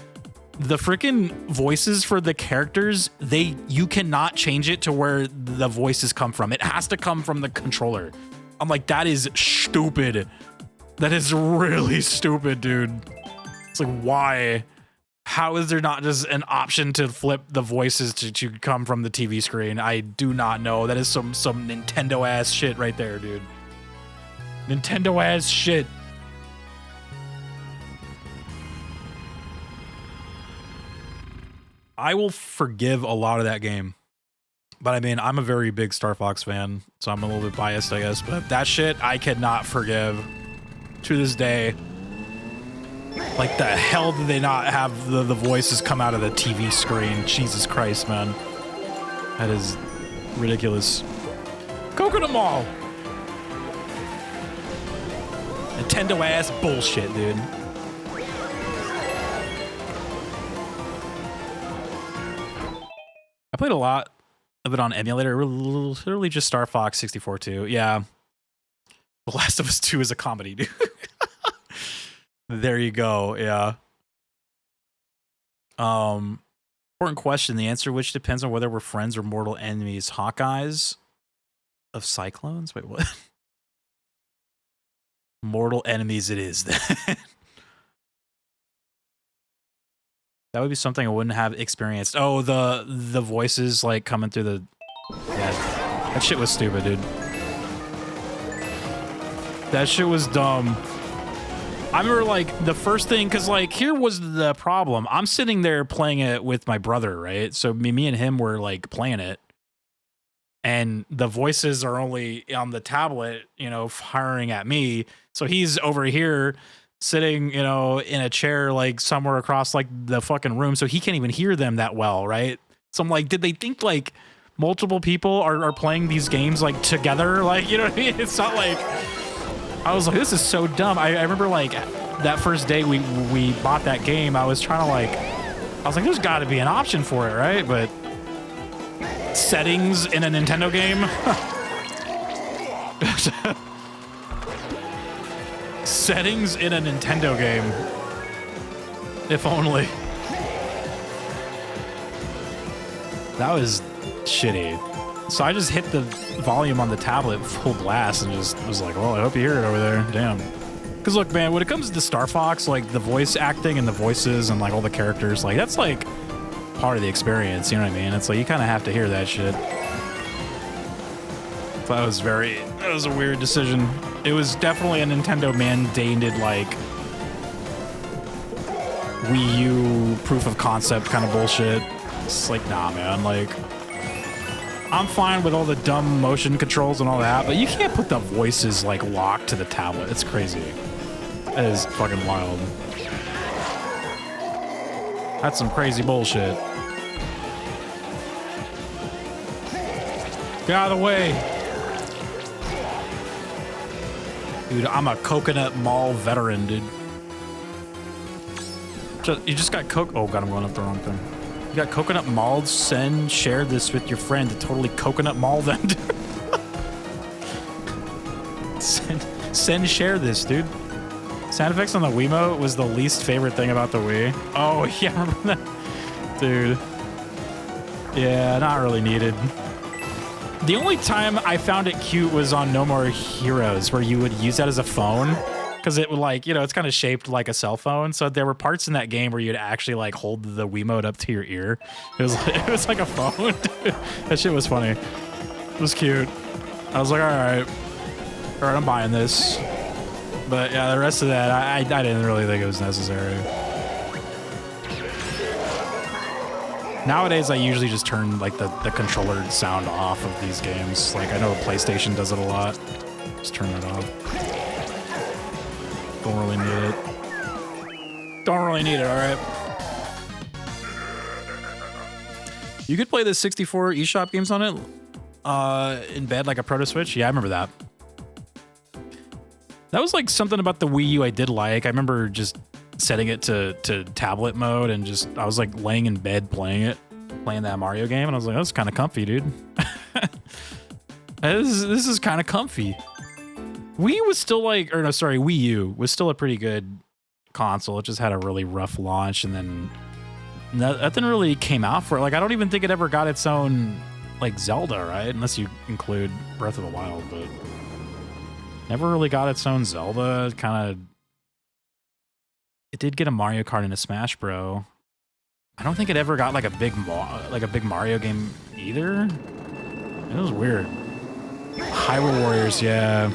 The freaking voices for the characters, you cannot change it to where the voices come from. It has to come from the controller. I'm like, that is stupid. That is really stupid, dude. It's like, why? How is there not just an option to flip the voices to come from the TV screen? I do not know. That is some Nintendo ass shit right there, dude. Nintendo ass shit. I will forgive a lot of that game. But I mean, I'm a very big Star Fox fan, so I'm a little bit biased, I guess. But that shit, I cannot forgive to this day. Like, the hell did they not have the voices come out of the TV screen? Jesus Christ, man. That is ridiculous. Coconut Mall! Nintendo ass bullshit, dude. I played a lot of it on emulator. Literally just Star Fox 64 too. Yeah. The Last of Us 2 is a comedy, dude. There you go. Yeah. Important question. The answer which depends on whether we're friends or mortal enemies. Hawkeyes of Cyclones? Wait, what? Mortal enemies it is then. That would be something I wouldn't have experienced. Oh, the voices like coming through the... Yeah, that shit was stupid, dude. That shit was dumb. I remember like the first thing, because like here was the problem. I'm sitting there playing it with my brother, right? So me and him were like playing it. And the voices are only on the tablet, you know, firing at me. So he's over here sitting, you know, in a chair like somewhere across like the fucking room. So he can't even hear them that well, right? So I'm like, did they think like multiple people are playing these games like together? Like, you know what I mean? It's not like... I was like, this is so dumb. I remember like that first day we bought that game, I was trying to like... I was like, there's got to be an option for it, right? But... settings in a Nintendo game? Settings in a Nintendo game. If only. That was shitty. So I just hit the volume on the tablet full blast and just was like, well, I hope you hear it over there. Damn. Because look, man, when it comes to Star Fox, like the voice acting and the voices and like all the characters, like that's like part of the experience, you know what I mean? It's like you kind of have to hear that shit. So that was a weird decision. It was definitely a Nintendo mandated like Wii U proof of concept kind of bullshit. It's like, nah, man, like I'm fine with all the dumb motion controls and all that, but you can't put the voices like locked to the tablet. It's crazy. That is fucking wild. That's some crazy bullshit. Get out of the way. Dude, I'm a Coconut Mall veteran, dude. You just got Oh god, I'm going up the wrong thing. You got Coconut Mall. Send, share this with your friend to totally Coconut Mall them. Send, share this, dude. Sound effects on the Wiimote was the least favorite thing about the Wii. Oh, yeah, remember that? Dude. Yeah, not really needed. The only time I found it cute was on No More Heroes, where you would use that as a phone. Because it would like, you know, it's kind of shaped like a cell phone. So there were parts in that game where you'd actually like hold the Wiimote up to your ear. It was like a phone. That shit was funny. It was cute. I was like, all right, I'm buying this. But yeah, the rest of that, I didn't really think it was necessary. Nowadays, I usually just turn like the controller sound off of these games. Like I know PlayStation does it a lot. Just turn that off. Don't really need it. Don't really need it, all right? You could play the 64 eShop games on it in bed, like a Proto Switch. Yeah, I remember that. That was like something about the Wii U I did like. I remember just setting it to tablet mode and just, I was like laying in bed playing that Mario game. And I was like, that's kind of comfy, dude. This is kind of comfy. Wii was still like, or no, sorry, Wii U was still a pretty good console. It just had a really rough launch, and then nothing really came out for it. Like, I don't even think it ever got its own, like, Zelda, right? Unless you include Breath of the Wild, but never really got its own Zelda. Kind of, it did get a Mario Kart and a Smash Bro. I don't think it ever got like a big Mario game either. It was weird. Hyrule Warriors, yeah.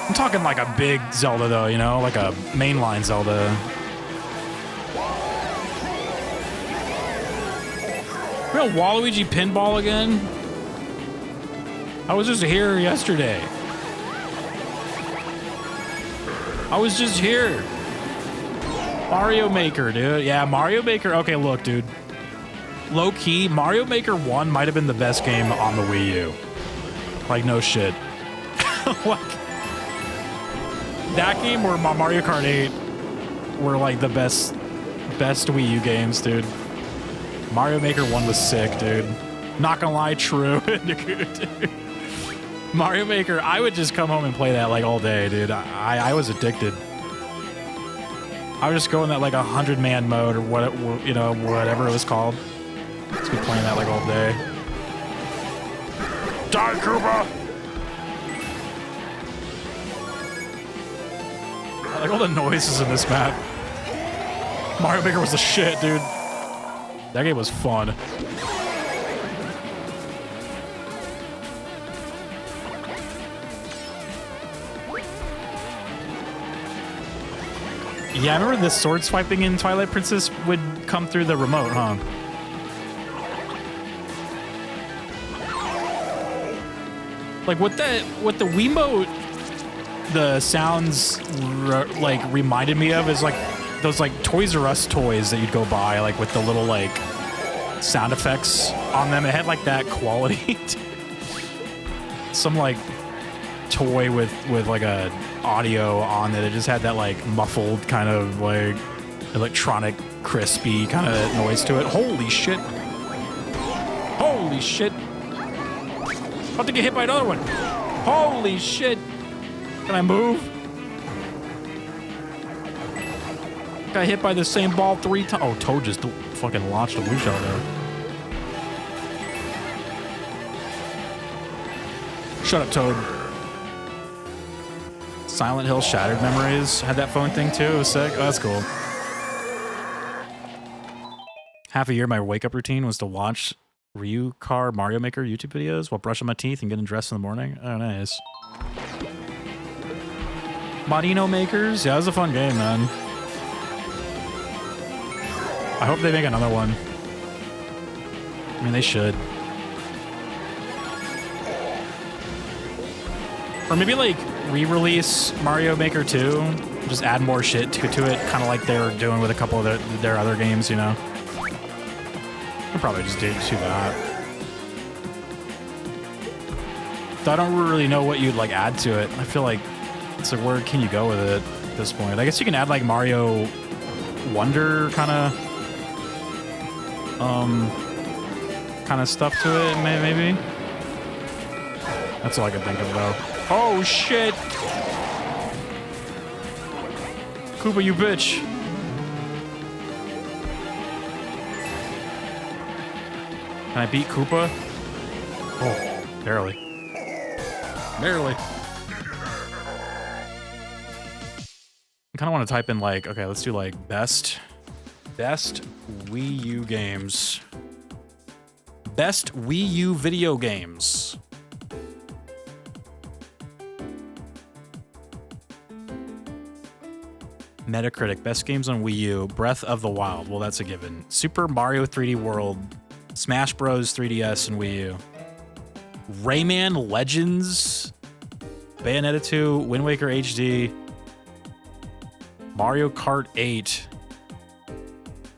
I'm talking like a big Zelda though, you know, like a mainline Zelda. Real Waluigi pinball again? I was just here yesterday. I was just here. Mario Maker, dude. Yeah, Mario Maker. Okay, look, dude. Low key, Mario Maker 1 might have been the best game on the Wii U. Like, no shit. Like, that game or Mario Kart 8 were like the best Wii U games, dude. Mario Maker 1 was sick, dude. Not gonna lie, true. Mario Maker, I would just come home and play that like all day, dude. I was addicted. I would just go in that like 100-man mode or what, you know, whatever it was called. Just be playing that like all day. Die, Koopa! I like all the noises in this map. Mario Maker was the shit, dude. That game was fun. Yeah, I remember the sword swiping in Twilight Princess would come through the remote, huh? Like with the Wiimote, the sounds like reminded me of is like those like Toys R Us toys that you'd go buy, like with the little like sound effects on them. It had like that quality. Some like toy with like a audio on it. It just had that like muffled kind of like electronic crispy kind of noise to it. Holy shit. Holy shit. About to get hit by another one. Holy shit. Can I move? Got hit by the same ball 3 times. Oh, Toad just fucking launched a blue shell there. Shut up, Toad. Silent Hill Shattered Memories. Had that phone thing too. It was sick. Oh, that's cool. Half a year, my wake-up routine was to watch Mario Kart Mario Maker YouTube videos while brushing my teeth and getting dressed in the morning. Oh, nice. Marino Makers? Yeah, it was a fun game, man. I hope they make another one. I mean, they should. Or maybe, like, re-release Mario Maker 2. Just add more shit to it, kind of like they were doing with a couple of their other games, you know? I'll probably just do that. So I don't really know what you'd, like, add to it. I feel like it's like, where can you go with it at this point? I guess you can add, like, Mario Wonder kind of stuff to it, maybe. That's all I can think of, though. Oh, shit! Koopa, you bitch! Can I beat Koopa? Oh, barely. Barely. I kind of want to type in, like, okay, let's do, like, best Wii U games. Best Wii U video games. Metacritic, best games on Wii U. Breath of the Wild. Well, that's a given. Super Mario 3D World. Smash Bros. 3DS and Wii U. Rayman Legends. Bayonetta 2. Wind Waker HD. Mario Kart 8.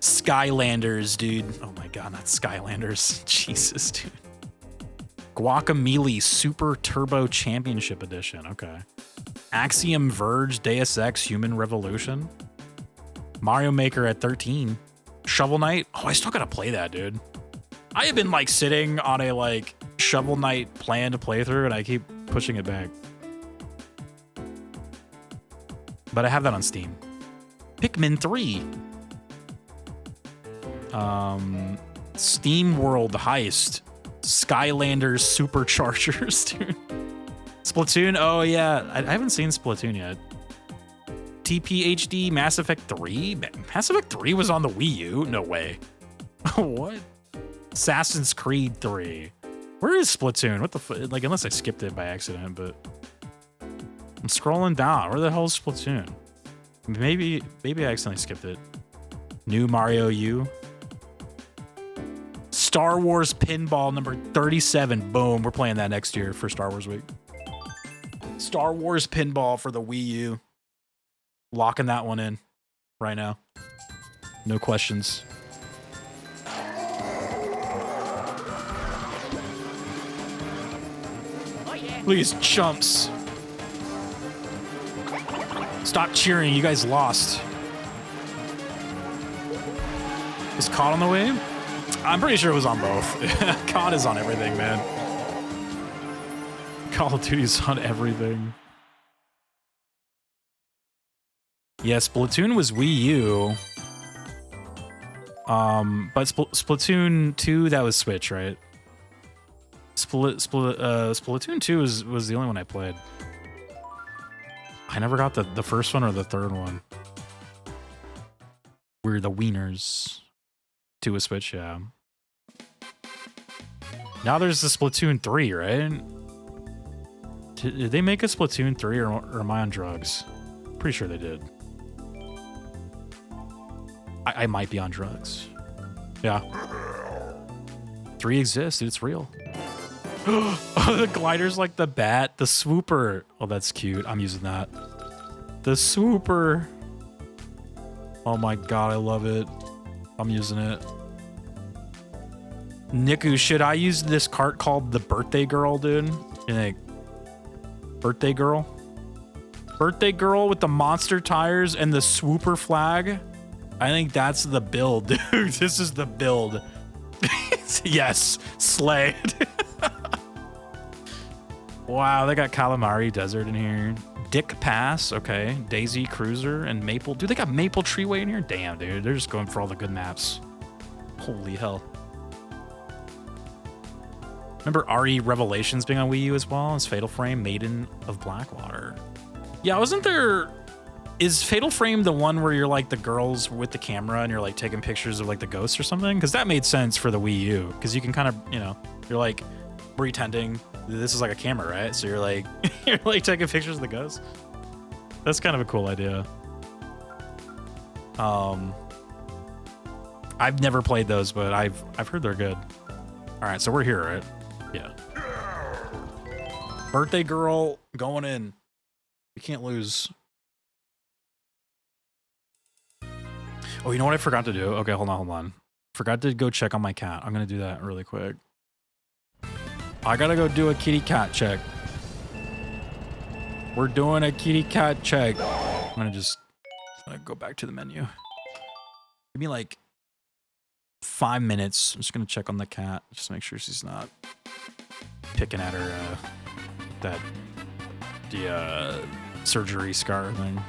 Skylanders, dude. Oh my god, not Skylanders. Jesus, dude. Guacamelee Super Turbo Championship Edition. Okay. Axiom Verge Deus Ex Human Revolution. Mario Maker at 13. Shovel Knight. Oh, I still gotta play that, dude. I have been, like, sitting on a, like, Shovel Knight plan to play through, and I keep pushing it back. But I have that on Steam. Pikmin 3. Steam World Heist. Skylanders Superchargers, dude. Splatoon? Oh, yeah. I haven't seen Splatoon yet. TPHD Mass Effect 3? Mass Effect 3 was on the Wii U? No way. What? Assassin's Creed 3. Where is Splatoon? What the fuck? Like, unless I skipped it by accident, but... I'm scrolling down. Where the hell is Splatoon? Maybe I accidentally skipped it. New Mario U. Star Wars Pinball number 37. Boom. We're playing that next year for Star Wars Week. Star Wars Pinball for the Wii U. Locking that one in right now. No questions. Please, chumps. Stop cheering. You guys lost. Is COD on the way? I'm pretty sure it was on both. COD is on everything, man. Call of Duty's on everything. Yes, Splatoon was Wii U. But Splatoon 2, that was Switch, right? Splatoon 2 was the only one I played. I never got the first one or the third one. We're the wieners. 2 was Switch, yeah. Now there's the Splatoon 3, right? Did they make a Splatoon 3 or am I on drugs? Pretty sure they did. I might be on drugs. Yeah. 3 exists, dude, it's real. Oh, the glider's like the bat, the swooper. Oh, that's cute. I'm using that. The swooper. Oh my god, I love it. I'm using it. Niku, should I use this cart called the Birthday Girl, dude? You think? Birthday Girl? Birthday Girl with the monster tires and the swooper flag? I think that's the build, dude. This is the build. Yes, slay. Wow, they got Calamari Desert in here. Dick Pass, okay. Daisy Cruiser and Maple. Dude, they got Maple Treeway in here? Damn, dude. They're just going for all the good maps. Holy hell. Remember RE Revelations being on Wii U as well as Fatal Frame, Maiden of Blackwater. Yeah, wasn't there... Is Fatal Frame the one where you're like the girls with the camera and you're like taking pictures of like the ghosts or something? Because that made sense for the Wii U. Because you can kind of, you know, you're like pretending this is like a camera, right? So you're like you're like taking pictures of the ghosts. That's kind of a cool idea. I've never played those, but I've heard they're good. All right, so we're here, right? Yeah. Birthday girl going in. We can't lose. Oh, you know what I forgot to do? Okay, hold on. Forgot to go check on my cat. I'm gonna do that really quick. I gotta go do a kitty cat check. We're doing a kitty cat check. I'm gonna just go back to the menu. Give me like 5 minutes. I'm just gonna check on the cat. Just make sure she's not picking at her the surgery scar thing.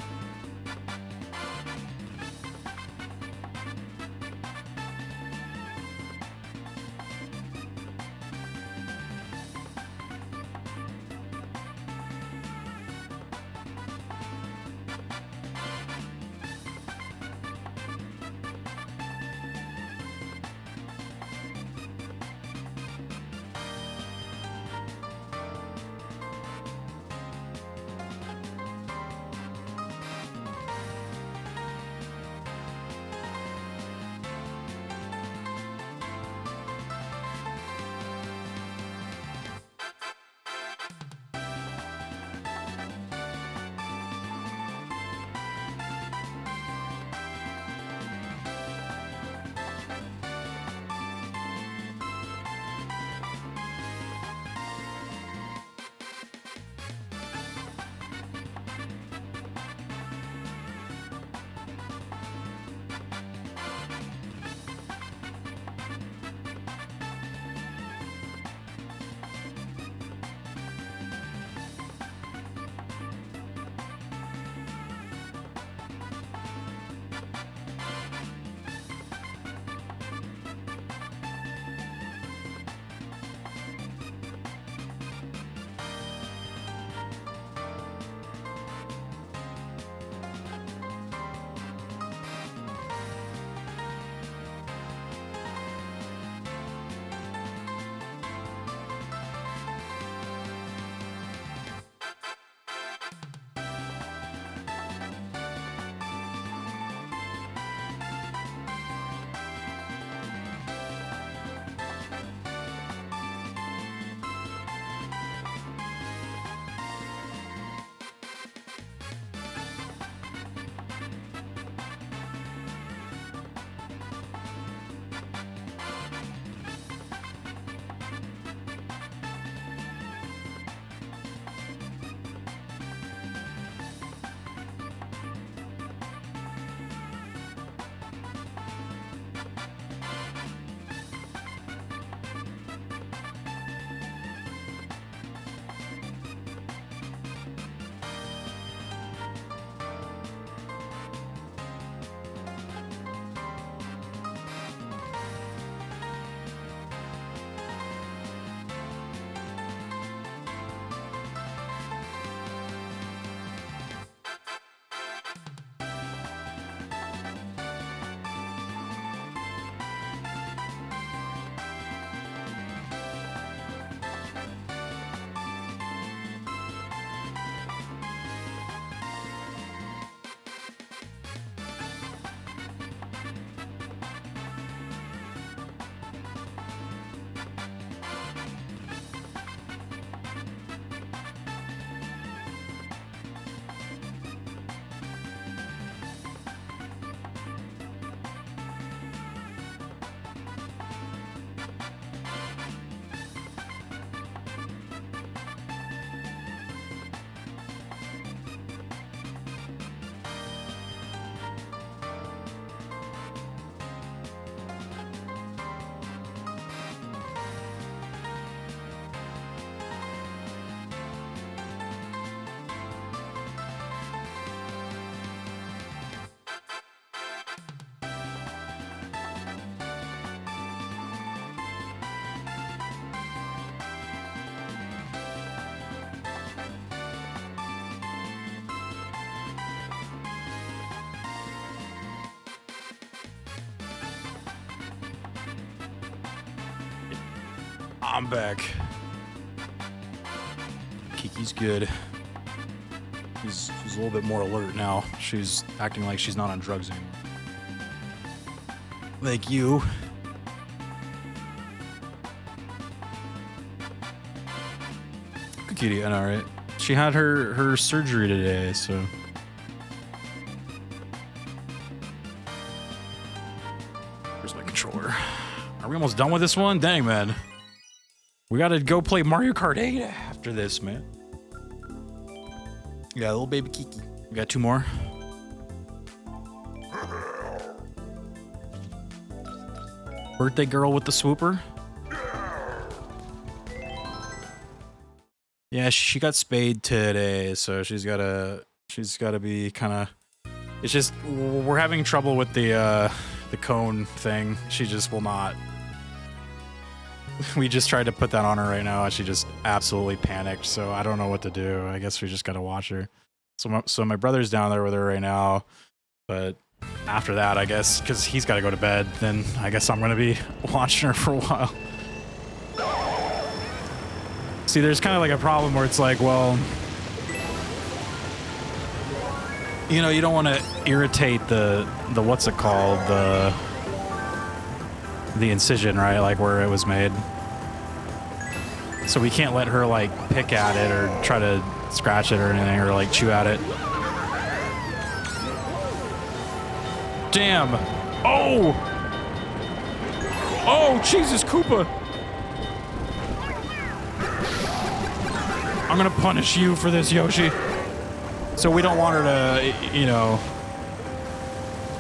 I'm back. Kiki's good. She's a little bit more alert now. She's acting like she's not on drugs anymore. Like you. Good kitty, I know, right? She had her surgery today, so. Where's my controller? Are we almost done with this one? Dang, man. We gotta go play Mario Kart 8 after this, man. Yeah, little baby Kiki. We got 2 more. Birthday girl with the swooper. Yeah, she got spayed today, so she's gotta be kind of. It's just we're having trouble with the cone thing. She just will not. We just tried to put that on her right now, and she just absolutely panicked. So I don't know what to do. I guess we just gotta watch her. So my brother's down there with her right now, but after that, I guess, because he's got to go to bed, then I guess I'm gonna be watching her for a while. See, there's kind of like a problem where it's like, well, you know, you don't want to irritate the what's it called, the incision, right? Like where it was made. So we can't let her like pick at it or try to scratch it or anything or like chew at it. Damn. Oh! Oh, Jesus, Koopa! I'm gonna punish you for this, Yoshi. So we don't want her to, you know.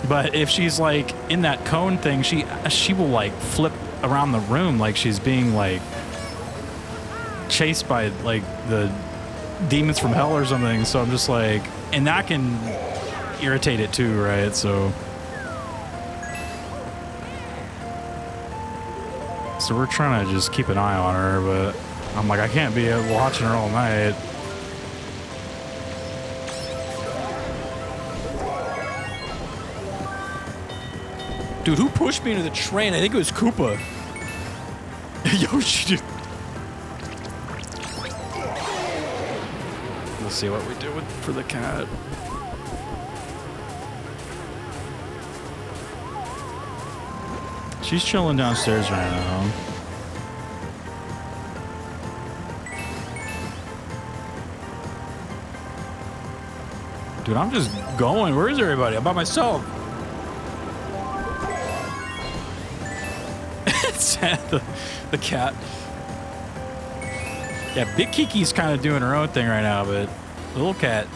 But if she's like in that cone thing, she will like flip around the room like she's being like chased by like the demons from hell or something. So I'm just like, and that can irritate it too, right? So we're trying to just keep an eye on her, but I'm like, I can't be watching her all night. Dude, who pushed me into the train? I think it was Koopa. Yoshi, dude. Let's see what we do for the cat. She's chilling downstairs right now. Dude, I'm just going. Where is everybody? I'm by myself. It's the cat. Yeah, Big Kiki's kind of doing her own thing right now, but the little cat.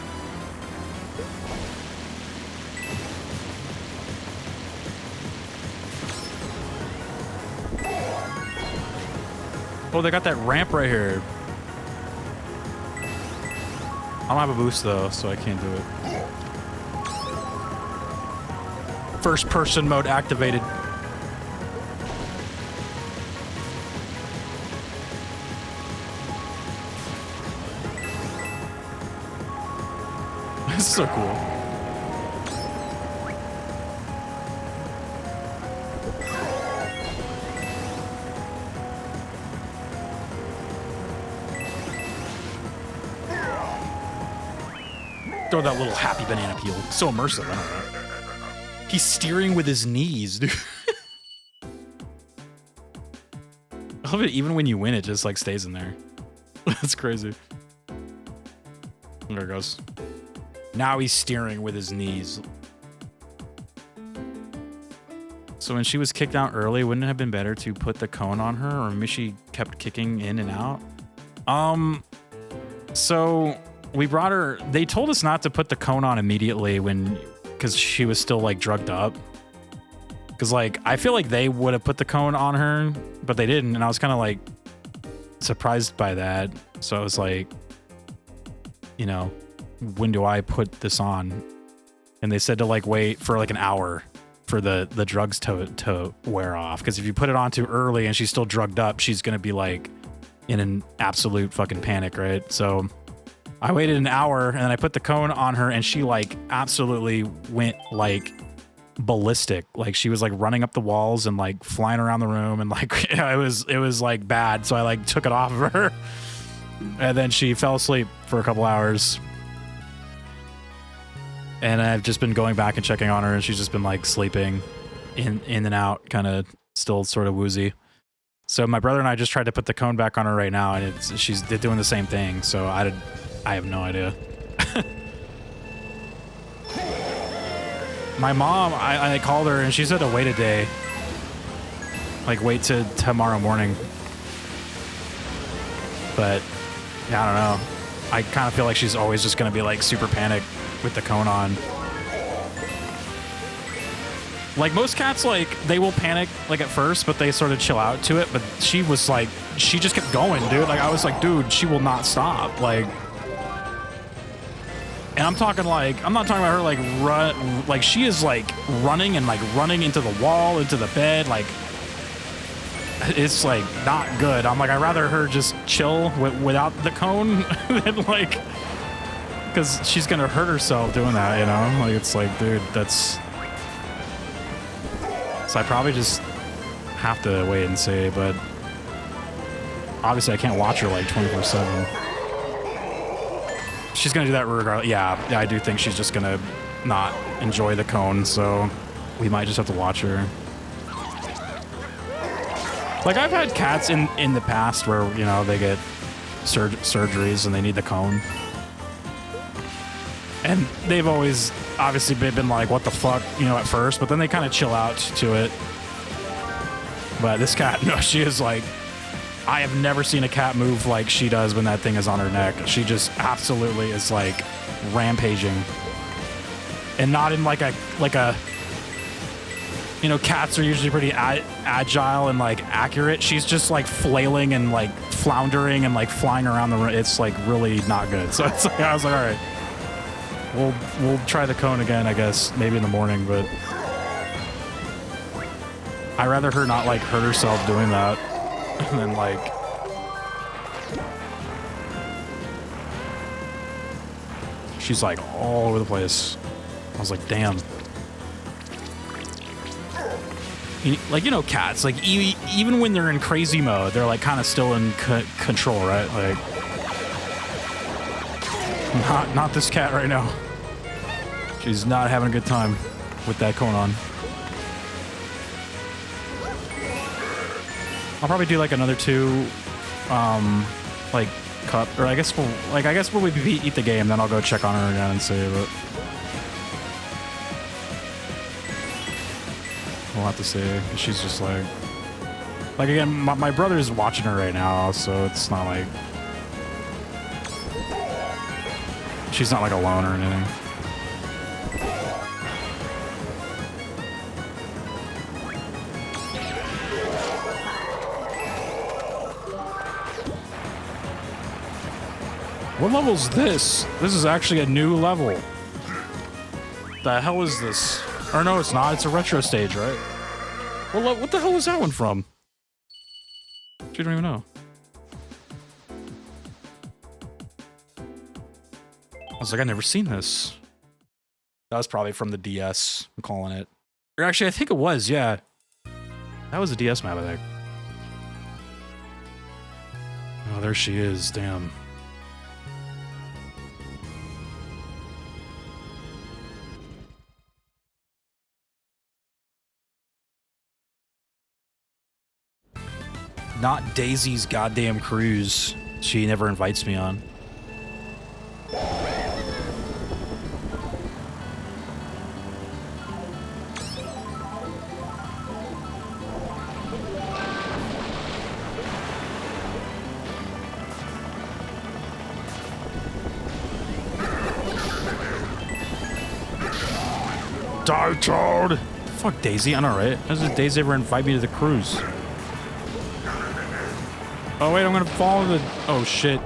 Oh, they got that ramp right here. I don't have a boost though, so I can't do it. First person mode activated. This is so cool. Throw that little happy banana peel. So immersive, I don't know. He's steering with his knees, dude. I love it, even when you win, it just like stays in there. That's crazy. There it goes. Now he's steering with his knees. So when she was kicked out early, wouldn't it have been better to put the cone on her, or maybe she kept kicking in and out? So we brought her, they told us not to put the cone on immediately because she was still like drugged up. Because like, I feel like they would have put the cone on her, but they didn't. And I was kind of like surprised by that. So I was like, you know, when do I put this on? And they said to like wait for like an hour for the drugs to wear off. Because if you put it on too early and she's still drugged up, she's going to be like in an absolute fucking panic, right? So I waited an hour and then I put the cone on her and she like absolutely went like ballistic. Like she was like running up the walls and like flying around the room and like it was like bad. So I like took it off of her, and then she fell asleep for a couple hours. And I've just been going back and checking on her, and she's just been like sleeping in and out, kind of still sort of woozy. So my brother and I just tried to put the cone back on her right now, and she's doing the same thing. So I have no idea. My mom, I called her and she said to wait a day. Like wait to tomorrow morning. But yeah, I don't know. I kind of feel like she's always just gonna be like super panicked with the cone on. Like most cats, like they will panic like at first, but they sort of chill out to it. But she was like, she just kept going, dude. Like I was like, dude, she will not stop. Like, and I'm talking like, I'm not talking about her like run, like she is like running and like running into the wall, into the bed. Like it's like not good. I'm like, I'd rather her just chill without the cone than like, because she's gonna hurt herself doing that, you know? Like it's like, dude, that's. So I probably just have to wait and see, but obviously I can't watch her like 24/7. She's gonna do that regardless. Yeah, I do think she's just gonna not enjoy the cone, so we might just have to watch her. Like I've had cats in the past where, you know, they get surgeries and they need the cone. And they've always obviously been like, what the fuck, you know, at first, but then they kind of chill out to it. But this cat, no, she is like, I have never seen a cat move like she does when that thing is on her neck. She just absolutely is like rampaging. And not in like a, you know, cats are usually pretty agile and like accurate. She's just like flailing and like floundering and like flying around the room. It's like really not good. So it's like, I was like, all right. We'll try the cone again, I guess, maybe in the morning, but I'd rather her not like hurt herself doing that and then like she's like all over the place. I was like, damn. Like, you know, cats, like even when they're in crazy mode, they're like kind of still in control, right? Like, not this cat right now. She's not having a good time with that cone on. I'll probably do like another 2, like cup, or I guess when we eat the game, then I'll go check on her again and see. But we'll have to see. She's just like again, my brother's watching her right now, so it's not like. She's not like alone or anything. What level is this? This is actually a new level. The hell is this? Or no, it's not. It's a retro stage, right? Well, what the hell was that one from? You don't even know. I was like, I've never seen this. That was probably from the DS, I'm calling it. Or actually, I think it was, yeah. That was a DS map, I think. Oh, there she is, damn. Not Daisy's goddamn cruise. She never invites me on. Die, Toad! Fuck Daisy, I know, right? How does Daisy ever invite me to the cruise? Oh wait, I'm gonna fall in the... Oh shit.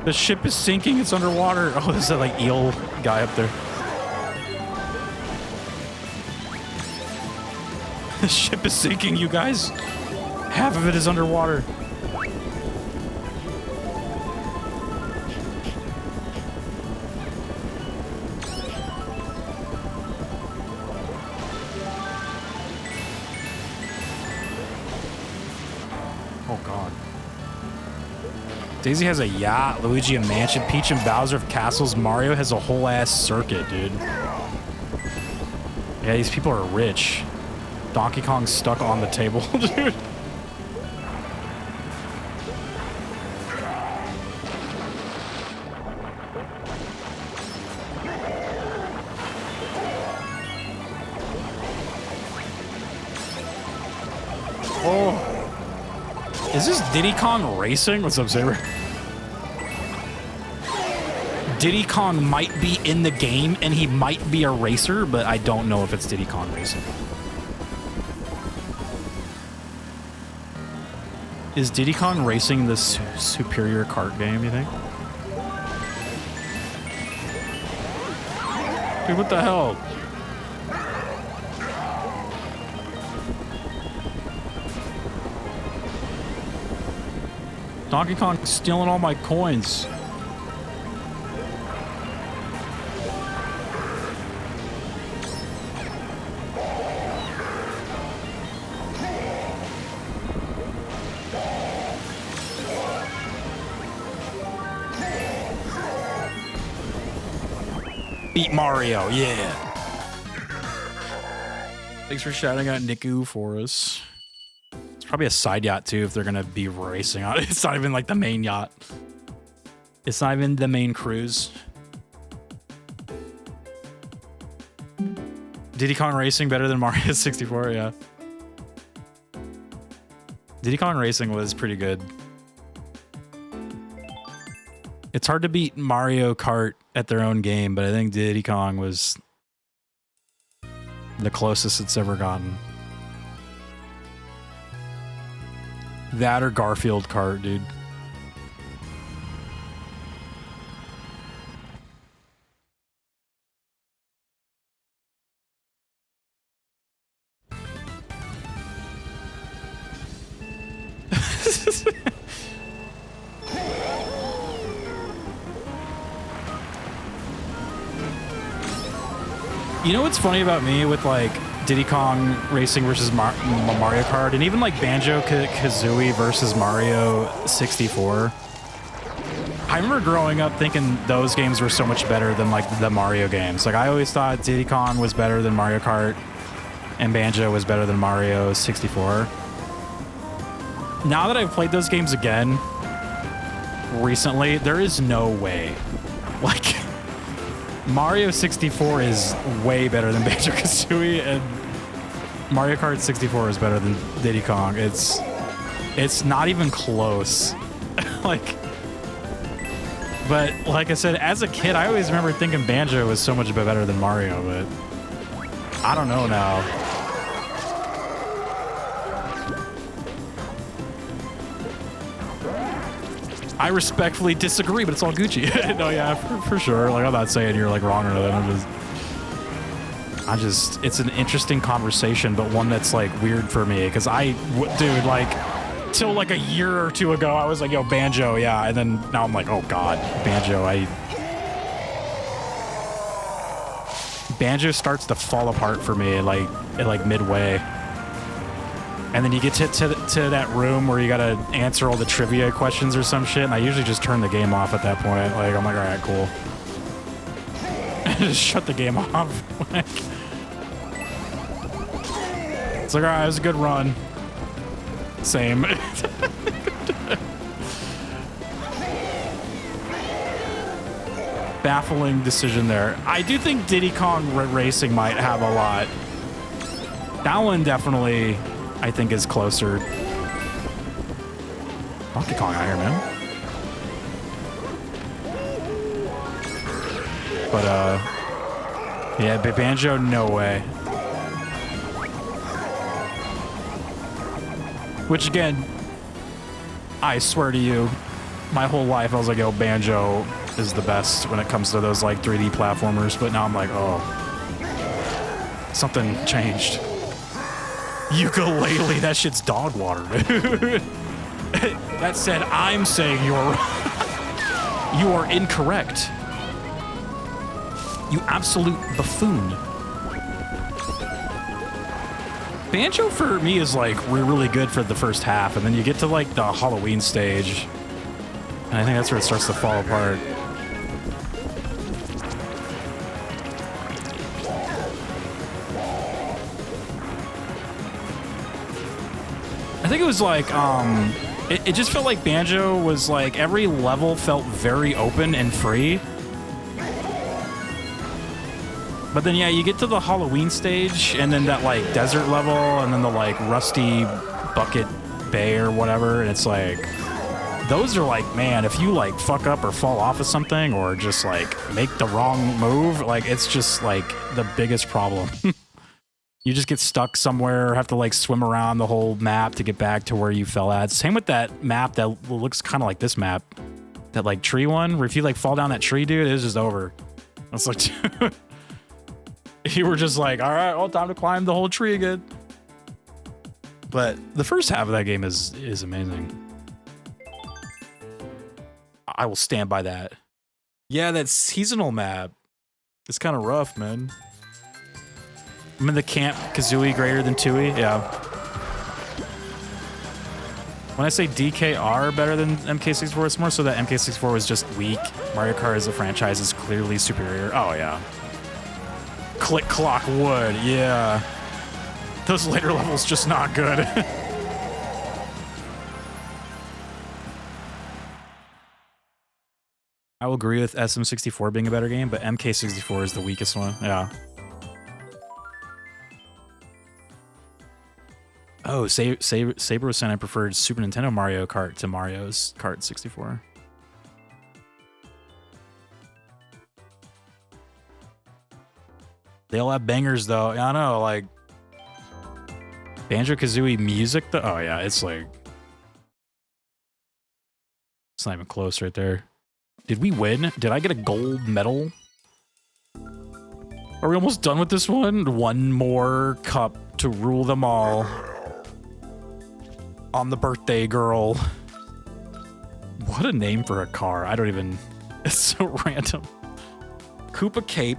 The ship is sinking, it's underwater. Oh, there's that like eel guy up there. The ship is sinking, you guys. Half of it is underwater. Daisy has a yacht, Luigi a mansion, Peach and Bowser have castles, Mario has a whole ass circuit, dude. Yeah, these people are rich. Donkey Kong's stuck on the table, dude. Oh. Is this Diddy Kong Racing? What's up, Saber? Diddy Kong might be in the game and he might be a racer, but I don't know if it's Diddy Kong Racing. Is Diddy Kong Racing the superior kart game, you think? Dude, what the hell? Donkey Kong stealing all my coins. Beat Mario, yeah. Thanks for shouting out Niku for us. It's probably a side yacht too if they're gonna be racing on it. It's not even like the main yacht. It's not even the main cruise. Diddy Kong Racing better than Mario 64, yeah. Diddy Kong Racing was pretty good. It's hard to beat Mario Kart at their own game, but I think Diddy Kong was the closest it's ever gotten. That or Garfield Kart, dude. You know what's funny about me with like Diddy Kong Racing versus Mario Kart, and even like Banjo-Kazooie versus Mario 64? I remember growing up thinking those games were so much better than like the Mario games. Like I always thought Diddy Kong was better than Mario Kart and Banjo was better than Mario 64. Now that I've played those games again recently, there is no way. Like Mario 64 is way better than Banjo-Kazooie, and Mario Kart 64 is better than Diddy Kong. It's not even close. Like, but like I said, as a kid, I always remember thinking Banjo was so much better than Mario, but I don't know now. I respectfully disagree, but it's all Gucci. No, yeah, for sure. Like, I'm not saying you're like wrong or nothing. It's an interesting conversation, but one that's like weird for me. Cause dude, like till like a year or two ago, I was like, yo, Banjo. Yeah. And then now I'm like, oh God, Banjo. Banjo starts to fall apart for me like midway. And then you get to that room where you gotta answer all the trivia questions or some shit, and I usually just turn the game off at that point. Like, I'm like, all right, cool. Just shut the game off. It's like, all right, it was a good run. Same. Baffling decision there. I do think Diddy Kong Racing might have a lot. That one definitely, I think, is closer. Donkey Kong out here, man. But, yeah, Banjo, no way. Which, again, I swear to you, my whole life I was like, yo, Banjo is the best when it comes to those, like, 3D platformers. But now I'm like, oh, something changed. Ukulele, that shit's dog water, dude. That said, I'm saying you are incorrect. You absolute buffoon. Banjo for me is like really good for the first half, and then you get to like the Halloween stage, And I think that's where it starts to fall apart. I think it was like, it just felt like Banjo was like, every level felt very open and free. But then, yeah, you get to the Halloween stage, and then that, like, desert level, and then the, like, rusty bucket bay or whatever, and it's like, those are like, man, if you, like, fuck up or fall off of something, or just, like, make the wrong move, like, it's just, like, the biggest problem. You just get stuck somewhere, have to, like, swim around the whole map to get back to where you fell at. Same with that map that looks kind of like this map. That, like, tree one, where if you, like, fall down that tree, dude, it's just over. It's like... You were just like, all right, well, time to climb the whole tree again. But the first half of that game is amazing. I will stand by that. Yeah, that seasonal map. It's kind of rough, man. I'm in the camp Kazooie greater than Tooie. Yeah. When I say DKR better than MK64, it's more so that MK64 was just weak. Mario Kart as a franchise is clearly superior. Oh, yeah. Click Clock Wood, yeah. Those later levels just not good. I will agree with SM64 being a better game, but MK64 is the weakest one, yeah. Oh, Saber was saying I preferred Super Nintendo Mario Kart to Mario's Kart 64. They all have bangers, though. Yeah, I know, like... Banjo-Kazooie music, though? Oh, yeah, it's like... It's not even close right there. Did we win? Did I get a gold medal? Are we almost done with this one? One more cup to rule them all. On the birthday girl. What a name for a car. I don't even... It's so random. Koopa Cape.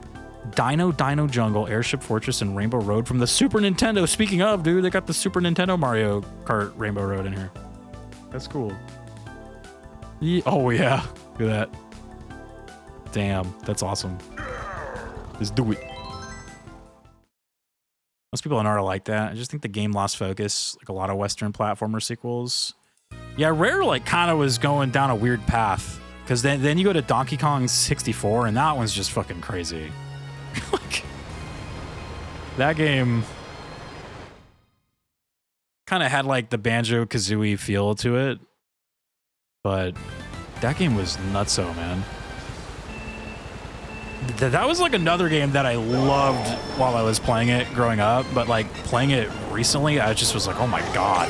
Dino Jungle, Airship Fortress, and Rainbow Road from the Super Nintendo. Speaking of, dude, they got the Super Nintendo Mario Kart Rainbow Road in here. That's cool. Oh, yeah. Look at that. Damn, that's awesome. Let's do it. Most people are like that. I just think the game lost focus, like a lot of Western platformer sequels. Yeah, Rare, like, kind of was going down a weird path. Because then you go to Donkey Kong 64, and that one's just fucking crazy. Like, that game kind of had like the Banjo-Kazooie feel to it, but that game was nutso, man. That was like another game that I loved while I was playing it growing up, but like playing it recently, I just was like, oh my god.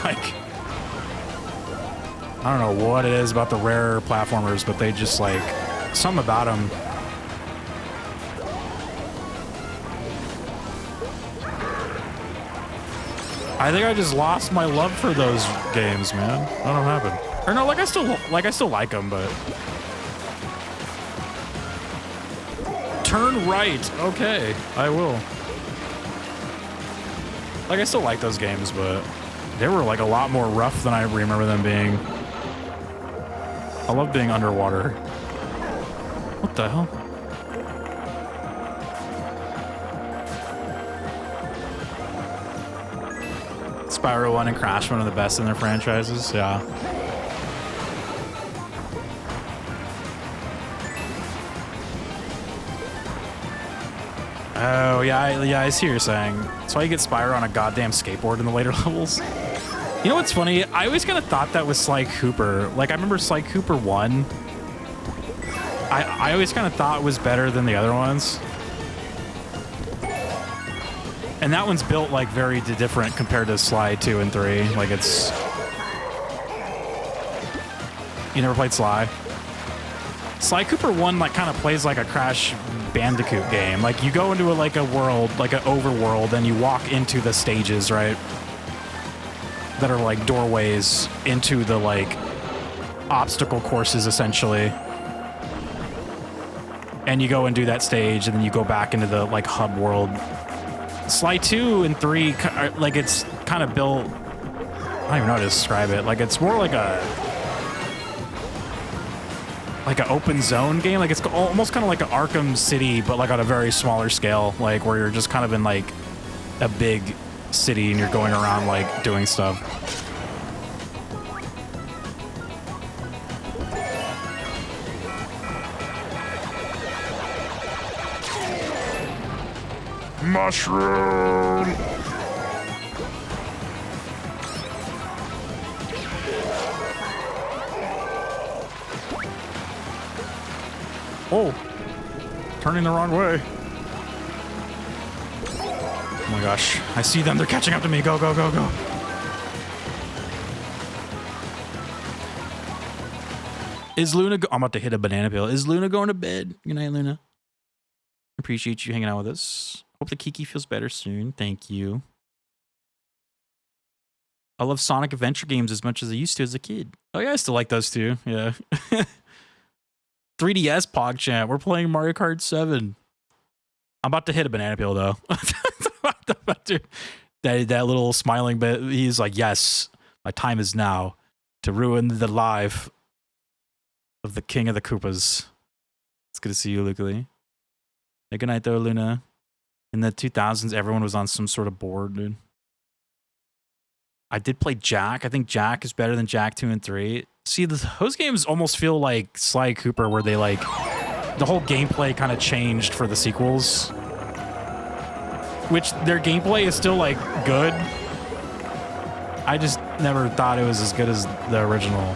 Like, I don't know what it is about the Rare platformers, but they just like, something about them. I think I just lost my love for those games, man. I don't know what happened. Or no, like I still like them, but turn right. Okay, I will. Like I still like those games, but they were like a lot more rough than I remember them being. I love being underwater. What the hell? Spyro 1 and Crash 1 are the best in their franchises, yeah. Oh, yeah, I see what you're saying. That's why you get Spyro on a goddamn skateboard in the later levels. You know what's funny? I always kind of thought that was Sly Cooper. Like, I remember Sly Cooper 1. I always kind of thought was better than the other ones. And that one's built like very different compared to Sly 2 and 3. Like it's... You never played Sly? Sly Cooper 1 like kind of plays like a Crash Bandicoot game. Like you go into like a world, like an overworld, and you walk into the stages, right? That are like doorways into the like obstacle courses essentially. And you go and do that stage, and then you go back into the like hub world. Sly 2 and 3, like it's kind of built, I don't even know how to describe it. Like it's more like a, like an open zone game. Like it's almost kind of like an Arkham City, but like on a very smaller scale, like where you're just kind of in like a big city and you're going around like doing stuff. Mushroom! Oh, turning the wrong way. Oh my gosh, I see them. They're catching up to me. Go, go, go, go. Is Luna I'm about to hit a banana peel. Is Luna going to bed? Good night, Luna. Appreciate you hanging out with us. Hope the Kiki feels better soon. Thank you. I love Sonic Adventure games as much as I used to as a kid. Oh yeah, I still like those too. Yeah. 3DS PogChamp. We're playing Mario Kart 7. I'm about to hit a banana peel though. that little smiling bit. He's like, yes, my time is now to ruin the life of the King of the Koopas. It's good to see you, Luke Lee. Hey, good night though, Luna. In the 2000s, everyone was on some sort of board, dude. I did play Jack. I think Jack is better than Jack 2 and 3. See, those games almost feel like Sly Cooper, where they like the whole gameplay kind of changed for the sequels. Which their gameplay is still like good. I just never thought it was as good as the original.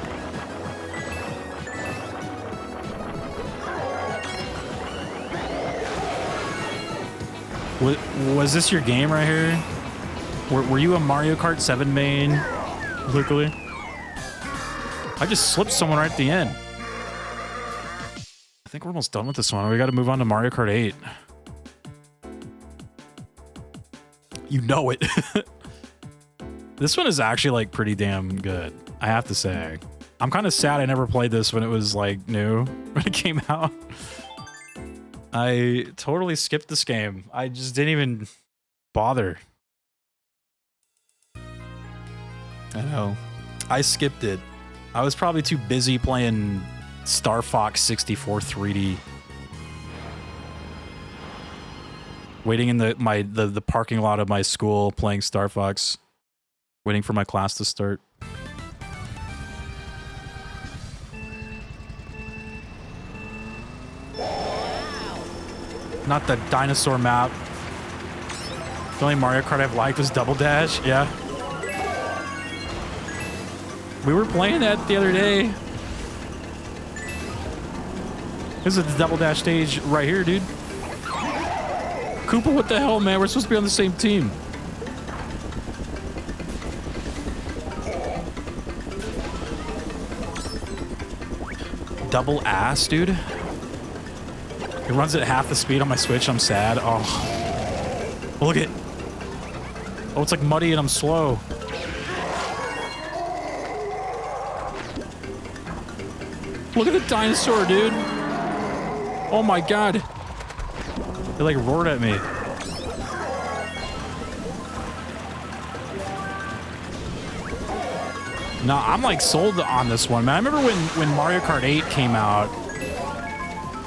Was this your game right here? Were you a Mario Kart 7 main, locally? I just slipped someone right at the end. I think we're almost done with this one. We got to move on to Mario Kart 8. You know it. This one is actually like pretty damn good, I have to say. I'm kind of sad I never played this when it was like new, when it came out. I totally skipped this game. I just didn't even bother. I know. I skipped it. I was probably too busy playing Star Fox 64 3D. Waiting in the parking lot of my school playing Star Fox. Waiting for my class to start. Not the dinosaur map. The only Mario Kart I've liked was Double Dash. Yeah. We were playing that the other day. This is the Double Dash stage right here, dude. Koopa, what the hell, man? We're supposed to be on the same team. Double ass, dude. It runs at half the speed on my Switch. I'm sad. Oh. Look at it. Oh, it's like muddy and I'm slow. Look at the dinosaur, dude. Oh my god. It like roared at me. No, I'm like sold on this one, man. I remember when Mario Kart 8 came out.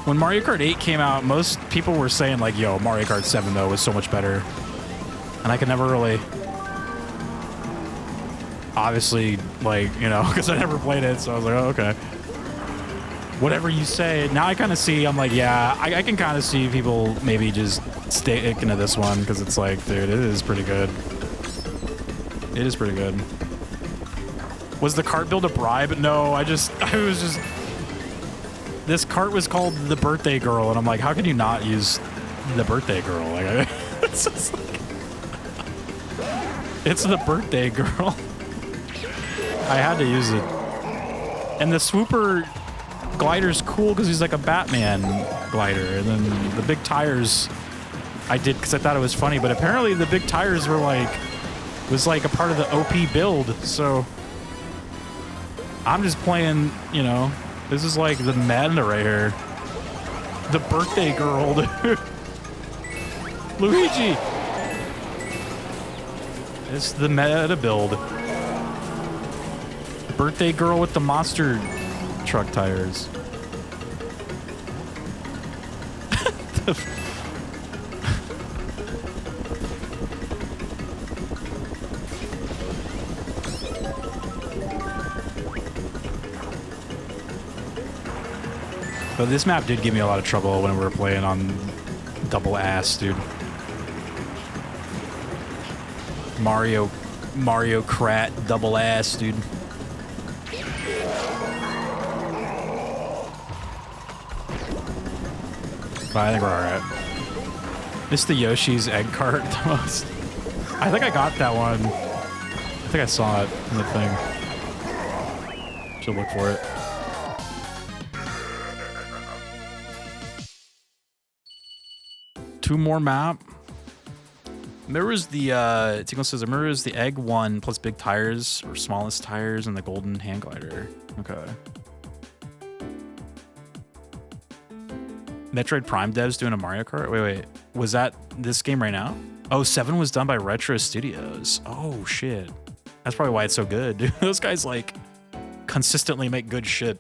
When Mario Kart 8 came out, most people were saying like, yo, Mario Kart 7 though was so much better. And I could never really, obviously, like, you know, because I never played it, so I was like, oh, okay. Whatever you say. Now I kind of see, I'm like, yeah, I can kind of see people maybe just sticking to this one, because it's like, dude, it is pretty good. It is pretty good. Was the cart build a bribe? No, I was just... This cart was called the Birthday Girl, and I'm like, how can you not use the Birthday Girl? Like, it's just like... It's the Birthday Girl. I had to use it. And the swooper glider's cool because he's like a Batman glider. And then the big tires I did because I thought it was funny, but apparently the big tires were like... was like a part of the OP build, so... I'm just playing, you know, this is like the meta right here. The Birthday Girl, dude. Luigi! It's the meta build. Birthday Girl with the monster truck tires. But this map did give me a lot of trouble when we were playing on double ass, dude. Mario Kart double ass, dude. But I think we're alright. It's the Yoshi's egg cart the most. I think I got that one. I think I saw it in the thing. Should look for it. Two more map. Mirrors the Tingle says it mirrors the egg one plus big tires or smallest tires and the golden hand glider. Okay. Metroid Prime devs doing a Mario Kart? Wait. Was that this game right now? Oh, 7 was done by Retro Studios. Oh, shit. That's probably why it's so good, dude. Those guys, like, consistently make good shit.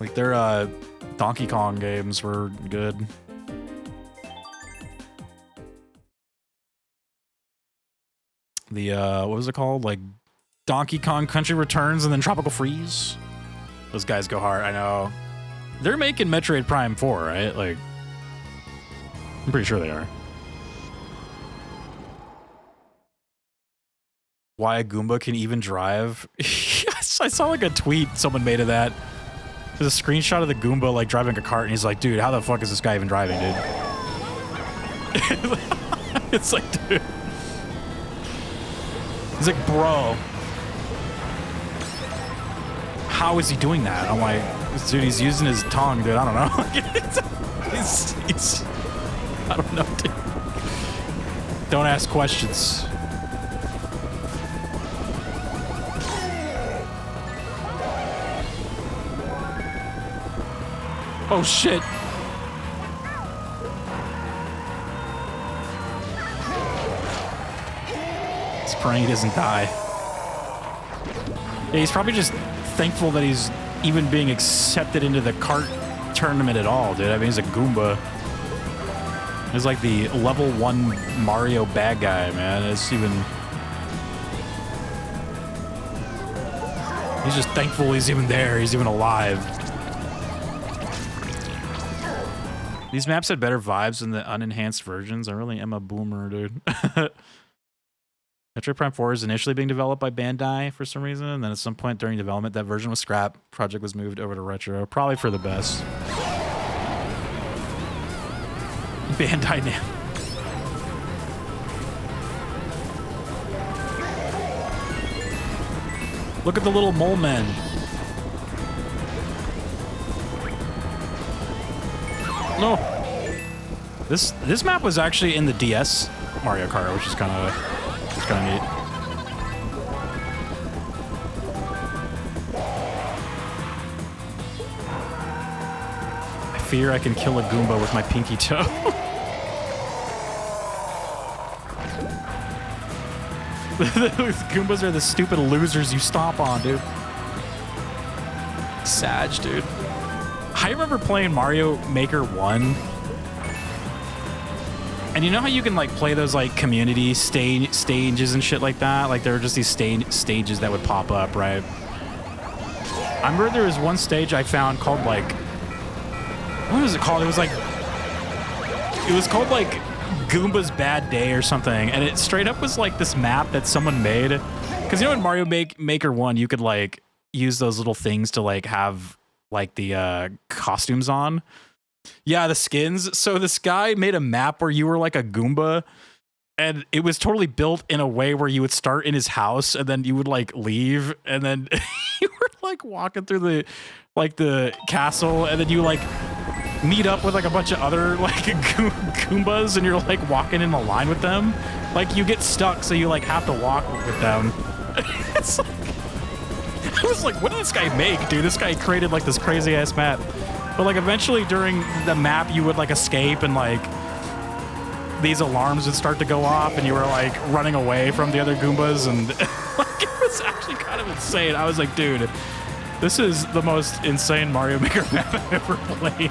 Like, their Donkey Kong games were good. The, what was it called? Like, Donkey Kong Country Returns and then Tropical Freeze? Those guys go hard, I know. They're making Metroid Prime 4, right? Like, I'm pretty sure they are. Why a Goomba can even drive? Yes, I saw like a tweet someone made of that. There's a screenshot of the Goomba like driving a cart and he's like, dude, how the fuck is this guy even driving, dude? It's like, dude. He's like, bro. How is he doing that? I'm like, dude, he's using his tongue, dude. I don't know. he's I don't know, dude. Don't ask questions. Oh, shit. He's praying he doesn't die. Yeah, he's probably just thankful that he's even being accepted into the kart tournament at all, dude. I mean, he's a Goomba. He's like the level 1 Mario bad guy, man. It's even... He's just thankful he's even there. He's even alive. These maps had better vibes than the unenhanced versions. I really am a boomer, dude. Metroid Prime 4 is initially being developed by Bandai for some reason, and then at some point during development, that version was scrapped. Project was moved over to Retro, probably for the best. Bandai now. Look at the little mole men. No. This map was actually in the DS Mario Kart, which is kind of neat. I fear I can kill a Goomba with my pinky toe. Those Goombas are the stupid losers you stomp on, dude. Sag, dude. I remember playing Mario Maker 1. And you know how you can like play those like community stages and shit like that? Like there were just these stages that would pop up, right? I remember there was one stage I found called like, what was it called? It was called like Goomba's Bad Day or something. And it straight up was like this map that someone made. Because you know in Mario Maker 1, you could like use those little things to like have like the costumes on. Yeah, the skins. So this guy made a map where you were like a Goomba, and it was totally built in a way where you would start in his house and then you would like leave, and then you were like walking through the castle, and then you like meet up with like a bunch of other like Goombas, and you're like walking in a line with them. Like you get stuck, so you like have to walk with them. It's like, I was like, what did this guy make, dude? This guy created like this crazy ass map. But like eventually during the map you would like escape, and like these alarms would start to go off, and you were like running away from the other Goombas, and like it was actually kind of insane. I was like, dude, this is the most insane Mario Maker map I've ever played.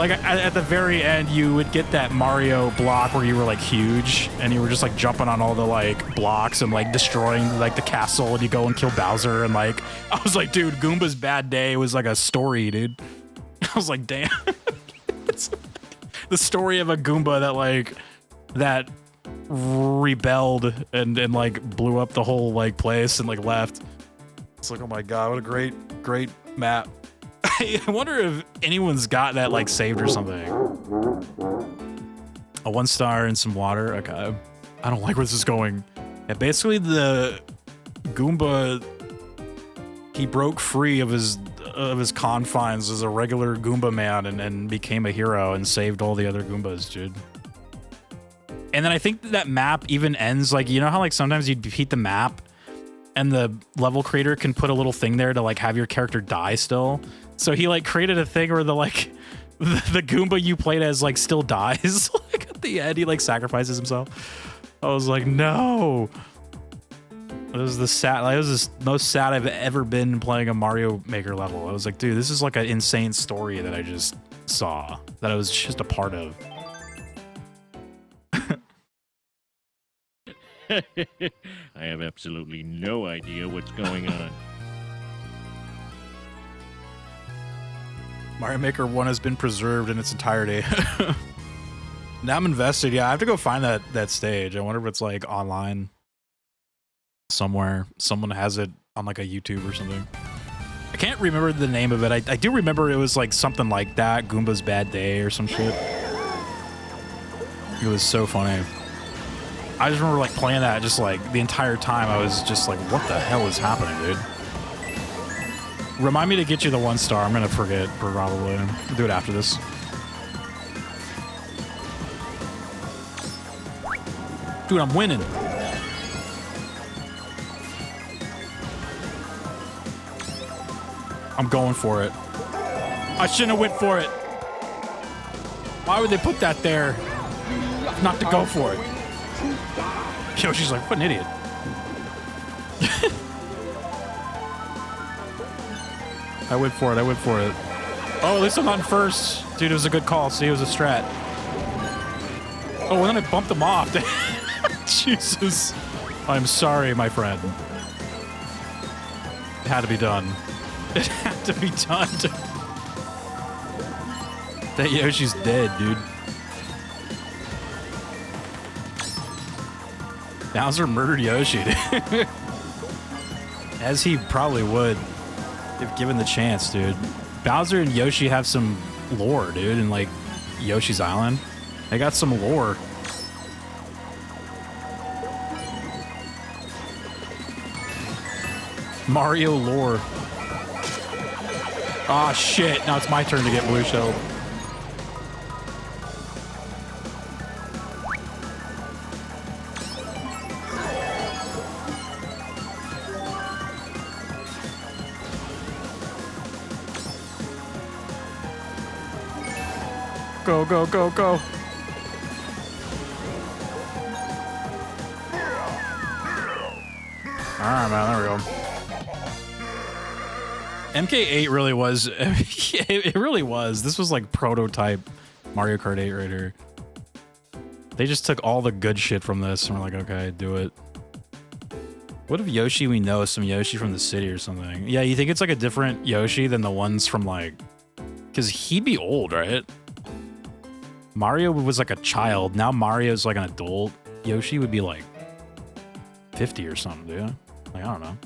Like at the very end, you would get that Mario block where you were like huge and you were just like jumping on all the like blocks and like destroying like the castle, and you go and kill Bowser, and like I was like, dude, Goomba's bad day was like a story, dude. I was like, damn. It's the story of a Goomba that rebelled and like blew up the whole like place and like left. It's like, oh my god, what a great map. I wonder if anyone's got that like saved or something. A 1 star and some water. Okay, I don't like where this is going. Yeah, basically the Goomba, he broke free of his confines as a regular Goomba man and became a hero and saved all the other Goombas, dude. And then I think that map even ends like, you know how like sometimes you'd beat the map and the level creator can put a little thing there to like have your character die still. So he like created a thing where the like the Goomba you played as like still dies. Like at the end he like sacrifices himself. I was like, no. It was the most sad I've ever been playing a Mario Maker level. I was like, dude, this is like an insane story that I just saw, that I was just a part of. I have absolutely no idea what's going on. Mario Maker 1 has been preserved in its entirety. Now I'm invested. Yeah, I have to go find that stage. I wonder if it's like online somewhere. Someone has it on like a YouTube or something. I can't remember the name of it. I do remember it was like something like that, Goomba's Bad Day or some shit. It was so funny. I just remember like playing that just like the entire time. I was just like, what the hell is happening, dude? Remind me to get you the 1 star. I'm gonna forget probably. I'll do it after this. Dude, I'm winning. I'm going for it. I shouldn't have went for it. Why would they put that there? Not to go for it. Yoshi's like, what an idiot. I went for it. Oh, at least I'm not in first. Dude, it was a good call. See, it was a strat. Oh, and then I bumped him off. Jesus. I'm sorry, my friend. It had to be done. It had to be done. That Yoshi's dead, dude. Bowser murdered Yoshi. As he probably would if given the chance, dude. Bowser and Yoshi have some lore, dude, in like Yoshi's Island. They got some lore. Mario lore. Ah, shit. Now it's my turn to get blue shelled. Go, go, go, go. Alright, man, there we go. MK8 really was, it really was. This was like prototype Mario Kart 8 right here. They just took all the good shit from this and we're like, okay, do it. What if Yoshi we know is some Yoshi from the city or something? Yeah, you think it's like a different Yoshi than the ones from like, because he'd be old, right? Mario was like a child. Now Mario's like an adult. Yoshi would be like 50 or something, dude. Like, I don't know.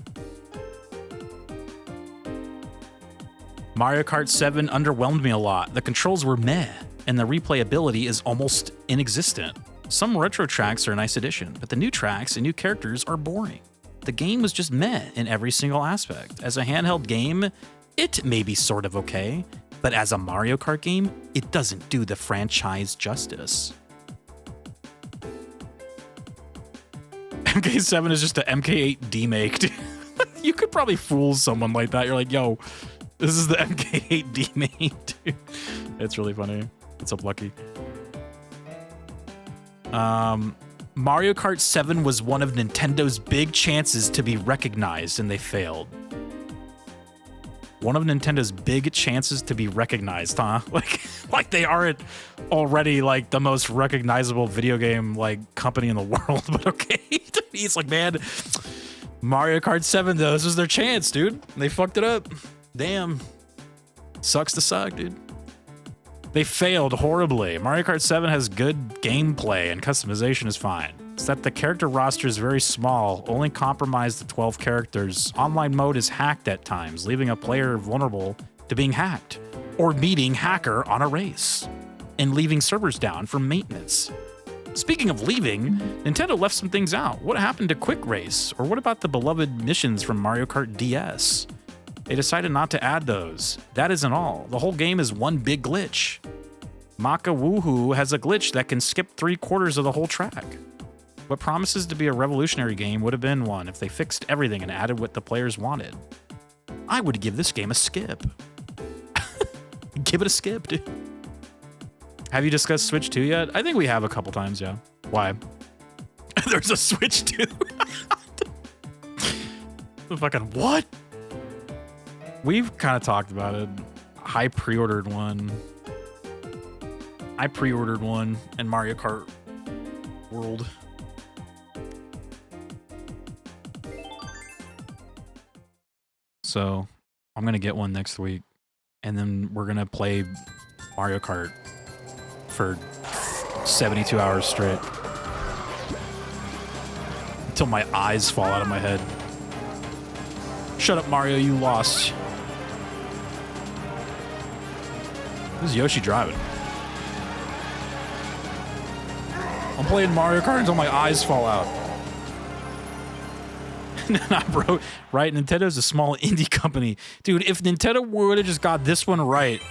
Mario Kart 7 underwhelmed me a lot. The controls were meh, and the replayability is almost inexistent. Some retro tracks are a nice addition, but the new tracks and new characters are boring. The game was just meh in every single aspect. As a handheld game, it may be sort of okay, but as a Mario Kart game, it doesn't do the franchise justice. MK7 is just an MK8 demake. You could probably fool someone like that. You're like, yo, this is the MK8 demake, dude. It's really funny. What's up, Lucky? Mario Kart 7 was one of Nintendo's big chances to be recognized, and they failed. One of Nintendo's big chances to be recognized, huh? Like they aren't already like the most recognizable video game like company in the world, but okay. He's like, man, Mario Kart 7 though, this was their chance, dude. They fucked it up. Damn. Sucks to suck, dude. They failed horribly. Mario Kart 7 has good gameplay and customization is fine. It's that the character roster is very small, only compromised to 12 characters. Online mode is hacked at times, leaving a player vulnerable to being hacked, or meeting hacker on a race, and leaving servers down for maintenance. Speaking of leaving, Nintendo left some things out. What happened to Quick Race? Or what about the beloved missions from Mario Kart DS? They decided not to add those. That isn't all. The whole game is one big glitch. Maka Woohoo has a glitch that can skip 3/4 of the whole track. What promises to be a revolutionary game would have been one if they fixed everything and added what the players wanted. I would give this game a skip. Give it a skip, dude. Have you discussed Switch 2 yet? I think we have a couple times, yeah. Why? There's a Switch 2? Fucking what? We've kind of talked about it. I pre-ordered one. And Mario Kart World. So I'm gonna get one next week, and then we're gonna play Mario Kart for 72 hours straight until my eyes fall out of my head. Shut up, Mario, you lost. Who's Yoshi driving? I'm playing Mario Kart until my eyes fall out. Nah, bro. Right, Nintendo's a small indie company. Dude, if Nintendo would have just got this one right,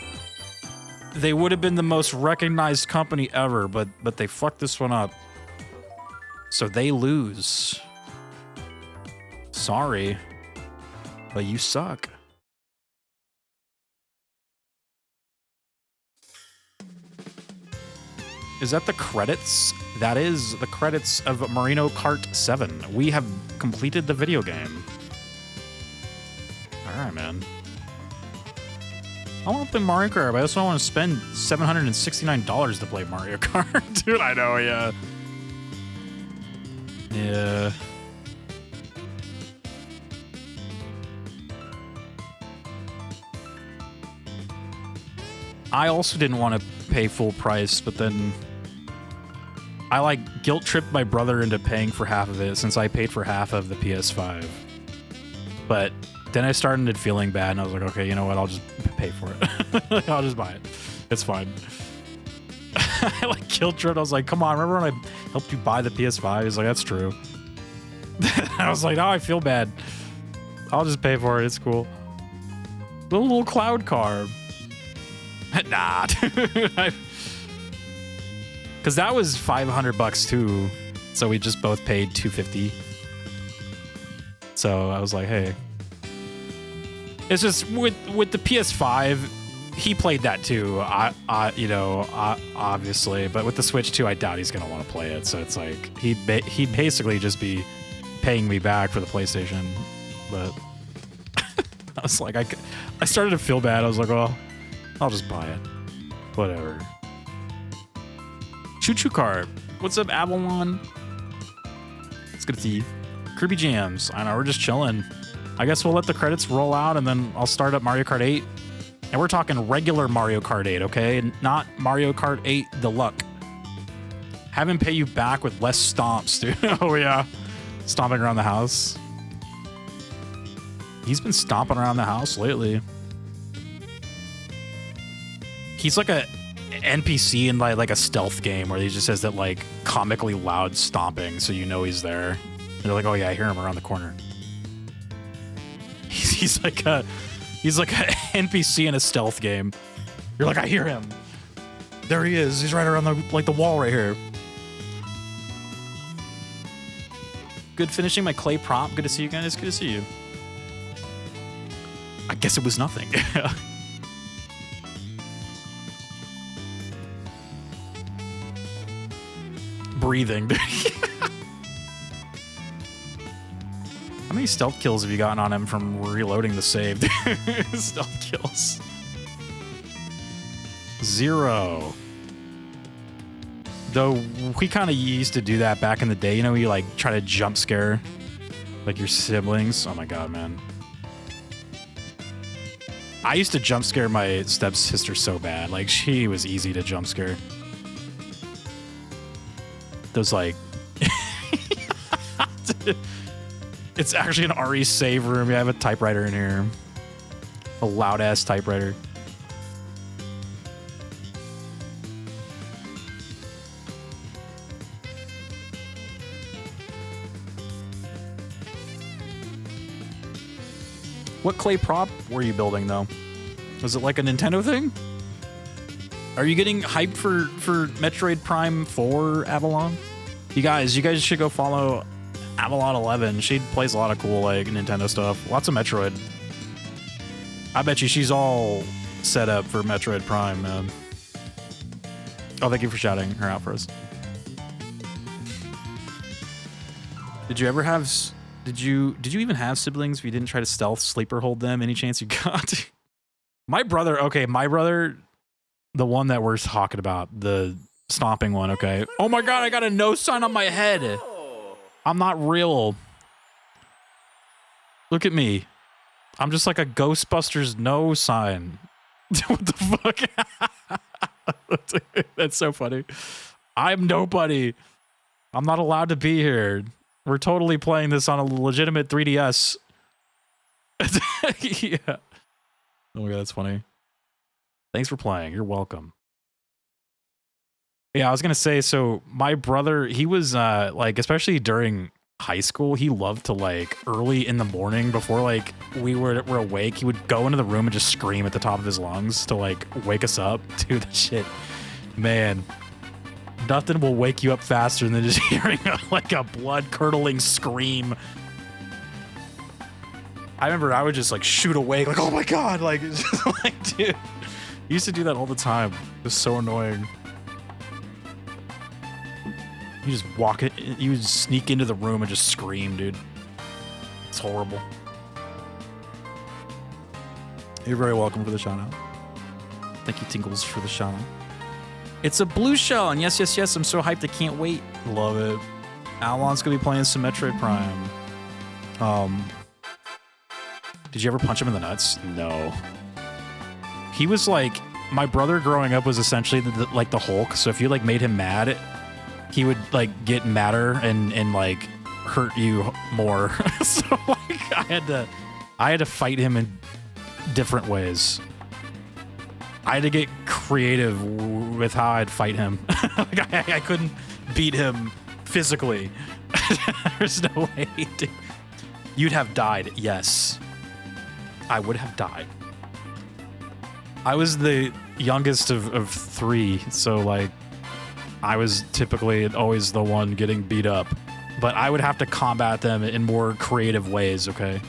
they would have been the most recognized company ever, but they fucked this one up. So they lose. Sorry, but you suck. Is that the credits? That is the credits of Mario Kart 7. We have completed the video game. All right, man. I want to play Mario Kart, but I also want to spend $769 to play Mario Kart. Dude, I know, yeah. Yeah. I also didn't want to pay full price, but then I like guilt tripped my brother into paying for half of it since I paid for half of the PS5. But then I started feeling bad and I was like, okay, you know what? I'll just pay for it. I'll just buy it. It's fine. I like guilt tripped. I was like, come on, remember when I helped you buy the PS5? He's like, that's true. I was like, oh, I feel bad. I'll just pay for it. It's cool. Little cloud car. Nah, because that was $500 too, so we just both paid $250. So I was like, hey, it's just with the PS5, he played that too. Obviously, but with the Switch 2, I doubt he's gonna want to play it. So it's like he'd basically just be paying me back for the PlayStation. But I was like, I started to feel bad. I was like, well, I'll just buy it. Whatever. Choo Choo Kart. What's up, Avalon? It's good to see you. Kirby Jams. I know, we're just chilling. I guess we'll let the credits roll out and then I'll start up Mario Kart 8. And we're talking regular Mario Kart 8, okay? Not Mario Kart 8 Deluxe. Have him pay you back with less stomps, dude. Oh, yeah. Stomping around the house. He's been stomping around the house lately. He's like a NPC in like a stealth game where he just has that like comically loud stomping, so you know he's there. And they're like, oh yeah, I hear him around the corner. He's like a NPC in a stealth game. You're like, I hear him. There he is. He's right around the wall right here. Good finishing my clay prop. Good to see you guys. Good to see you. I guess it was nothing. Breathing. How many many stealth kills have you gotten on him from reloading the save? Stealth kills. 0. Though we kind of used to do that back in the day. You know, you like try to jump scare like your siblings. Oh my god, man. I used to jump scare my stepsister so bad. Like, she was easy to jump scare. Those, like... It's actually an RE save room. You have a typewriter in here. A loud-ass typewriter. What clay prop were you building, though? Was it like a Nintendo thing? Are you getting hyped for Metroid Prime 4, Avalon? You guys should go follow Avalon 11. She plays a lot of cool, like, Nintendo stuff. Lots of Metroid. I bet you she's all set up for Metroid Prime, man. Oh, thank you for shouting her out for us. Did you ever have... Did you even have siblings if you didn't try to stealth sleeper hold them any chance you got? My brother, the one that we're talking about, the stomping one, okay. Oh my god, I got a no sign on my head. I'm not real. Look at me. I'm just like a Ghostbusters no sign. What the fuck? That's so funny. I'm nobody. I'm not allowed to be here. We're totally playing this on a legitimate 3DS. Yeah. Oh my god, that's funny. Thanks for playing. You're welcome. Yeah, I was gonna say, so my brother, he was like, especially during high school, he loved to, like, early in the morning before like we were awake, he would go into the room and just scream at the top of his lungs to like wake us up. Dude, that shit, man. Nothing will wake you up faster than just hearing like a blood-curdling scream. I remember I would just like shoot awake, like, oh my god, like, just, like, dude. I used to do that all the time. It was so annoying. You just walk it, you would sneak into the room and just scream, dude. It's horrible. You're very welcome for the shout out. Thank you, Tinkles, for the shout out. It's a blue shell, and yes, yes, yes, I'm so hyped, I can't wait. Love it. Avalon's gonna be playing some Metroid Prime. Did you ever punch him in the nuts? No. He was like, my brother growing up was essentially like the Hulk, so if you like made him mad, he would like get madder and like hurt you more. So like I had to fight him in different ways. I had to get creative with how I'd fight him. Like I couldn't beat him physically. There's no way. You'd have died. Yes. I would have died. I was the youngest of 3, so like I was typically always the one getting beat up. But I would have to combat them in more creative ways, okay?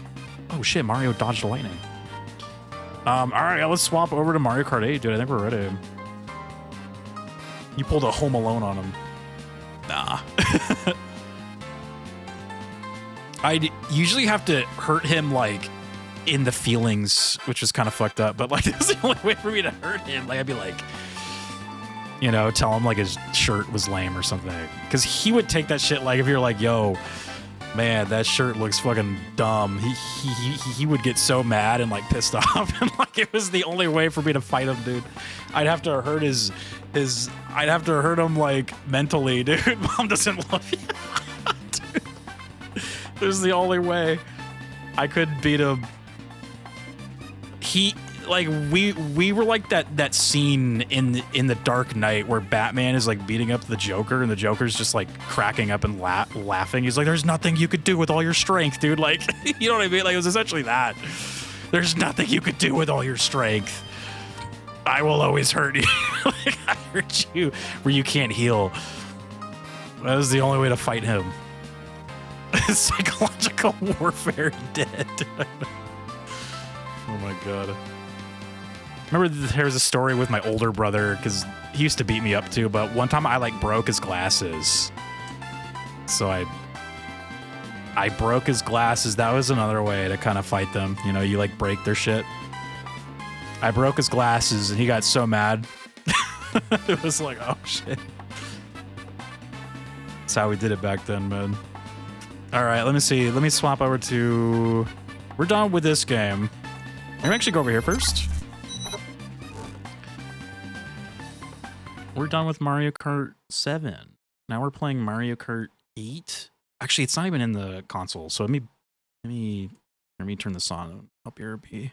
Oh shit, Mario dodged the lightning. All right, let's swap over to Mario Kart 8, dude. I think we're ready. You pulled a Home Alone on him. Nah. I'd usually have to hurt him, like, in the feelings, which was kind of fucked up. But, like, that's the only way for me to hurt him. Like, I'd be like, you know, tell him, like, his shirt was lame or something. Because he would take that shit, like, if you're like, yo, man, that shirt looks fucking dumb. He would get so mad and like pissed off, and like it was the only way for me to fight him, dude. I'd have to hurt I'd have to hurt him like mentally, dude. Mom doesn't love you. Dude, this is the only way I could beat him. Like we were like that scene in the Dark Knight where Batman is like beating up the Joker and the Joker's just like cracking up and laughing. He's like, "There's nothing you could do with all your strength, dude." Like, you know what I mean? Like, it was essentially that. There's nothing you could do with all your strength. I will always hurt you. Like, I hurt you where you can't heal. That was the only way to fight him. Psychological warfare dead. Oh my god. Remember there was a story with my older brother, because he used to beat me up too, but one time I like broke his glasses. So I broke his glasses. That was another way to kind of fight them. You know, you like break their shit. I broke his glasses and he got so mad. It was like, oh shit. That's how we did it back then, man. All right, let me see. Let me swap over to... We're done with this game. I'm actually go over here first. We're done with Mario Kart 7. Now we're playing Mario Kart 8. Actually, it's not even in the console. So let me turn this on. Up here, be.